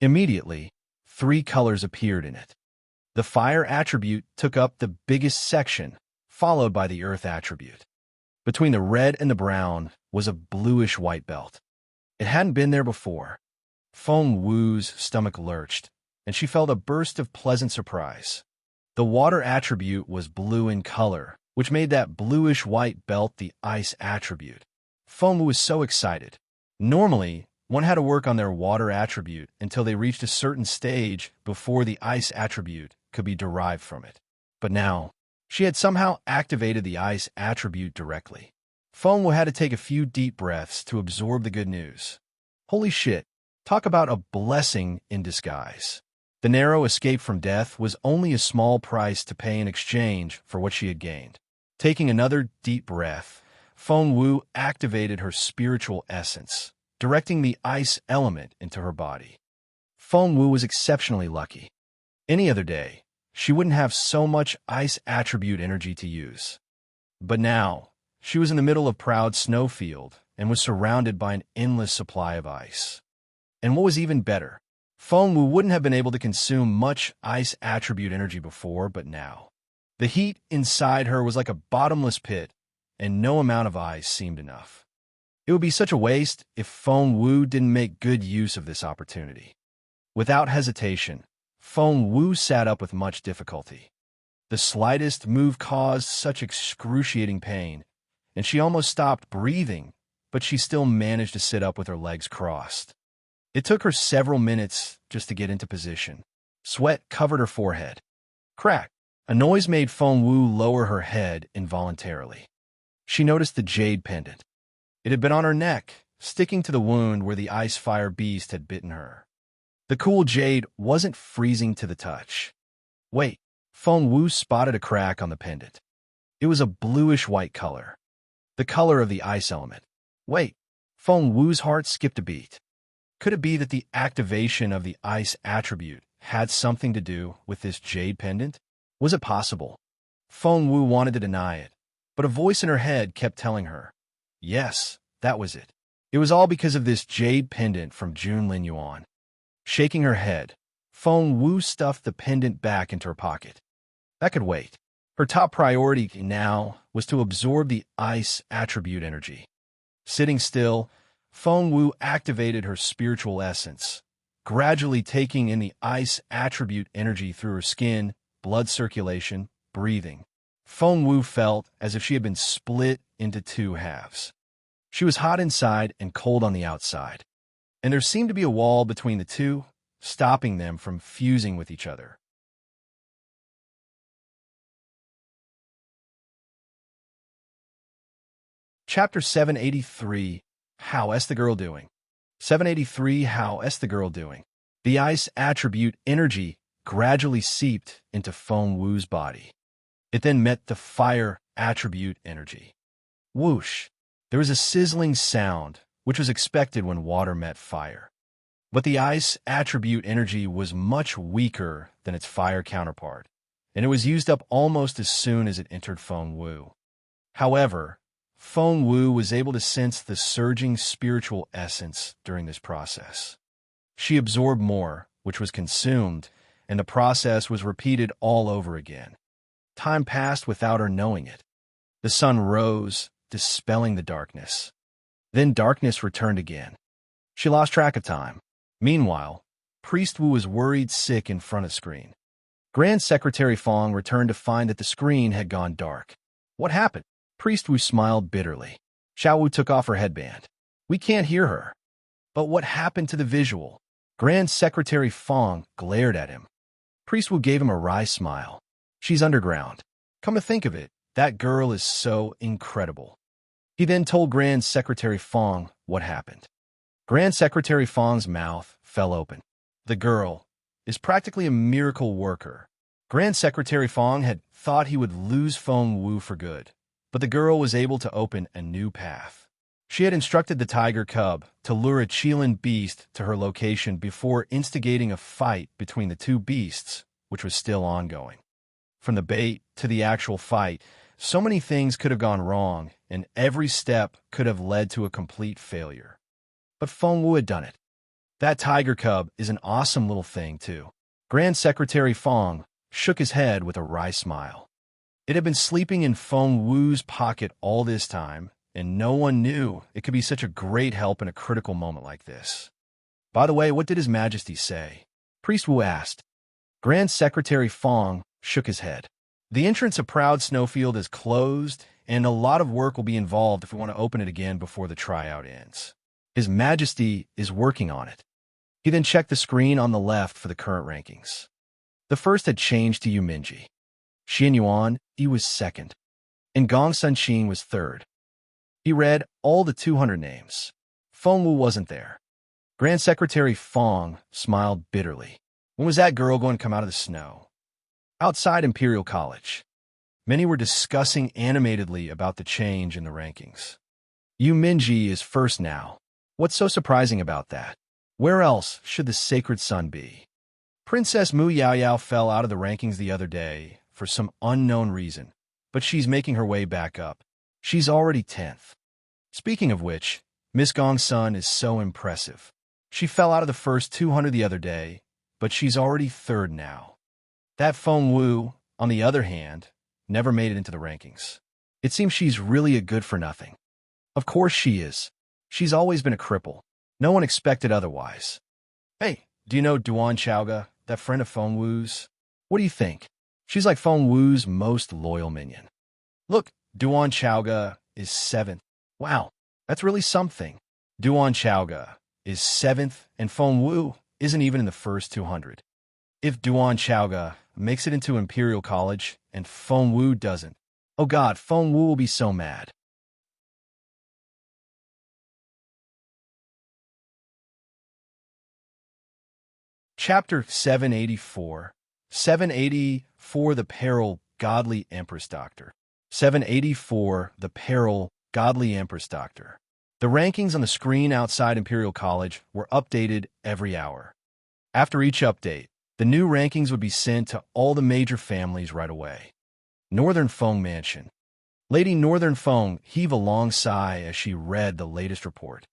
Immediately, 3 colors appeared in it. The fire attribute took up the biggest section, followed by the earth attribute. Between the red and the brown was a bluish-white belt. It hadn't been there before. Feng Wu's stomach lurched, and she felt a burst of pleasant surprise. The water attribute was blue in color, which made that bluish-white belt the ice attribute. Feng Wu was so excited. Normally, one had to work on their water attribute until they reached a certain stage before the ice attribute could be derived from it. But now, she had somehow activated the ice attribute directly. Feng Wu had to take a few deep breaths to absorb the good news. Holy shit, talk about a blessing in disguise. The narrow escape from death was only a small price to pay in exchange for what she had gained. Taking another deep breath, Feng Wu activated her spiritual essence, directing the ice element into her body. Feng Wu was exceptionally lucky. Any other day, she wouldn't have so much ice attribute energy to use. But now, she was in the middle of proud snowfield and was surrounded by an endless supply of ice. And what was even better, Feng Wu wouldn't have been able to consume much ice attribute energy before, but now. The heat inside her was like a bottomless pit, and no amount of ice seemed enough. It would be such a waste if Feng Wu didn't make good use of this opportunity. Without hesitation, Feng Wu sat up with much difficulty. The slightest move caused such excruciating pain, and she almost stopped breathing, but she still managed to sit up with her legs crossed. It took her several minutes just to get into position. Sweat covered her forehead. Crack! A noise made Feng Wu lower her head involuntarily. She noticed the jade pendant. It had been on her neck, sticking to the wound where the ice fire beast had bitten her. The cool jade wasn't freezing to the touch. Wait, Feng Wu spotted a crack on the pendant. It was a bluish-white color, the color of the ice element. Wait, Feng Wu's heart skipped a beat. Could it be that the activation of the ice attribute had something to do with this jade pendant? Was it possible? Feng Wu wanted to deny it, but a voice in her head kept telling her, yes, that was it. It was all because of this jade pendant from Jun Lin Yuan. Shaking her head, Feng Wu stuffed the pendant back into her pocket. That could wait. Her top priority now was to absorb the ice attribute energy. Sitting still, Feng Wu activated her spiritual essence, gradually taking in the ice attribute energy through her skin, blood circulation, breathing. Feng Wu felt as if she had been split into 2 halves. She was hot inside and cold on the outside, and there seemed to be a wall between the two, stopping them from fusing with each other. Chapter 783, How's the girl doing? 783, How's the girl doing? The ice attribute energy gradually seeped into Feng Wu's body. It then met the fire attribute energy. Whoosh! There was a sizzling sound, which was expected when water met fire. But the ice attribute energy was much weaker than its fire counterpart, and it was used up almost as soon as it entered Feng Wu. However, Feng Wu was able to sense the surging spiritual essence during this process. She absorbed more, which was consumed, and the process was repeated all over again. Time passed without her knowing it. The sun rose, dispelling the darkness. Then darkness returned again. She lost track of time. Meanwhile, Priest Wu was worried sick in front of screen. Grand Secretary Fong returned to find that the screen had gone dark. What happened? Priest Wu smiled bitterly. Xiao Wu took off her headband. We can't hear her. But what happened to the visual? Grand Secretary Fong glared at him. Priest Wu gave him a wry smile. She's underground. Come to think of it, that girl is so incredible. He then told Grand Secretary Fong what happened. Grand Secretary Fong's mouth fell open. The girl is practically a miracle worker. Grand Secretary Fong had thought he would lose Feng Wu for good, but the girl was able to open a new path. She had instructed the tiger cub to lure a Qilin beast to her location before instigating a fight between the two beasts, which was still ongoing. From the bait to the actual fight, so many things could have gone wrong, and every step could have led to a complete failure. But Feng Wu had done it. That tiger cub is an awesome little thing, too. Grand Secretary Fong shook his head with a wry smile. It had been sleeping in Feng Wu's pocket all this time, and no one knew it could be such a great help in a critical moment like this. By the way, what did His Majesty say? Priest Wu asked. Grand Secretary Fong shook his head. The entrance of Proud Snowfield is closed, and a lot of work will be involved if we want to open it again before the tryout ends. His Majesty is working on it. He then checked the screen on the left for the current rankings. The first had changed to Yuminji. Xian Yuan, he was second, and Gong Sunqing was third. He read all the 200 names. Feng Wu wasn't there. Grand Secretary Fong smiled bitterly. When was that girl going to come out of the snow? Outside Imperial College. Many were discussing animatedly about the change in the rankings. Yuminji is first now. What's so surprising about that? Where else should the sacred sun be? Princess Mu Yaoyao fell out of the rankings the other day for some unknown reason, but she's making her way back up. She's already 10th. Speaking of which, Miss Gong Sun is so impressive. She fell out of the first 200 the other day, but she's already third now. That Feng Wu, on the other hand, never made it into the rankings. It seems she's really a good-for-nothing. Of course she is. She's always been a cripple. No one expected otherwise. Hey, do you know Duan Chaoga, that friend of Feng Wu's? What do you think? She's like Feng Wu's most loyal minion. Look, Duan Chaoga is 7th. Wow, that's really something. Duan Chaoga is 7th, and Feng Wu isn't even in the first 200. If Duan Chaoga makes it into Imperial College and Feng Wu doesn't, oh God, Feng Wu will be so mad. Chapter 784. 784 The Peril, Godly Empress Doctor. 784 The Peril, Godly Empress Doctor. The rankings on the screen outside Imperial College were updated every hour. After each update, the new rankings would be sent to all the major families right away. Northern Feng Mansion. Lady Northern Feng heaved a long sigh as she read the latest report.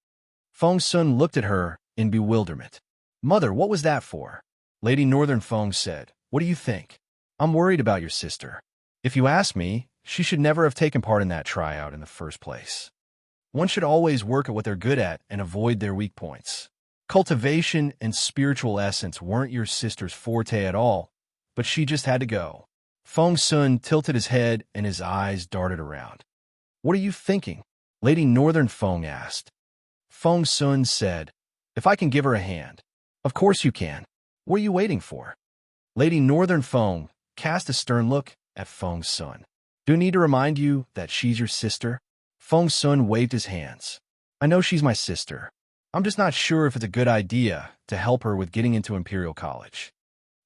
Feng Sun looked at her in bewilderment. Mother, what was that for? Lady Northern Feng said, What do you think? I'm worried about your sister. If you ask me, she should never have taken part in that tryout in the first place. One should always work at what they're good at and avoid their weak points. Cultivation and spiritual essence weren't your sister's forte at all, but she just had to go. Feng Sun tilted his head and his eyes darted around. What are you thinking? Lady Northern Feng asked. Feng Sun said, If I can give her a hand. Of course you can. What are you waiting for? Lady Northern Feng cast a stern look at Feng Sun. Do I need to remind you that she's your sister? Feng Sun waved his hands. I know she's my sister. I'm just not sure if it's a good idea to help her with getting into Imperial College.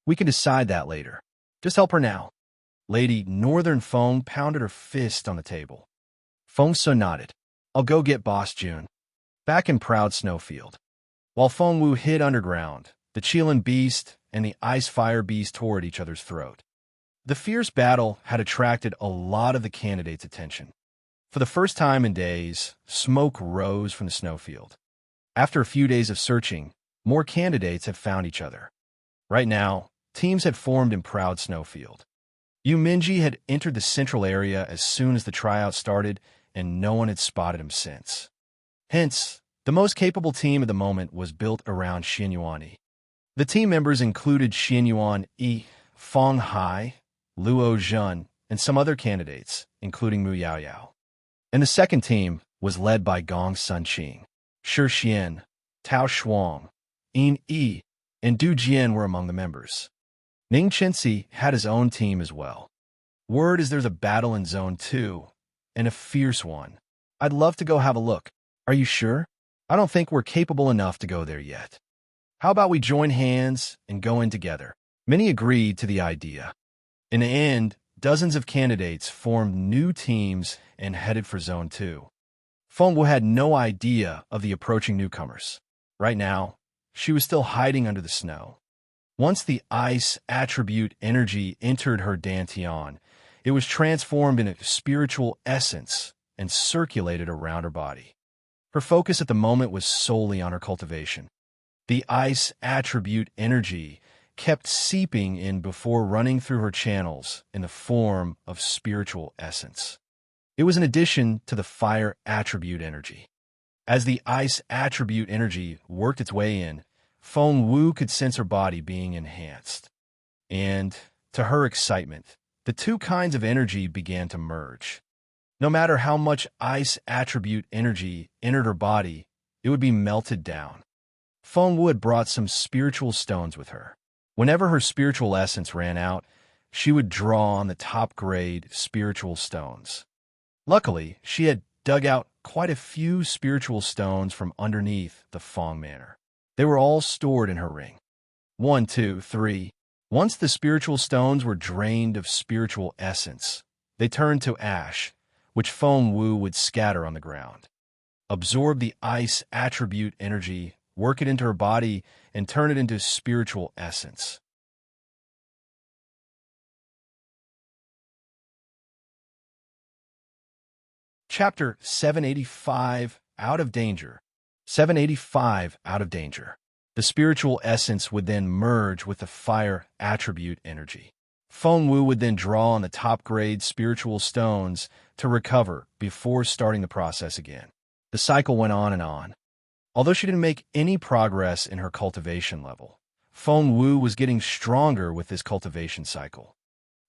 We can decide that later. Just help her now. Lady Northern Feng pounded her fist on the table. Feng Sun nodded. I'll go get Boss June. Back in Proud Snowfield. While Feng Wu hid underground, the Qilin Beast and the Ice Fire Beast tore at each other's throat. The fierce battle had attracted a lot of the candidates' attention. For the first time in days, smoke rose from the snowfield. After a few days of searching, more candidates had found each other. Right now, teams had formed in Proud Snowfield. Yu Minji had entered the central area as soon as the tryout started, and no one had spotted him since. Hence, the most capable team at the moment was built around Xianyuan Yi. The team members included Xianyuan Yi, Fong Hai, Luo Zhen, and some other candidates, including Mu Yaoyao. And the second team was led by Gong Sunqing. Shi Xian, Tao Shuang, Yin Yi, and Du Jian were among the members. Ning Chenxi had his own team as well. Word is there's a battle in Zone 2, and a fierce one. I'd love to go have a look. Are you sure? I don't think we're capable enough to go there yet. How about we join hands and go in together? Many agreed to the idea. In the end, dozens of candidates formed new teams and headed for Zone 2. Feng Wu had no idea of the approaching newcomers. Right now, she was still hiding under the snow. Once the ice attribute energy entered her dantian, it was transformed into spiritual essence and circulated around her body. Her focus at the moment was solely on her cultivation. The ice attribute energy kept seeping in before running through her channels in the form of spiritual essence. It was an addition to the fire attribute energy. As the ice attribute energy worked its way in, Feng Wu could sense her body being enhanced. And, to her excitement, the two kinds of energy began to merge. No matter how much ice attribute energy entered her body, it would be melted down. Feng Wu had brought some spiritual stones with her. Whenever her spiritual essence ran out, she would draw on the top-grade spiritual stones. Luckily, she had dug out quite a few spiritual stones from underneath the Feng Manor. They were all stored in her ring. 1, 2, 3. Once the spiritual stones were drained of spiritual essence, they turned to ash, which Feng Wu would scatter on the ground. Absorb the ice attribute energy, work it into her body, and turn it into spiritual essence. Chapter 785, Out of Danger. 785, Out of Danger. The spiritual essence would then merge with the fire attribute energy. Feng Wu would then draw on the top-grade spiritual stones to recover before starting the process again. The cycle went on and on. Although she didn't make any progress in her cultivation level, Feng Wu was getting stronger with this cultivation cycle.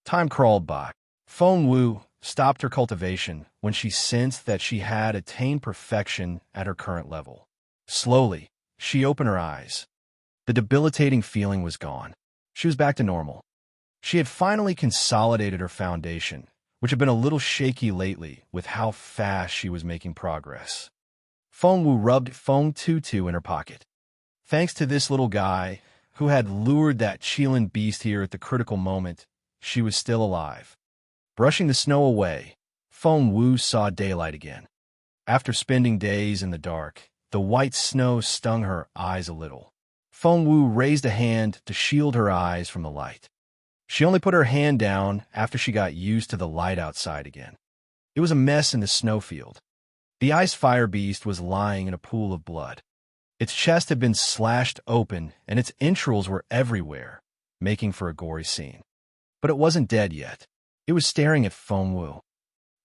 Time crawled by. Feng Wu stopped her cultivation when she sensed that she had attained perfection at her current level. Slowly, she opened her eyes. The debilitating feeling was gone. She was back to normal. She had finally consolidated her foundation, which had been a little shaky lately with how fast she was making progress. Feng Wu rubbed Feng Tutu in her pocket. Thanks to this little guy, who had lured that Qilin beast here at the critical moment, she was still alive. Brushing the snow away, Feng Wu saw daylight again. After spending days in the dark, the white snow stung her eyes a little. Feng Wu raised a hand to shield her eyes from the light. She only put her hand down after she got used to the light outside again. It was a mess in the snowfield. The ice fire beast was lying in a pool of blood. Its chest had been slashed open, and its entrails were everywhere, making for a gory scene. But it wasn't dead yet. It was staring at Feng Wu.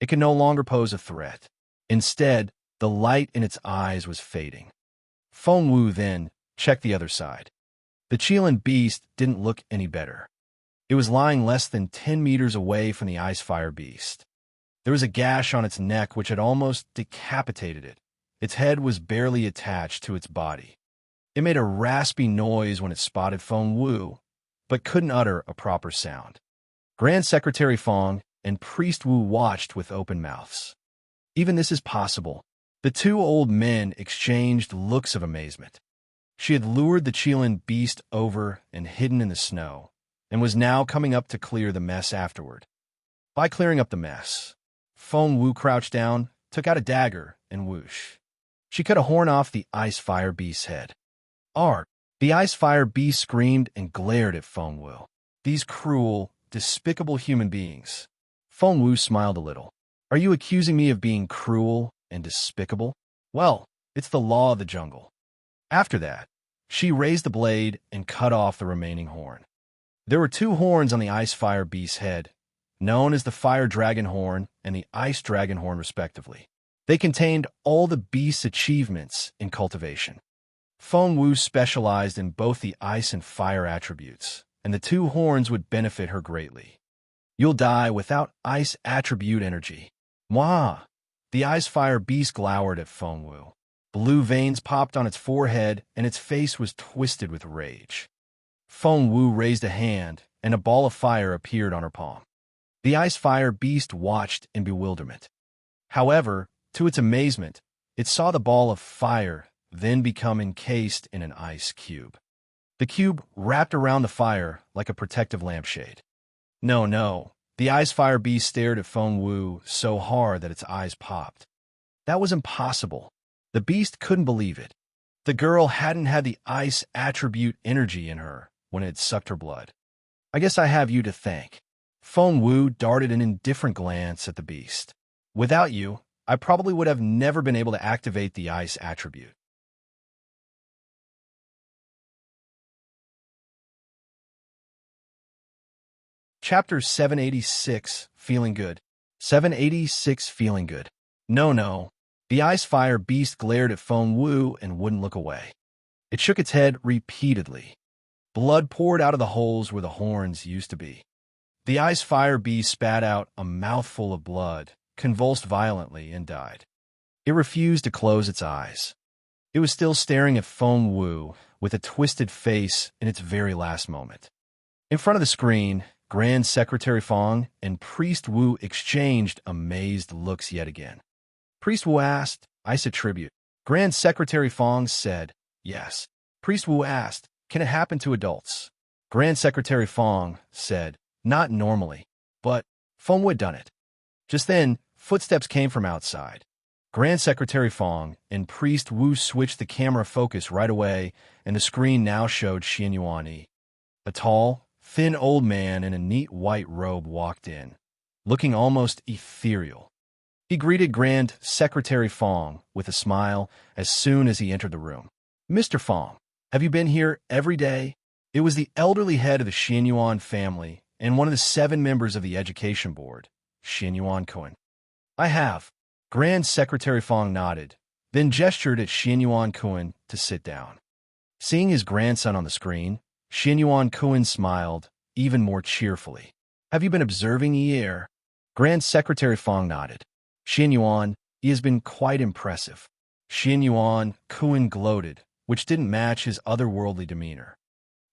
It could no longer pose a threat. Instead, the light in its eyes was fading. Feng Wu then checked the other side. The Qilin beast didn't look any better. It was lying less than 10 meters away from the ice fire beast. There was a gash on its neck which had almost decapitated it. Its head was barely attached to its body. It made a raspy noise when it spotted Feng Wu, but couldn't utter a proper sound. Grand Secretary Feng and Priest Wu watched with open mouths. Even this is possible. The two old men exchanged looks of amazement. She had lured the Qilin beast over and hidden in the snow, and was now coming up to clear the mess afterward. By clearing up the mess, Feng Wu crouched down, took out a dagger, and whoosh. She cut a horn off the ice fire beast's head. Arg! The ice fire beast screamed and glared at Feng Wu. These cruel, despicable human beings. Feng Wu smiled a little. Are you accusing me of being cruel and despicable? Well, it's the law of the jungle. After that, she raised the blade and cut off the remaining horn. There were two horns on the ice fire beast's head, known as the fire dragon horn and the ice dragon horn respectively. They contained all the beast's achievements in cultivation. Feng Wu specialized in both the ice and fire attributes, and the two horns would benefit her greatly. You'll die without ice attribute energy. Mwah! The ice fire beast glowered at Feng Wu. Blue veins popped on its forehead, and its face was twisted with rage. Feng Wu raised a hand, and a ball of fire appeared on her palm. The ice fire beast watched in bewilderment. However, to its amazement, it saw the ball of fire then become encased in an ice cube. The cube wrapped around the fire like a protective lampshade. No. The ice fire beast stared at Feng Wu so hard that its eyes popped. That was impossible. The beast couldn't believe it. The girl hadn't had the ice attribute energy in her when it had sucked her blood. I guess I have you to thank. Feng Wu darted an indifferent glance at the beast. Without you, I probably would have never been able to activate the ice attribute. Chapter 786, Feeling Good. 786, Feeling Good. No. The ice fire beast glared at Feng Wu and wouldn't look away. It shook its head repeatedly. Blood poured out of the holes where the horns used to be. The ice fire beast spat out a mouthful of blood, convulsed violently, and died. It refused to close its eyes. It was still staring at Feng Wu with a twisted face in its very last moment. In front of the screen, Grand Secretary Feng and Priest Wu exchanged amazed looks yet again. Priest Wu asked, "Ice attribute." Grand Secretary Feng said, "Yes." Priest Wu asked, "Can it happen to adults?" Grand Secretary Feng said, "Not normally, but Feng Wu had done it." Just then, footsteps came from outside. Grand Secretary Feng and Priest Wu switched the camera focus right away, and the screen now showed Xian Yuan. A tall, thin old man in a neat white robe walked in, looking almost ethereal. He greeted Grand Secretary Feng with a smile as soon as he entered the room. "Mr. Feng, have you been here every day?" It was the elderly head of the Xian Yuan family and one of the 7 members of the Education Board, Xian Yuan Kun. "I have." Grand Secretary Feng nodded, then gestured at Xian Yuan Kun to sit down. Seeing his grandson on the screen, Xian Yuan Kun smiled even more cheerfully. "Have you been observing Yi Er?" Grand Secretary Feng nodded. "Xian Yuan, he has been quite impressive." Xian Yuan Kun gloated, which didn't match his otherworldly demeanor.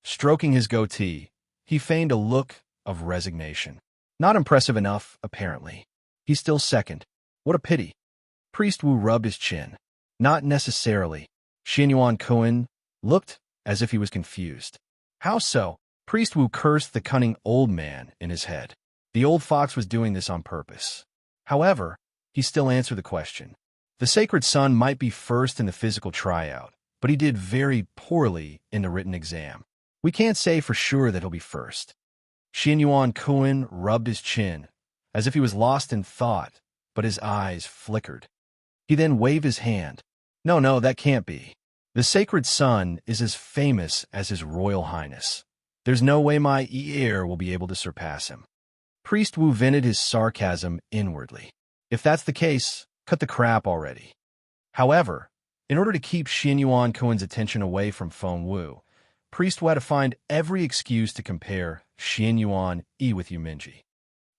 Stroking his goatee, he feigned a look of resignation. Not impressive enough, apparently. He's still second. What a pity. Priest Wu rubbed his chin. Not necessarily. Xian Yuan Kun looked as if he was confused. How so? Priest Wu cursed the cunning old man in his head. The old fox was doing this on purpose. However, he still answered the question. The sacred son might be first in the physical tryout, but he did very poorly in the written exam. We can't say for sure that he'll be first. Xian Yuan Kun rubbed his chin, as if he was lost in thought, but his eyes flickered. He then waved his hand. No, that can't be. The sacred son is as famous as his royal highness. There's no way my heir will be able to surpass him. Priest Wu vented his sarcasm inwardly. If that's the case, cut the crap already. However, in order to keep Xian Yuan Kun's attention away from Feng Wu, Priest Wu had to find every excuse to compare Xian Yuan with Yuminji.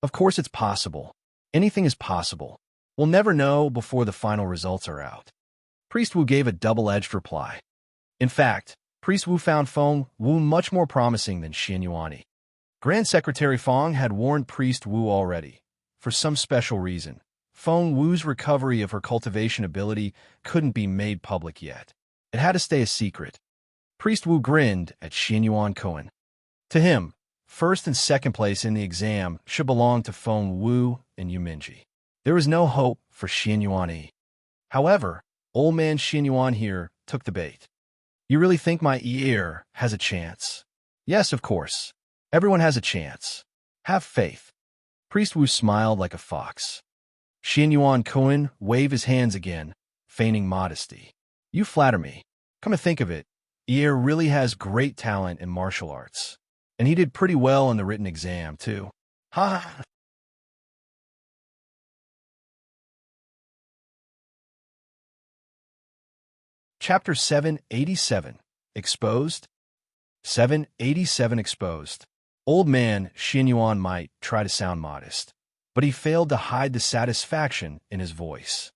Of course it's possible. Anything is possible. We'll never know before the final results are out. Priest Wu gave a double-edged reply. In fact, Priest Wu found Feng Wu much more promising than Xian Yuan. Grand Secretary Feng had warned Priest Wu already. For some special reason, Feng Wu's recovery of her cultivation ability couldn't be made public yet. It had to stay a secret. Priest Wu grinned at Xianyuan Cohen. To him, first and second place in the exam should belong to Feng Wu and Yuminji. There was no hope for Xianyuan Yi. However, old man Xianyuan here took the bait. You really think my ear has a chance? Yes, of course. Everyone has a chance. Have faith. Priest Wu smiled like a fox. Xianyuan Cohen waved his hands again, feigning modesty. You flatter me. Come to think of it, Ear really has great talent in martial arts. And he did pretty well in the written exam, too. Ha ha! Chapter 787, Exposed? 787 Exposed. Old man Xianyuan might try to sound modest, but he failed to hide the satisfaction in his voice.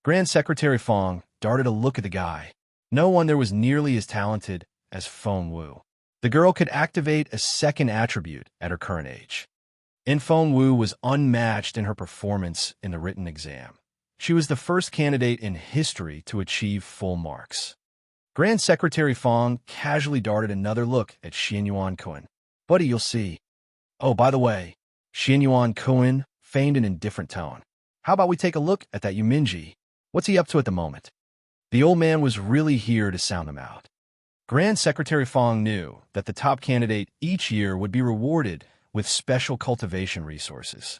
Grand Secretary Fong darted a look at the guy. No one there was nearly as talented as Feng Wu. The girl could activate a second attribute at her current age. And Feng Wu was unmatched in her performance in the written exam. She was the first candidate in history to achieve full marks. Grand Secretary Fong casually darted another look at Xianyuan Cohen. Buddy, you'll see. Oh, by the way, Xianyuan Cohen feigned an indifferent tone. How about we take a look at that Yuminji? What's he up to at the moment? The old man was really here to sound them out. Grand Secretary Fong knew that the top candidate each year would be rewarded with special cultivation resources.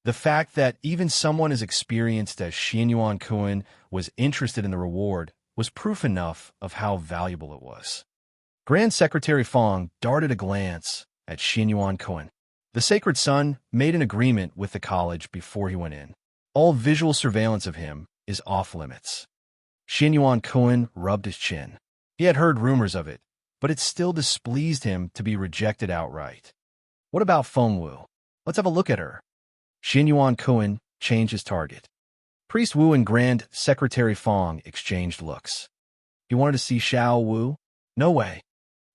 The fact that even someone as experienced as Xianyuan Cohen was interested in the reward was proof enough of how valuable it was. Grand Secretary Fong darted a glance at Xianyuan Cohen. The Sacred Son made an agreement with the college before he went in. All visual surveillance of him is off limits. Xianyuan Cohen rubbed his chin. He had heard rumors of it, but it still displeased him to be rejected outright. What about Feng Wu? Let's have a look at her. Xianyuan Cohen changed his target. Priest Wu and Grand Secretary Fong exchanged looks. You wanted to see Xiao Wu? No way.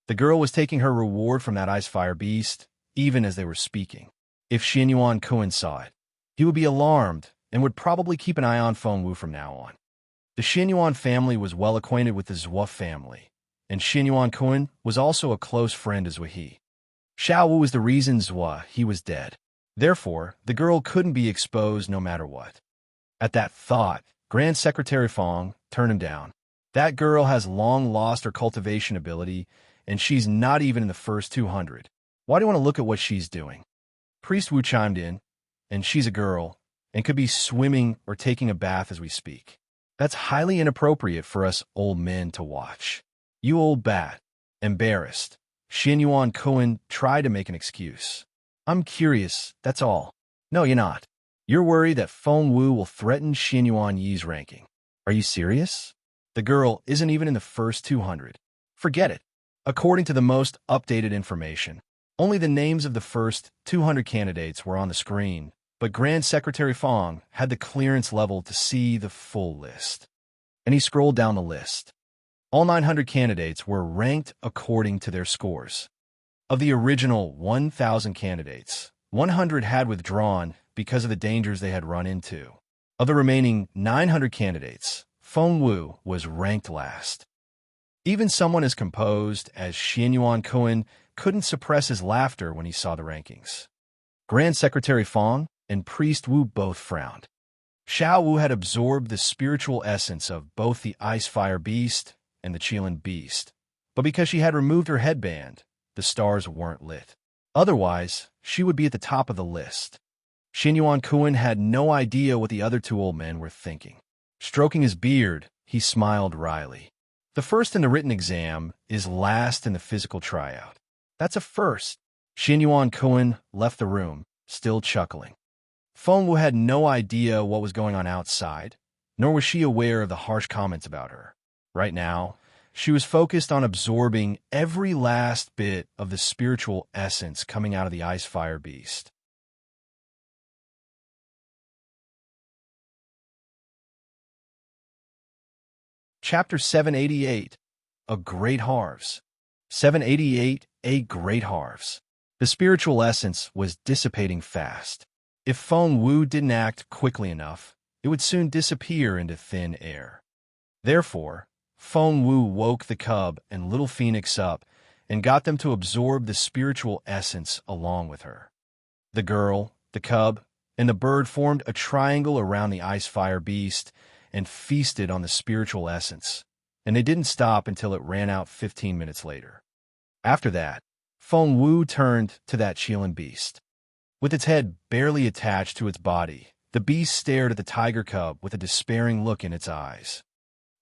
The girl was taking her reward from that ice fire beast, even as they were speaking. If Xianyuan Cohen saw it, he would be alarmed and would probably keep an eye on Feng Wu from now on. The Xianyuan family was well acquainted with the Zhua family, and Xianyuan Cohen was also a close friend of Zhua He. Xiao Wu was the reason Zhua He was dead. Therefore, the girl couldn't be exposed no matter what. At that thought, Grand Secretary Fong turned him down. That girl has long lost her cultivation ability, and she's not even in the first 200. Why do you want to look at what she's doing? Priest Wu chimed in, and she's a girl, and could be swimming or taking a bath as we speak. That's highly inappropriate for us old men to watch. You old bat. Embarrassed, Xianyuan Cohen tried to make an excuse. I'm curious, that's all. No, you're not. You're worried that Feng Wu will threaten Xianyuan Yi's ranking. Are you serious? The girl isn't even in the first 200. Forget it. According to the most updated information, only the names of the first 200 candidates were on the screen, but Grand Secretary Fong had the clearance level to see the full list. And he scrolled down the list. All 900 candidates were ranked according to their scores. Of the original 1,000 candidates, 100 had withdrawn because of the dangers they had run into. Of the remaining 900 candidates, Feng Wu was ranked last. Even someone as composed as Xianyuan Cohen couldn't suppress his laughter when he saw the rankings. Grand Secretary Fong and Priest Wu both frowned. Xiao Wu had absorbed the spiritual essence of both the Ice Fire Beast and the Qilin Beast, but because she had removed her headband, the stars weren't lit. Otherwise, she would be at the top of the list. Xianyuan Cohen had no idea what the other two old men were thinking. Stroking his beard, he smiled wryly. The first in the written exam is last in the physical tryout. That's a first. Xianyuan Cohen left the room, still chuckling. Feng Wu had no idea what was going on outside, nor was she aware of the harsh comments about her. Right now, she was focused on absorbing every last bit of the spiritual essence coming out of the Ice Fire Beast. Chapter 788, A Great Harvest. 788, A Great Harvest. The spiritual essence was dissipating fast. If Feng Wu didn't act quickly enough, it would soon disappear into thin air. Therefore, Feng Wu woke the cub and little phoenix up and got them to absorb the spiritual essence along with her. The girl, the cub, and the bird formed a triangle around the ice-fire beast and feasted on the spiritual essence, and they didn't stop until it ran out 15 minutes later. After that, Feng Wu turned to that Qilin beast. With its head barely attached to its body, the beast stared at the tiger cub with a despairing look in its eyes.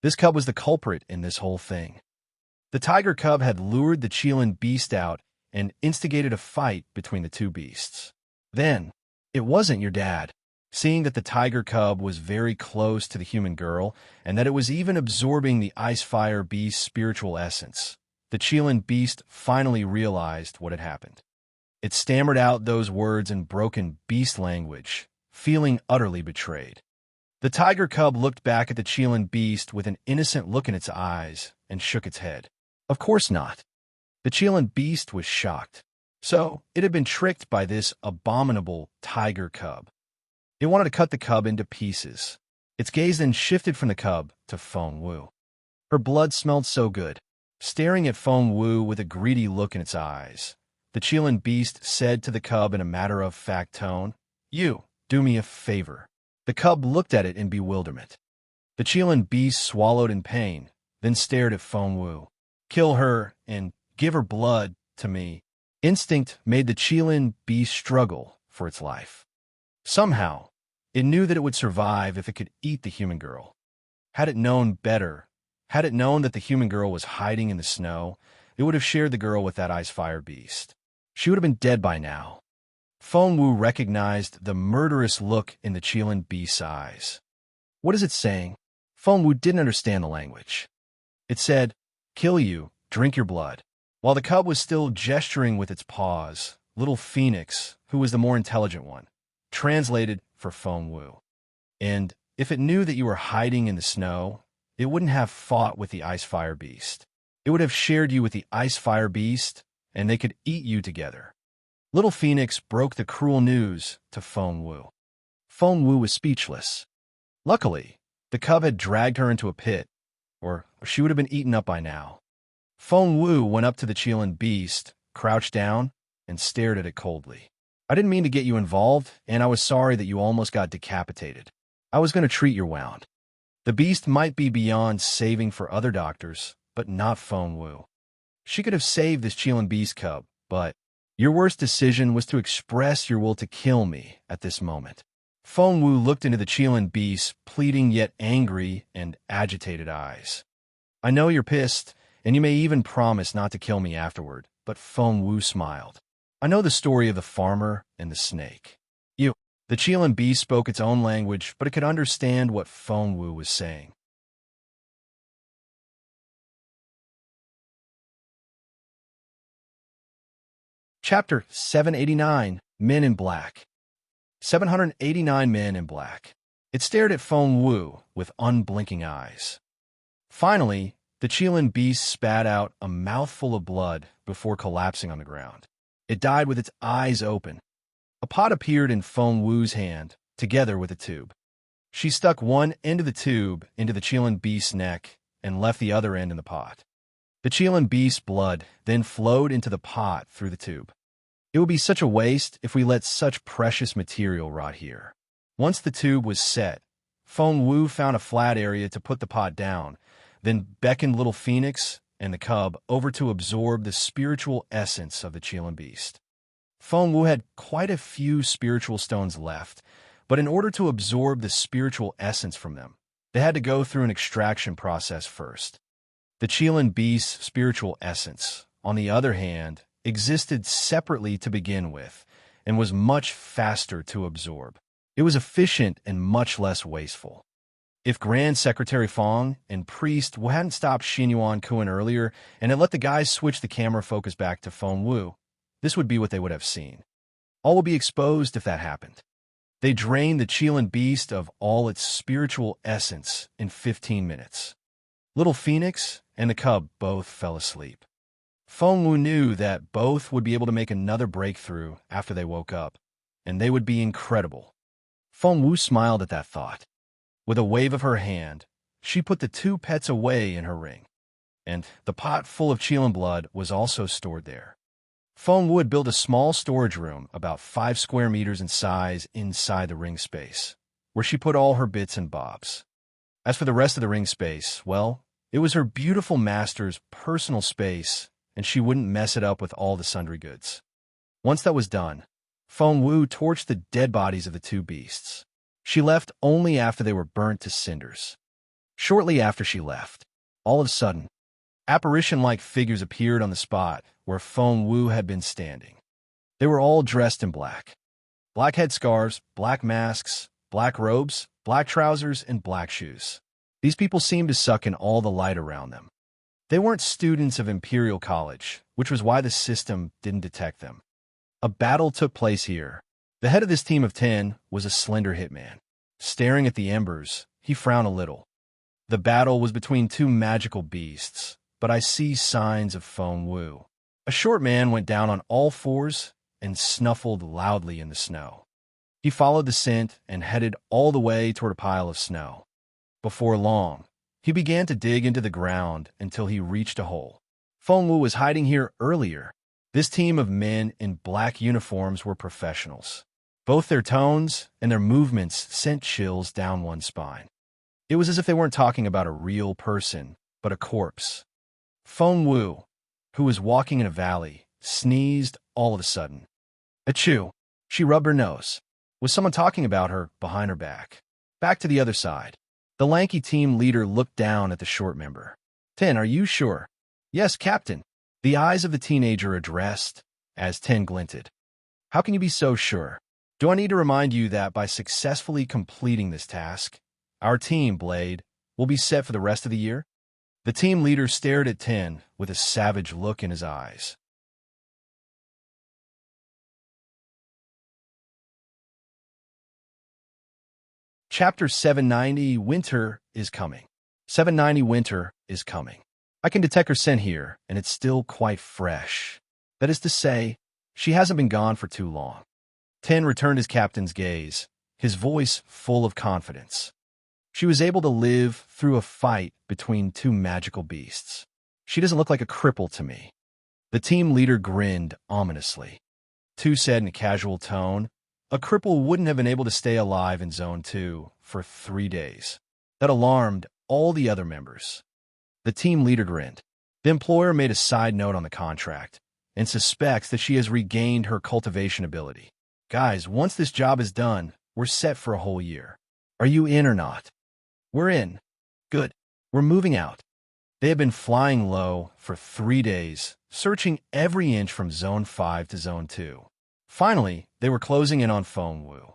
This cub was the culprit in this whole thing. The tiger cub had lured the Qilin beast out and instigated a fight between the two beasts. Then, it wasn't your dad. Seeing that the tiger cub was very close to the human girl and that it was even absorbing the ice-fire beast's spiritual essence, the Qilin beast finally realized what had happened. It stammered out those words in broken beast language, feeling utterly betrayed. The tiger cub looked back at the Qilin beast with an innocent look in its eyes and shook its head. Of course not. The Qilin beast was shocked. So, it had been tricked by this abominable tiger cub. It wanted to cut the cub into pieces. Its gaze then shifted from the cub to Feng Wu. Her blood smelled so good. Staring at Feng Wu with a greedy look in its eyes, the Qilin beast said to the cub in a matter-of-fact tone, "You, do me a favor." The cub looked at it in bewilderment. The Qilin beast swallowed in pain, then stared at Feng Wu. "Kill her and give her blood to me." Instinct made the Qilin beast struggle for its life. Somehow, it knew that it would survive if it could eat the human girl. Had it known better, had it known that the human girl was hiding in the snow, it would have shared the girl with that ice-fire beast. She would have been dead by now. Feng Wu recognized the murderous look in the Qilin beast's eyes. What is it saying? Feng Wu didn't understand the language. It said, "Kill you, drink your blood." While the cub was still gesturing with its paws, little Phoenix, who was the more intelligent one, translated for Feng Wu. And if it knew that you were hiding in the snow, it wouldn't have fought with the ice-fire beast. It would have shared you with the ice-fire beast, and they could eat you together. Little Phoenix broke the cruel news to Feng Wu. Feng Wu was speechless. Luckily, the cub had dragged her into a pit, or she would have been eaten up by now. Feng Wu went up to the Qilin beast, crouched down, and stared at it coldly. "I didn't mean to get you involved, and I was sorry that you almost got decapitated. I was going to treat your wound." The beast might be beyond saving for other doctors, but not Feng Wu. She could have saved this Qilin beast cub, but your worst decision was to express your will to kill me at this moment. Feng Wu looked into the Qilin beast's pleading yet angry and agitated eyes. "I know you're pissed, and you may even promise not to kill me afterward," but Feng Wu smiled. "I know the story of the farmer and the snake. The Qilin beast spoke its own language, but it could understand what Feng Wu was saying. Chapter 789, Men in Black. 789 Men in Black. It stared at Feng Wu with unblinking eyes. Finally, the Qilin beast spat out a mouthful of blood before collapsing on the ground. It died with its eyes open. A pot appeared in Feng Wu's hand, together with a tube. She stuck one end of the tube into the Qilin beast's neck and left the other end in the pot. The Qilin beast's blood then flowed into the pot through the tube. It would be such a waste if we let such precious material rot here. Once the tube was set, Feng Wu found a flat area to put the pot down, then beckoned little Phoenix and the cub over to absorb the spiritual essence of the Qilin beast. Feng Wu had quite a few spiritual stones left, but in order to absorb the spiritual essence from them, they had to go through an extraction process first. The Qilin beast's spiritual essence, on the other hand, existed separately to begin with and was much faster to absorb. It was efficient and much less wasteful. If Grand Secretary Fong and Priest hadn't stopped Xinyuan Kun earlier and had let the guys switch the camera focus back to Feng Wu, this would be what they would have seen. All would be exposed if that happened. They drained the Qilin beast of all its spiritual essence in 15 minutes. Little Phoenix and the cub both fell asleep. Feng Wu knew that both would be able to make another breakthrough after they woke up, and they would be incredible. Feng Wu smiled at that thought. With a wave of her hand, she put the two pets away in her ring, and the pot full of Qilin blood was also stored there. Feng Wu had built a small storage room about 5 square meters in size inside the ring space, where she put all her bits and bobs. As for the rest of the ring space, well, it was her beautiful master's personal space, and she wouldn't mess it up with all the sundry goods. Once that was done, Feng Wu torched the dead bodies of the two beasts. She left only after they were burnt to cinders. Shortly after she left, all of a sudden, apparition-like figures appeared on the spot where Feng Wu had been standing. They were all dressed in black. Black headscarves, black masks, black robes, black trousers, and black shoes. These people seemed to suck in all the light around them. They weren't students of Imperial College, which was why the system didn't detect them. A battle took place here. The head of this team of 10 was a slender hitman. Staring at the embers, he frowned a little. The battle was between two magical beasts, but I see signs of Feng Wu. A short man went down on all fours and snuffled loudly in the snow. He followed the scent and headed all the way toward a pile of snow. Before long, he began to dig into the ground until he reached a hole. Feng Wu was hiding here earlier. This team of men in black uniforms were professionals. Both their tones and their movements sent chills down one's spine. It was as if they weren't talking about a real person, but a corpse. Feng Wu, who was walking in a valley, sneezed all of a sudden. Achoo! She rubbed her nose. Was someone talking about her behind her back? Back to the other side. The lanky team leader looked down at the short member. 10, are you sure? Yes, Captain. The eyes of the teenager addressed as 10 glinted. How can you be so sure? Do I need to remind you that by successfully completing this task, our team, Blade, will be set for the rest of the year? The team leader stared at 10 with a savage look in his eyes. Chapter 790, Winter is Coming. 790, Winter is Coming. I can detect her scent here, and it's still quite fresh. That is to say, she hasn't been gone for too long. 10 returned his captain's gaze, his voice full of confidence. She was able to live through a fight between two magical beasts. She doesn't look like a cripple to me. The team leader grinned ominously. 2 said in a casual tone, a cripple wouldn't have been able to stay alive in Zone 2 for 3 days. That alarmed all the other members. The team leader grinned. The employer made a side note on the contract and suspects that she has regained her cultivation ability. Guys, once this job is done, we're set for a whole year. Are you in or not? We're in. Good. We're moving out. They had been flying low for 3 days, searching every inch from Zone 5 to Zone 2. Finally, they were closing in on Feng Wu.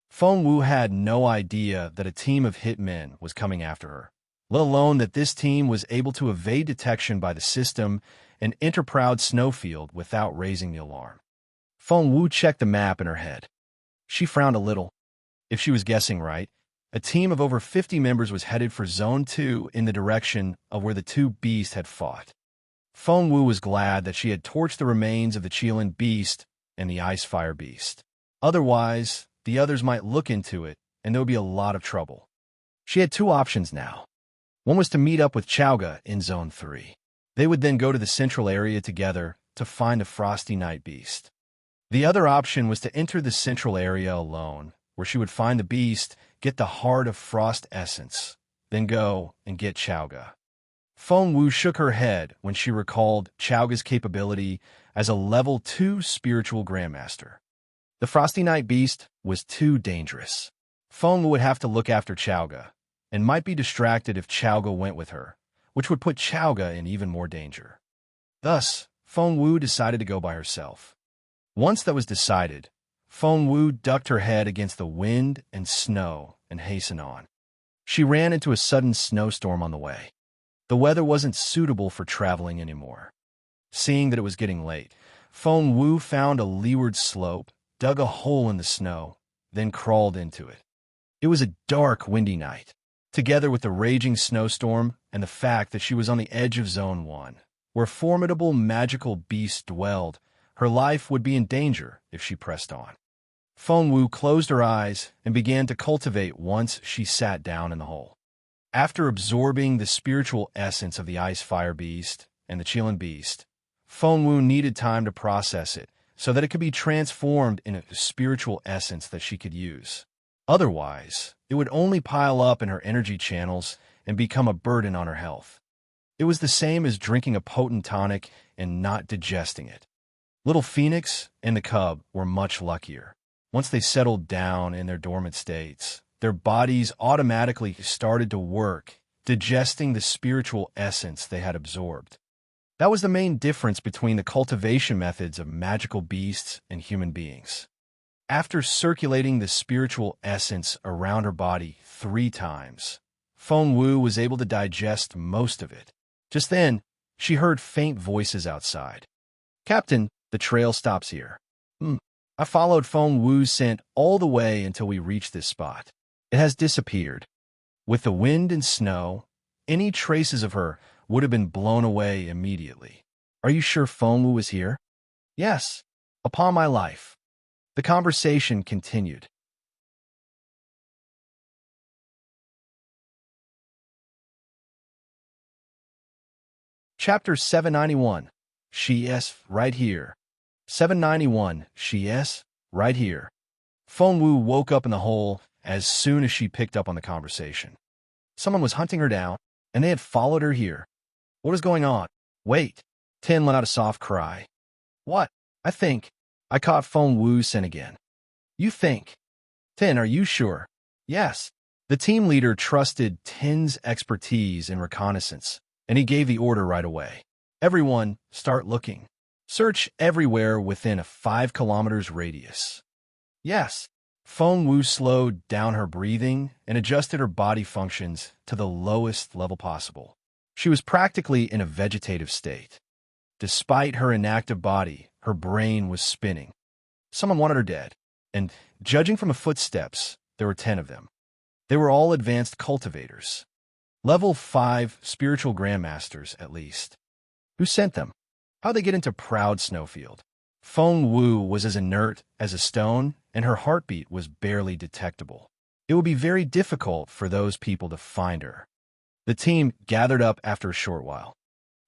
Feng Wu had no idea that a team of hitmen was coming after her, let alone that this team was able to evade detection by the system and enter Proud Snowfield without raising the alarm. Feng Wu checked the map in her head. She frowned a little. If she was guessing right, a team of over 50 members was headed for Zone 2 in the direction of where the two beasts had fought. Feng Wu was glad that she had torched the remains of the Qilin beast and the Ice Fire beast. Otherwise, the others might look into it, and there would be a lot of trouble. She had 2 options now. One was to meet up with Chowga in Zone 3. They would then go to the central area together to find the Frosty Night Beast. The other option was to enter the central area alone, where she would find the beast, get the Heart of Frost essence, then go and get Chowga. Feng Wu shook her head when she recalled Chowga's capability as a level 2 spiritual grandmaster. The Frosty Night Beast was too dangerous. Feng Wu would have to look after Chowga, and might be distracted if Chowga went with her, which would put Chowga in even more danger. Thus, Feng Wu decided to go by herself. Once that was decided, Feng Wu ducked her head against the wind and snow and hastened on. She ran into a sudden snowstorm on the way. The weather wasn't suitable for traveling anymore. Seeing that it was getting late, Feng Wu found a leeward slope, dug a hole in the snow, then crawled into it. It was a dark, windy night. Together with the raging snowstorm and the fact that she was on the edge of Zone 1, where formidable magical beasts dwelled, her life would be in danger if she pressed on. Feng Wu closed her eyes and began to cultivate once she sat down in the hole. After absorbing the spiritual essence of the ice fire beast and the Qilin beast, Feng Wu needed time to process it so that it could be transformed into a spiritual essence that she could use. Otherwise, it would only pile up in her energy channels and become a burden on her health. It was the same as drinking a potent tonic and not digesting it. Little Phoenix and the cub were much luckier. Once they settled down in their dormant states, their bodies automatically started to work, digesting the spiritual essence they had absorbed. That was the main difference between the cultivation methods of magical beasts and human beings. After circulating the spiritual essence around her body 3 times, Feng Wu was able to digest most of it. Just then, she heard faint voices outside. "Captain, the trail stops here." I followed Feng Wu's scent all the way until we reached this spot. It has disappeared. With the wind and snow, any traces of her would have been blown away immediately. "Are you sure Feng Wu is here?" "Yes, upon my life." The conversation continued. Chapter 791. She is right here. 791. She is right here. Feng Wu woke up in the hole as soon as she picked up on the conversation. Someone was hunting her down, and they had followed her here. What is going on? Wait. Tin let out a soft cry. What? I caught Feng Wu's scent again. You think? Tin, are you sure? Yes. The team leader trusted Tin's expertise in reconnaissance, and he gave the order right away. Everyone, start looking. Search everywhere within a 5 kilometers radius. Yes. Feng Wu slowed down her breathing and adjusted her body functions to the lowest level possible. She was practically in a vegetative state. Despite her inactive body, her brain was spinning. Someone wanted her dead, and judging from the footsteps, there were 10 of them. They were all advanced cultivators. Level 5 spiritual grandmasters, at least. Who sent them? How'd they get into Proud Snowfield? Feng Wu was as inert as a stone, and her heartbeat was barely detectable. It would be very difficult for those people to find her. The team gathered up after a short while.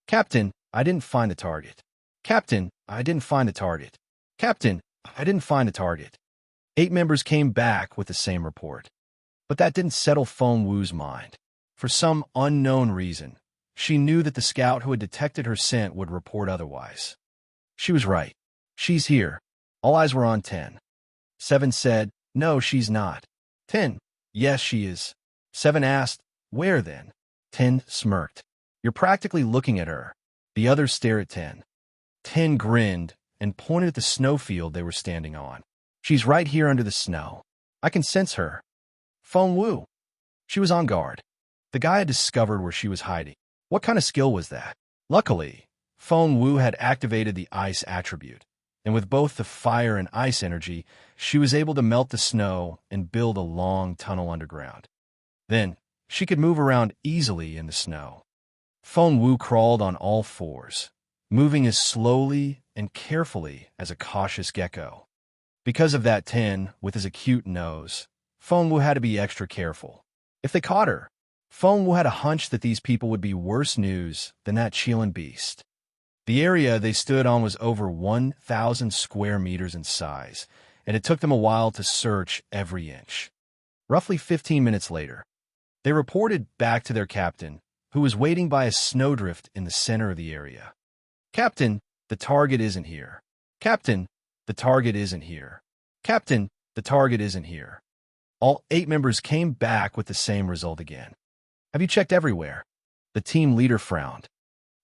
Captain, I didn't find the target. Captain, I didn't find the target. Captain, I didn't find the target. 8 members came back with the same report. But that didn't settle Feng Wu's mind. For some unknown reason, she knew that the scout who had detected her scent would report otherwise. She was right. She's here. All eyes were on 10. 7 said, no, she's not. 10, yes, she is. 7 asked, where then? 10 smirked. You're practically looking at her. The others stare at 10. 10 grinned and pointed at the snowfield they were standing on. She's right here under the snow. I can sense her. Feng Wu. She was on guard. The guy had discovered where she was hiding. What kind of skill was that? Luckily, Feng Wu had activated the ice attribute, and with both the fire and ice energy, she was able to melt the snow and build a long tunnel underground. Then, she could move around easily in the snow. Feng Wu crawled on all 4s, moving as slowly and carefully as a cautious gecko. Because of that 10, with his acute nose, Feng Wu had to be extra careful. If they caught her, Feng Wu had a hunch that these people would be worse news than that Qilin beast. The area they stood on was over 1,000 square meters in size, and it took them a while to search every inch. Roughly 15 minutes later, they reported back to their captain, who was waiting by a snowdrift in the center of the area. Captain, the target isn't here. Captain, the target isn't here. Captain, the target isn't here. All 8 members came back with the same result again. Have you checked everywhere? The team leader frowned.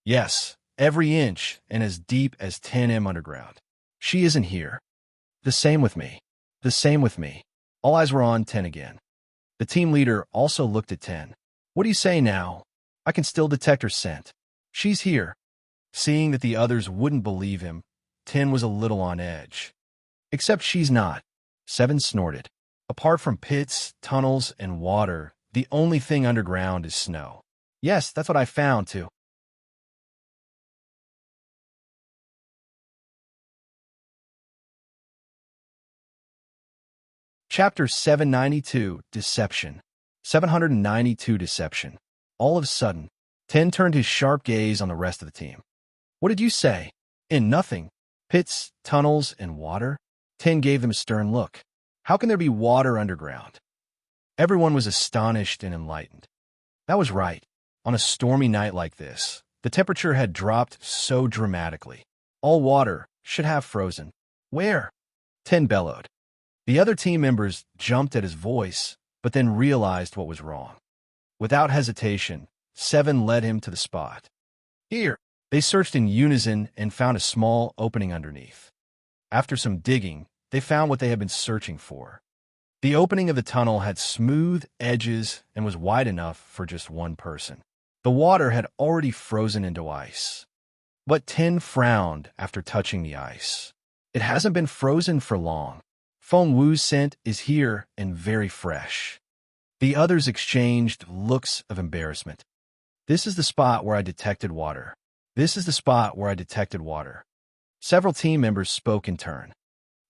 Yes, every inch and as deep as 10 m underground. She isn't here. The same with me. The same with me. All eyes were on 10 again. The team leader also looked at 10. What do you say now? I can still detect her scent. She's here. Seeing that the others wouldn't believe him, 10 was a little on edge. Except she's not. 7 snorted. Apart from pits, tunnels, and water, the only thing underground is snow. Yes, that's what I found, too. Chapter 792, Deception. 792, Deception. All of a sudden, 10 turned his sharp gaze on the rest of the team. What did you say? In nothing. Pits, tunnels, and water? 10 gave them a stern look. How can there be water underground? Everyone was astonished and enlightened. That was right. On a stormy night like this, the temperature had dropped so dramatically. All water should have frozen. Where? 10 bellowed. The other team members jumped at his voice, but then realized what was wrong. Without hesitation, 7 led him to the spot. Here. They searched in unison and found a small opening underneath. After some digging, they found what they had been searching for. The opening of the tunnel had smooth edges and was wide enough for just one person. The water had already frozen into ice. But 10 frowned after touching the ice. It hasn't been frozen for long. Feng Wu's scent is here and very fresh. The others exchanged looks of embarrassment. This is the spot where I detected water. This is the spot where I detected water. Several team members spoke in turn.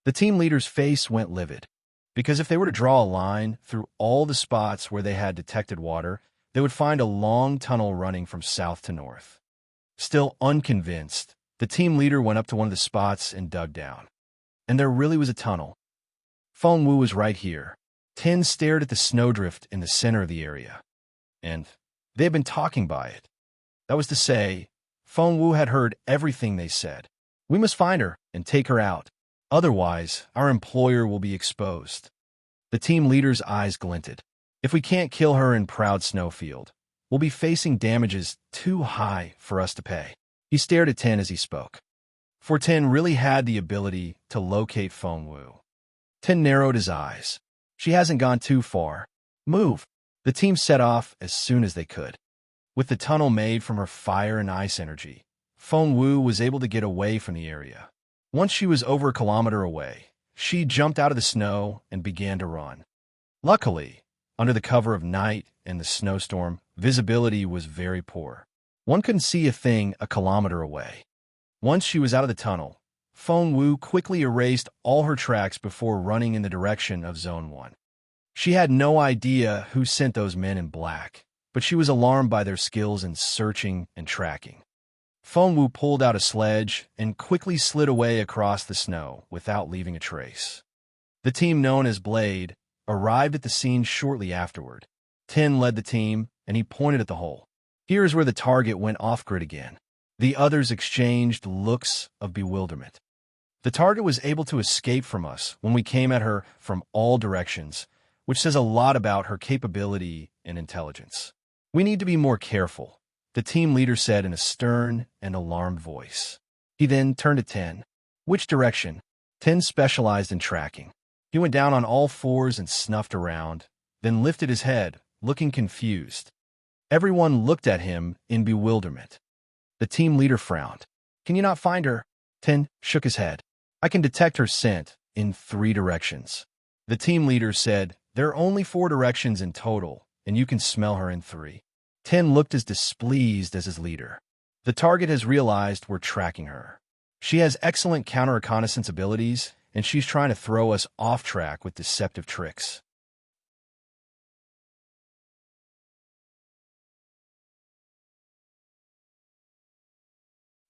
The team leader's face went livid, because if they were to draw a line through all the spots where they had detected water, they would find a long tunnel running from south to north. Still unconvinced, the team leader went up to one of the spots and dug down. And there really was a tunnel. Feng Wu was right here. 10 stared at the snowdrift in the center of the area. And they had been talking by it. That was to say, Feng Wu had heard everything they said. We must find her and take her out. Otherwise, our employer will be exposed. The team leader's eyes glinted. If we can't kill her in Proud Snowfield, we'll be facing damages too high for us to pay. He stared at 10 as he spoke. For 10 really had the ability to locate Feng Wu. 10 narrowed his eyes. She hasn't gone too far. Move. The team set off as soon as they could. With the tunnel made from her fire and ice energy, Feng Wu was able to get away from the area. Once she was over a kilometer away, she jumped out of the snow and began to run. Luckily, under the cover of night and the snowstorm, visibility was very poor. One couldn't see a thing a kilometer away. Once she was out of the tunnel, Feng Wu quickly erased all her tracks before running in the direction of Zone 1. She had no idea who sent those men in black, but she was alarmed by their skills in searching and tracking. Feng Wu pulled out a sledge and quickly slid away across the snow without leaving a trace. The team known as Blade arrived at the scene shortly afterward. 10 led the team, and he pointed at the hole. Here is where the target went off-grid again. The others exchanged looks of bewilderment. The target was able to escape from us when we came at her from all directions, which says a lot about her capability and intelligence. We need to be more careful, the team leader said in a stern and alarmed voice. He then turned to 10. Which direction? 10 specialized in tracking. He went down on all fours and snuffed around, then lifted his head, looking confused. Everyone looked at him in bewilderment. The team leader frowned. Can you not find her? 10 shook his head. I can detect her scent in 3 directions. The team leader said, there are only 4 directions in total, and you can smell her in 3. 10 looked as displeased as his leader. The target has realized we're tracking her. She has excellent counter-reconnaissance abilities, and she's trying to throw us off track with deceptive tricks.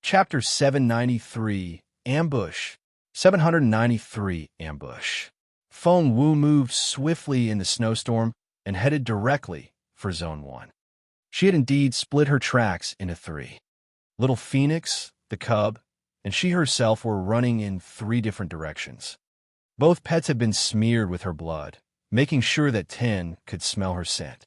Chapter 793, Ambush. 793, Ambush. Feng Wu moved swiftly in the snowstorm and headed directly for Zone 1. She had indeed split her tracks into 3. Little Phoenix, the cub, and she herself were running in 3 different directions. Both pets had been smeared with her blood, making sure that 10 could smell her scent.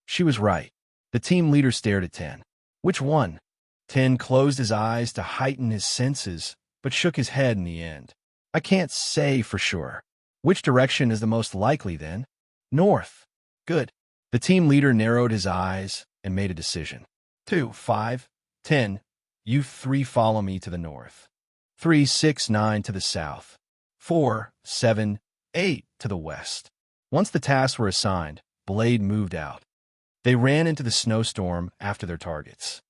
She was right. The team leader stared at 10. Which one? 10 closed his eyes to heighten his senses, but shook his head in the end. I can't say for sure. Which direction is the most likely, then? North. Good. The team leader narrowed his eyes and made a decision. 2, 5, 10. You 3 follow me to the north. 3, 6, 9 to the south. 4, 7, 8 to the west. Once the tasks were assigned, Blade moved out. They ran into the snowstorm after their targets.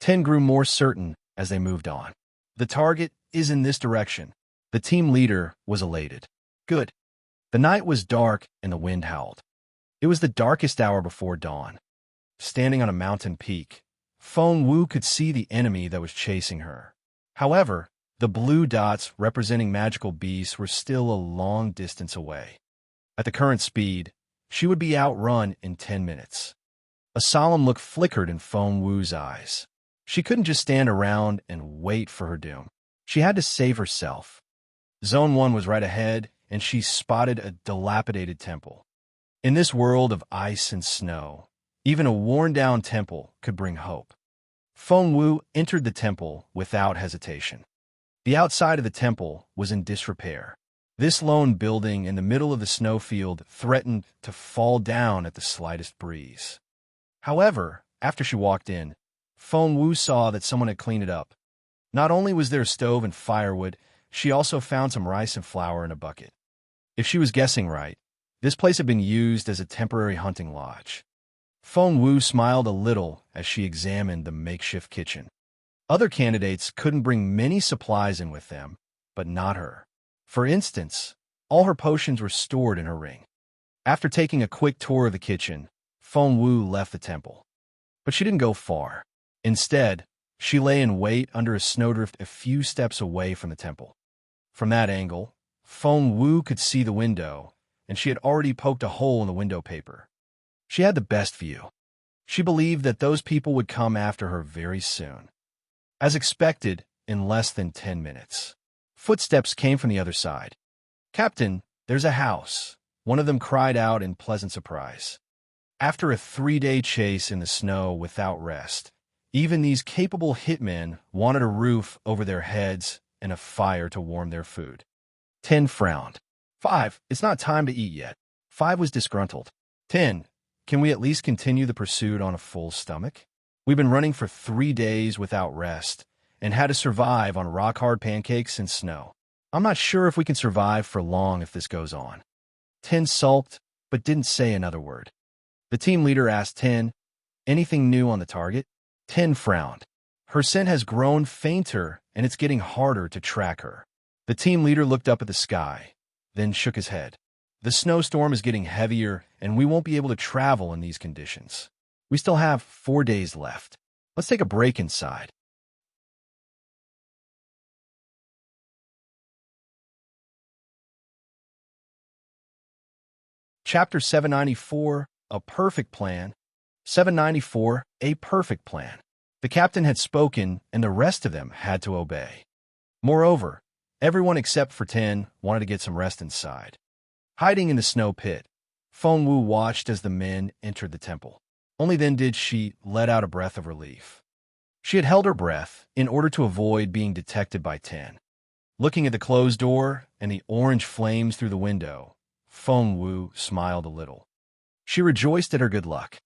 10 grew more certain as they moved on. The target is in this direction. The team leader was elated. Good. The night was dark and the wind howled. It was the darkest hour before dawn. Standing on a mountain peak, Feng Wu could see the enemy that was chasing her. However, the blue dots representing magical beasts were still a long distance away. At the current speed, she would be outrun in 10 minutes. A solemn look flickered in Feng Wu's eyes. She couldn't just stand around and wait for her doom. She had to save herself. Zone 1 was right ahead, and she spotted a dilapidated temple. In this world of ice and snow, even a worn-down temple could bring hope. Feng Wu entered the temple without hesitation. The outside of the temple was in disrepair. This lone building in the middle of the snowfield threatened to fall down at the slightest breeze. However, after she walked in, Feng Wu saw that someone had cleaned it up. Not only was there a stove and firewood, she also found some rice and flour in a bucket. If she was guessing right, this place had been used as a temporary hunting lodge. Feng Wu smiled a little as she examined the makeshift kitchen. Other candidates couldn't bring many supplies in with them, but not her. For instance, all her potions were stored in her ring. After taking a quick tour of the kitchen, Feng Wu left the temple. But she didn't go far. Instead, she lay in wait under a snowdrift a few steps away from the temple. From that angle, Feng Wu could see the window, and she had already poked a hole in the window paper. She had the best view. She believed that those people would come after her very soon. As expected, in less than 10 minutes, footsteps came from the other side. "Captain, there's a house," one of them cried out in pleasant surprise. After a 3-day chase in the snow without rest, even these capable hitmen wanted a roof over their heads and a fire to warm their food. 10 frowned. 5, it's not time to eat yet. 5 was disgruntled. 10, can we at least continue the pursuit on a full stomach? We've been running for 3 days without rest and had to survive on rock-hard pancakes and snow. I'm not sure if we can survive for long if this goes on. 10 sulked, but didn't say another word. The team leader asked 10, anything new on the target? 10 frowned. Her scent has grown fainter, and it's getting harder to track her. The team leader looked up at the sky, then shook his head. The snowstorm is getting heavier, and we won't be able to travel in these conditions. We still have 4 days left. Let's take a break inside. Chapter 794, A Perfect Plan. 794, A Perfect Plan. The captain had spoken, and the rest of them had to obey. Moreover, everyone except for 10 wanted to get some rest inside. Hiding in the snow pit, Feng Wu watched as the men entered the temple. Only then did she let out a breath of relief. She had held her breath in order to avoid being detected by 10. Looking at the closed door and the orange flames through the window, Feng Wu smiled a little. She rejoiced at her good luck.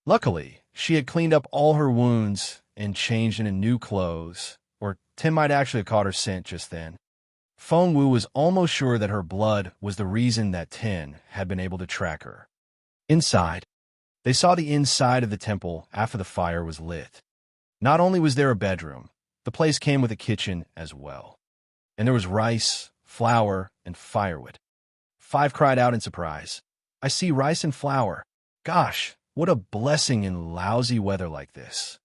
Luckily, she had cleaned up all her wounds and changed into new clothes, or 10 might actually have caught her scent just then. Feng Wu was almost sure that her blood was the reason that 10 had been able to track her. Inside, they saw the inside of the temple after the fire was lit. Not only was there a bedroom, the place came with a kitchen as well. And there was rice, flour, and firewood. 5 cried out in surprise. I see rice and flour. Gosh, what a blessing in lousy weather like this.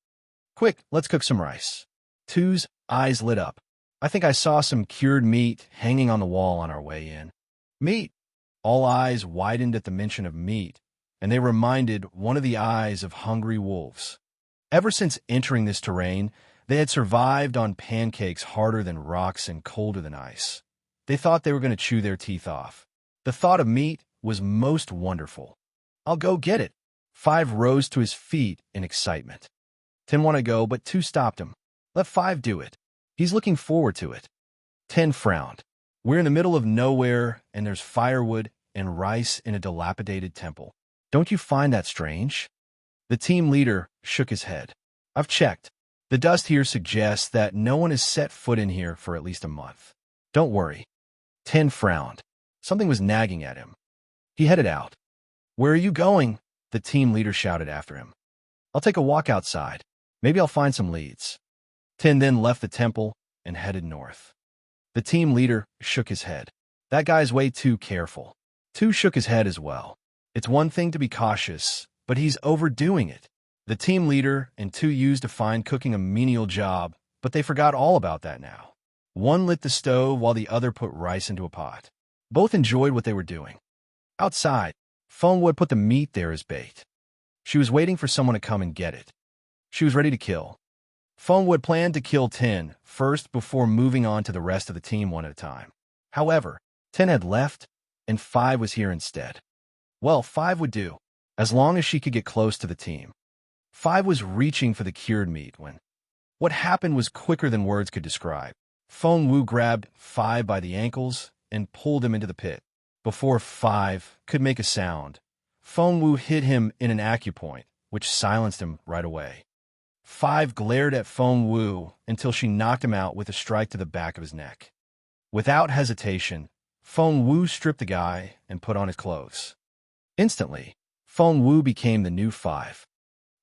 Quick, let's cook some rice. 2's eyes lit up. I think I saw some cured meat hanging on the wall on our way in. Meat! All eyes widened at the mention of meat, and they reminded one of the eyes of hungry wolves. Ever since entering this terrain, they had survived on pancakes harder than rocks and colder than ice. They thought they were going to chew their teeth off. The thought of meat was most wonderful. I'll go get it. 5 rose to his feet in excitement. 10 wanted to go, but 2 stopped him. Let 5 do it. He's looking forward to it. 10 frowned. We're in the middle of nowhere, and there's firewood and rice in a dilapidated temple. Don't you find that strange? The team leader shook his head. I've checked. The dust here suggests that no one has set foot in here for at least a month. Don't worry. 10 frowned. Something was nagging at him. He headed out. Where are you going? The team leader shouted after him. I'll take a walk outside. Maybe I'll find some leads. 10 then left the temple and headed north. The team leader shook his head. That guy's way too careful. 2 shook his head as well. It's one thing to be cautious, but he's overdoing it. The team leader and 2 used to find cooking a menial job, but they forgot all about that now. One lit the stove while the other put rice into a pot. Both enjoyed what they were doing. Outside, Foamwood put the meat there as bait. She was waiting for someone to come and get it. She was ready to kill. Foamwood planned to kill 10 first before moving on to the rest of the team one at a time. However, 10 had left, and 5 was here instead. Well, 5 would do, as long as she could get close to the team. 5 was reaching for the cured meat when what happened was quicker than words could describe. Foamwood grabbed 5 by the ankles and pulled him into the pit. Before 5 could make a sound, Foamwood hit him in an acupoint, which silenced him right away. 5 glared at Foamwood until she knocked him out with a strike to the back of his neck. Without hesitation, Foamwood stripped the guy and put on his clothes. Instantly, Foamwood became the new 5.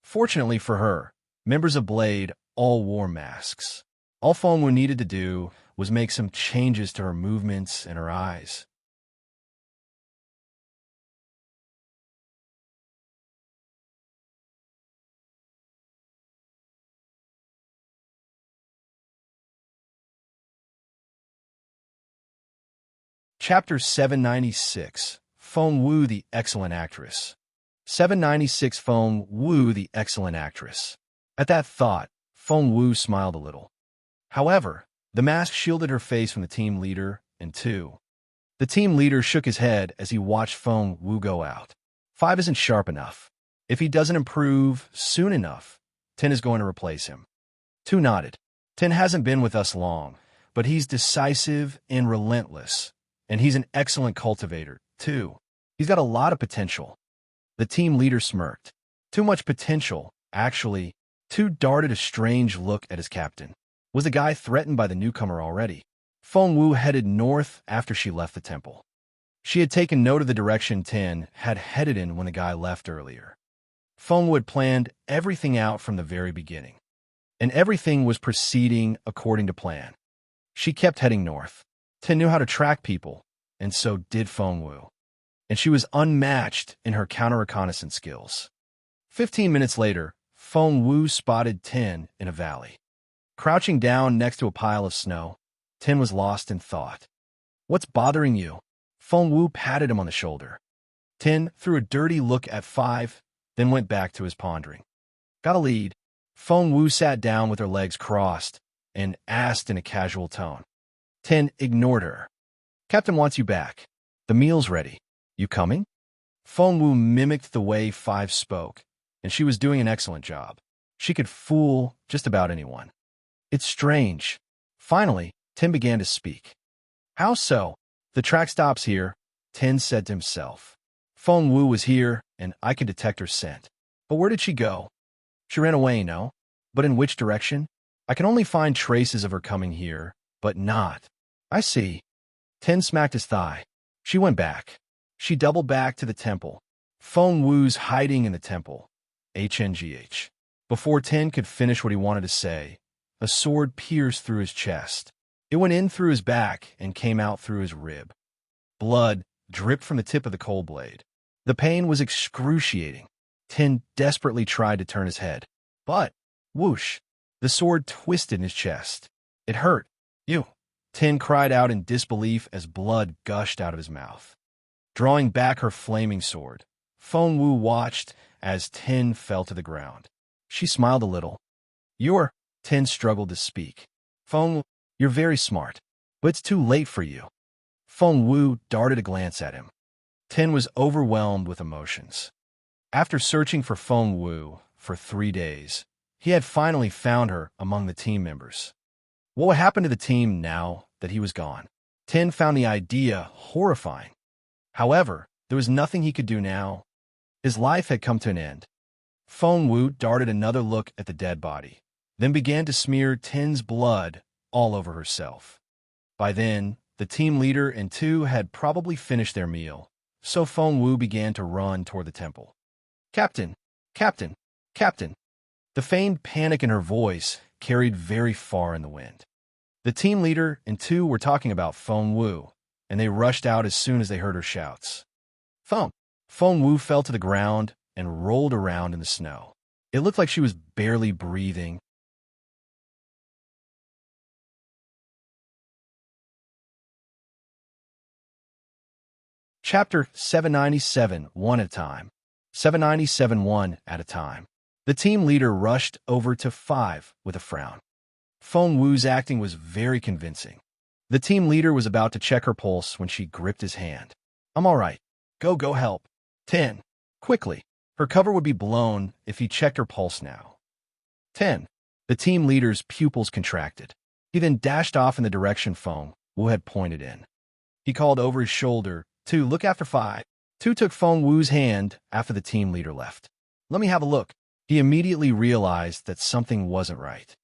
Fortunately for her, members of Blade all wore masks. All Foamwood needed to do was make some changes to her movements and her eyes. Chapter 796, Foamwood the Excellent Actress. 796 Foamwood the Excellent Actress. At that thought, Foamwood smiled a little. However, the mask shielded her face from the team leader, and 2. The team leader shook his head as he watched Foamwood go out. 5 isn't sharp enough. If he doesn't improve soon enough, 10 is going to replace him. 2 nodded. 10 hasn't been with us long, but he's decisive and relentless. And he's an excellent cultivator, too. He's got a lot of potential. The team leader smirked. Too much potential, actually. 2 darted a strange look at his captain. Was the guy threatened by the newcomer already? Foamwood headed north after she left the temple. She had taken note of the direction 10 had headed in when the guy left earlier. Foamwood planned everything out from the very beginning. And everything was proceeding according to plan. She kept heading north. 10 knew how to track people, and so did Foamwood. And she was unmatched in her counter-reconnaissance skills. 15 minutes later, Foamwood spotted 10 in a valley. Crouching down next to a pile of snow, 10 was lost in thought. What's bothering you? Foamwood patted him on the shoulder. 10 threw a dirty look at 5, then went back to his pondering. Got a lead. Foamwood sat down with her legs crossed and asked in a casual tone. 10 ignored her. Captain wants you back. The meal's ready. You coming? Foamwood mimicked the way 5 spoke, and she was doing an excellent job. She could fool just about anyone. It's strange. Finally, 10 began to speak. How so? The track stops here, 10 said to himself. Foamwood was here, and I could detect her scent. But where did she go? She ran away, no? But in which direction? I can only find traces of her coming here, but not. I see. 10 smacked his thigh. She went back. She doubled back to the temple. Foamwood's hiding in the temple. HNGH. Before 10 could finish what he wanted to say, a sword pierced through his chest. It went in through his back and came out through his rib. Blood dripped from the tip of the cold blade. The pain was excruciating. 10 desperately tried to turn his head. But, whoosh, the sword twisted in his chest. It hurt. You. 10 cried out in disbelief as blood gushed out of his mouth. Drawing back her flaming sword, Foamwood watched as 10 fell to the ground. She smiled a little. You're... 10 struggled to speak. Foamwood, you're very smart, but it's too late for you. Foamwood darted a glance at him. 10 was overwhelmed with emotions. After searching for Foamwood for 3 days, he had finally found her among the team members. What would happen to the team now that he was gone? 10 found the idea horrifying. However, there was nothing he could do now. His life had come to an end. Foamwood darted another look at the dead body, then began to smear 10's blood all over herself. By then, the team leader and 2 had probably finished their meal, so Foamwood began to run toward the temple. Captain! Captain! Captain! The feigned panic in her voice carried very far in the wind. The team leader and 2 were talking about Foamwood, and they rushed out as soon as they heard her shouts. Thump! Feng Wu fell to the ground and rolled around in the snow. It looked like she was barely breathing. Chapter 797, one at a time. 797, one at a time. The team leader rushed over to 5 with a frown. Feng Wu's acting was very convincing. The team leader was about to check her pulse when she gripped his hand. I'm all right. Go help. 10. Quickly. Her cover would be blown if he checked her pulse now. 10. The team leader's pupils contracted. He then dashed off in the direction Feng Wu had pointed in. He called over his shoulder, 2, look after 5. 2 took Feng Wu's hand after the team leader left. Let me have a look. He immediately realized that something wasn't right.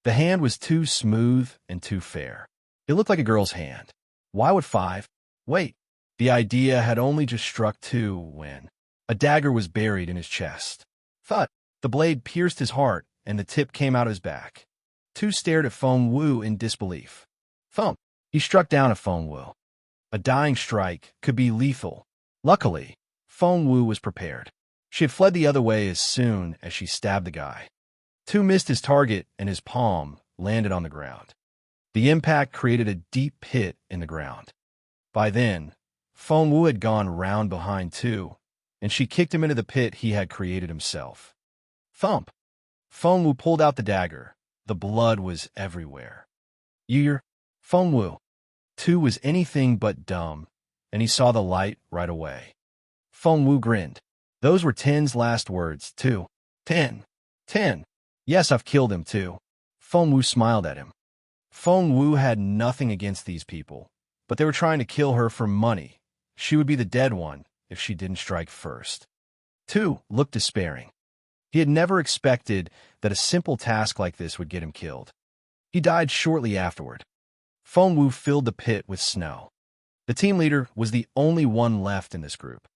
The hand was too smooth and too fair. It looked like a girl's hand. Why would 5? Wait. The idea had only just struck 2 when a dagger was buried in his chest. Thud! The blade pierced his heart, and the tip came out of his back. 2 stared at Feng Wu in disbelief. Thump! He struck down at Feng Wu. A dying strike could be lethal. Luckily, Feng Wu was prepared. She had fled the other way as soon as she stabbed the guy. 2 missed his target, and his palm landed on the ground. The impact created a deep pit in the ground. By then, Feng Wu had gone round behind 2, and she kicked him into the pit he had created himself. Thump! Feng Wu pulled out the dagger. The blood was everywhere. You're Feng Wu. 2 was anything but dumb, and he saw the light right away. Feng Wu grinned. Those were 10's last words, too. 10. 10. Yes, I've killed him, too. Feng Wu smiled at him. Feng Wu had nothing against these people, but they were trying to kill her for money. She would be the dead one if she didn't strike first. 2 looked despairing. He had never expected that a simple task like this would get him killed. He died shortly afterward. Feng Wu filled the pit with snow. The team leader was the only one left in this group.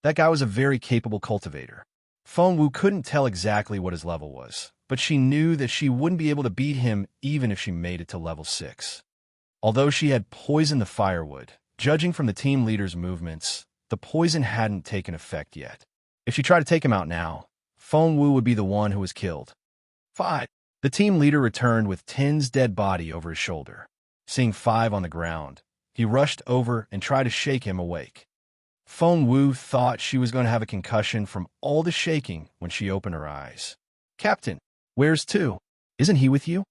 That guy was a very capable cultivator. Feng Wu couldn't tell exactly what his level was, but she knew that she wouldn't be able to beat him even if she made it to level 6. Although she had poisoned the firewood, judging from the team leader's movements, the poison hadn't taken effect yet. If she tried to take him out now, Feng Wu would be the one who was killed. 5. The team leader returned with 10's dead body over his shoulder. Seeing 5 on the ground, he rushed over and tried to shake him awake. Feng Wu thought she was going to have a concussion from all the shaking when she opened her eyes. Captain, where's 2? Isn't he with you?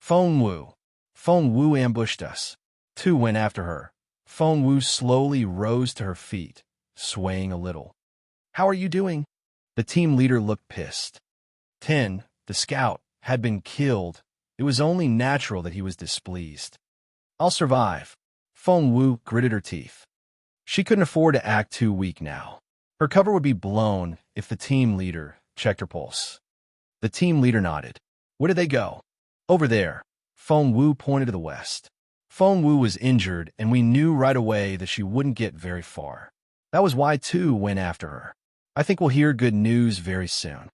Feng Wu. Feng Wu ambushed us. 2 went after her. Feng Wu slowly rose to her feet, swaying a little. How are you doing? The team leader looked pissed. 10, the scout, had been killed. It was only natural that he was displeased. I'll survive. Feng Wu gritted her teeth. She couldn't afford to act too weak now. Her cover would be blown if the team leader checked her pulse. The team leader nodded. Where did they go? Over there. Feng Wu pointed to the west. Feng Wu was injured, and we knew right away that she wouldn't get very far. That was why 2 went after her. I think we'll hear good news very soon.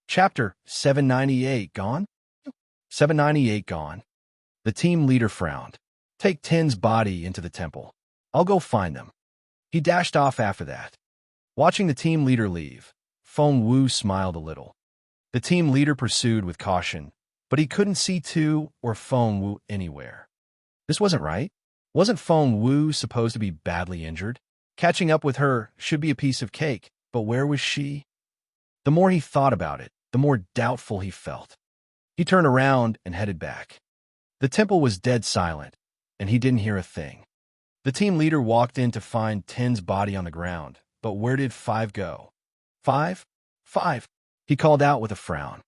Chapter 798 gone? 798 gone. The team leader frowned. Take 10's body into the temple. I'll go find them. He dashed off after that. Watching the team leader leave, Feng Wu smiled a little. The team leader pursued with caution, but he couldn't see 2 or Feng Wu anywhere. This wasn't right. Wasn't Feng Wu supposed to be badly injured? Catching up with her should be a piece of cake, but where was she? The more he thought about it, the more doubtful he felt. He turned around and headed back. The temple was dead silent, and he didn't hear a thing. The team leader walked in to find 10's body on the ground, but where did 5 go? 5? 5, he called out with a frown.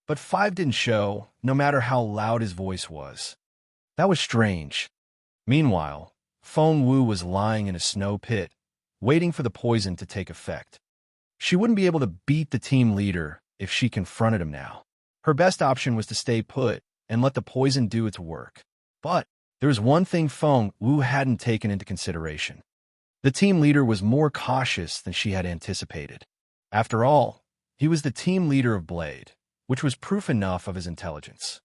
But 5 didn't show, no matter how loud his voice was. That was strange. Meanwhile, Feng Wu was lying in a snow pit, waiting for the poison to take effect. She wouldn't be able to beat the team leader if she confronted him now. Her best option was to stay put and let the poison do its work. But there was one thing Feng Wu hadn't taken into consideration. The team leader was more cautious than she had anticipated. After all, he was the team leader of Blade, which was proof enough of his intelligence.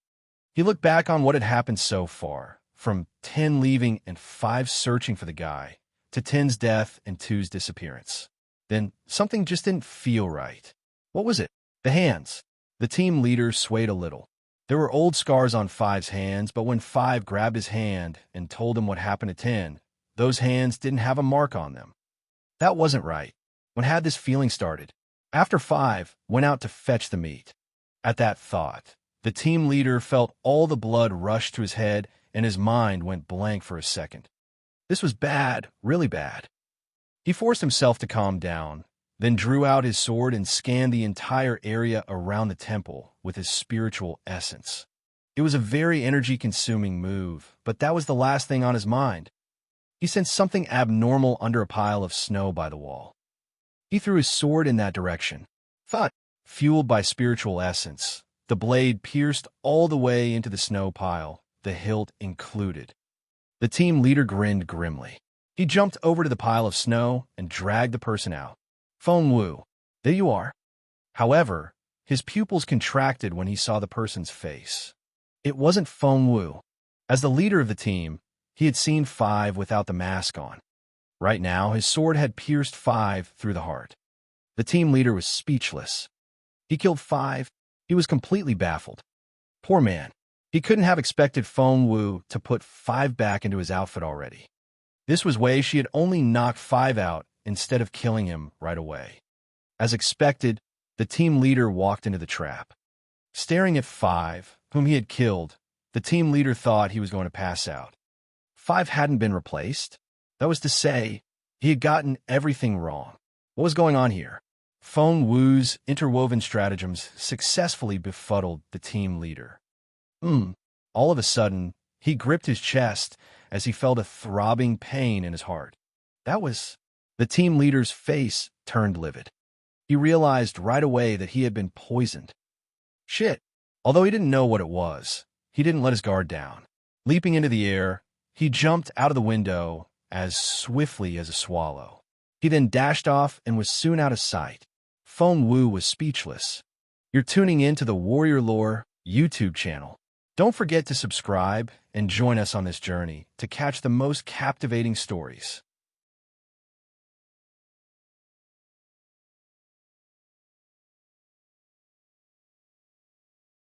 He looked back on what had happened so far, from 10 leaving and 5 searching for the guy, to 10's death and 2's disappearance. Then something just didn't feel right. What was it? The hands. The team leader swayed a little. There were old scars on 5's hands, but when 5 grabbed his hand and told him what happened to 10, those hands didn't have a mark on them. That wasn't right. When had this feeling started? After 5 went out to fetch the meat. At that thought, the team leader felt all the blood rush to his head and his mind went blank for a second. This was bad, really bad. He forced himself to calm down, then drew out his sword and scanned the entire area around the temple with his spiritual essence. It was a very energy-consuming move, but that was the last thing on his mind. He sensed something abnormal under a pile of snow by the wall. He threw his sword in that direction. Thud! Fueled by spiritual essence, the blade pierced all the way into the snow pile, the hilt included. The team leader grinned grimly. He jumped over to the pile of snow and dragged the person out. Feng Wu, there you are. However, his pupils contracted when he saw the person's face. It wasn't Feng Wu. As the leader of the team, he had seen 5 without the mask on. Right now, his sword had pierced 5 through the heart. The team leader was speechless. He killed 5. He was completely baffled. Poor man. He couldn't have expected Feng Wu to put 5 back into his outfit already. This was way she had only knocked 5 out instead of killing him right away. As expected, the team leader walked into the trap. Staring at 5, whom he had killed, the team leader thought he was going to pass out. 5 hadn't been replaced. That was to say, he had gotten everything wrong. What was going on here? Feng Wu's interwoven stratagems successfully befuddled the team leader. All of a sudden, he gripped his chest as he felt a throbbing pain in his heart. That was... The team leader's face turned livid. He realized right away that he had been poisoned. Shit. Although he didn't know what it was, he didn't let his guard down. Leaping into the air, he jumped out of the window as swiftly as a swallow. He then dashed off and was soon out of sight. Feng Wu was speechless. You're tuning in to the Warrior Lore YouTube channel. Don't forget to subscribe and join us on this journey to catch the most captivating stories.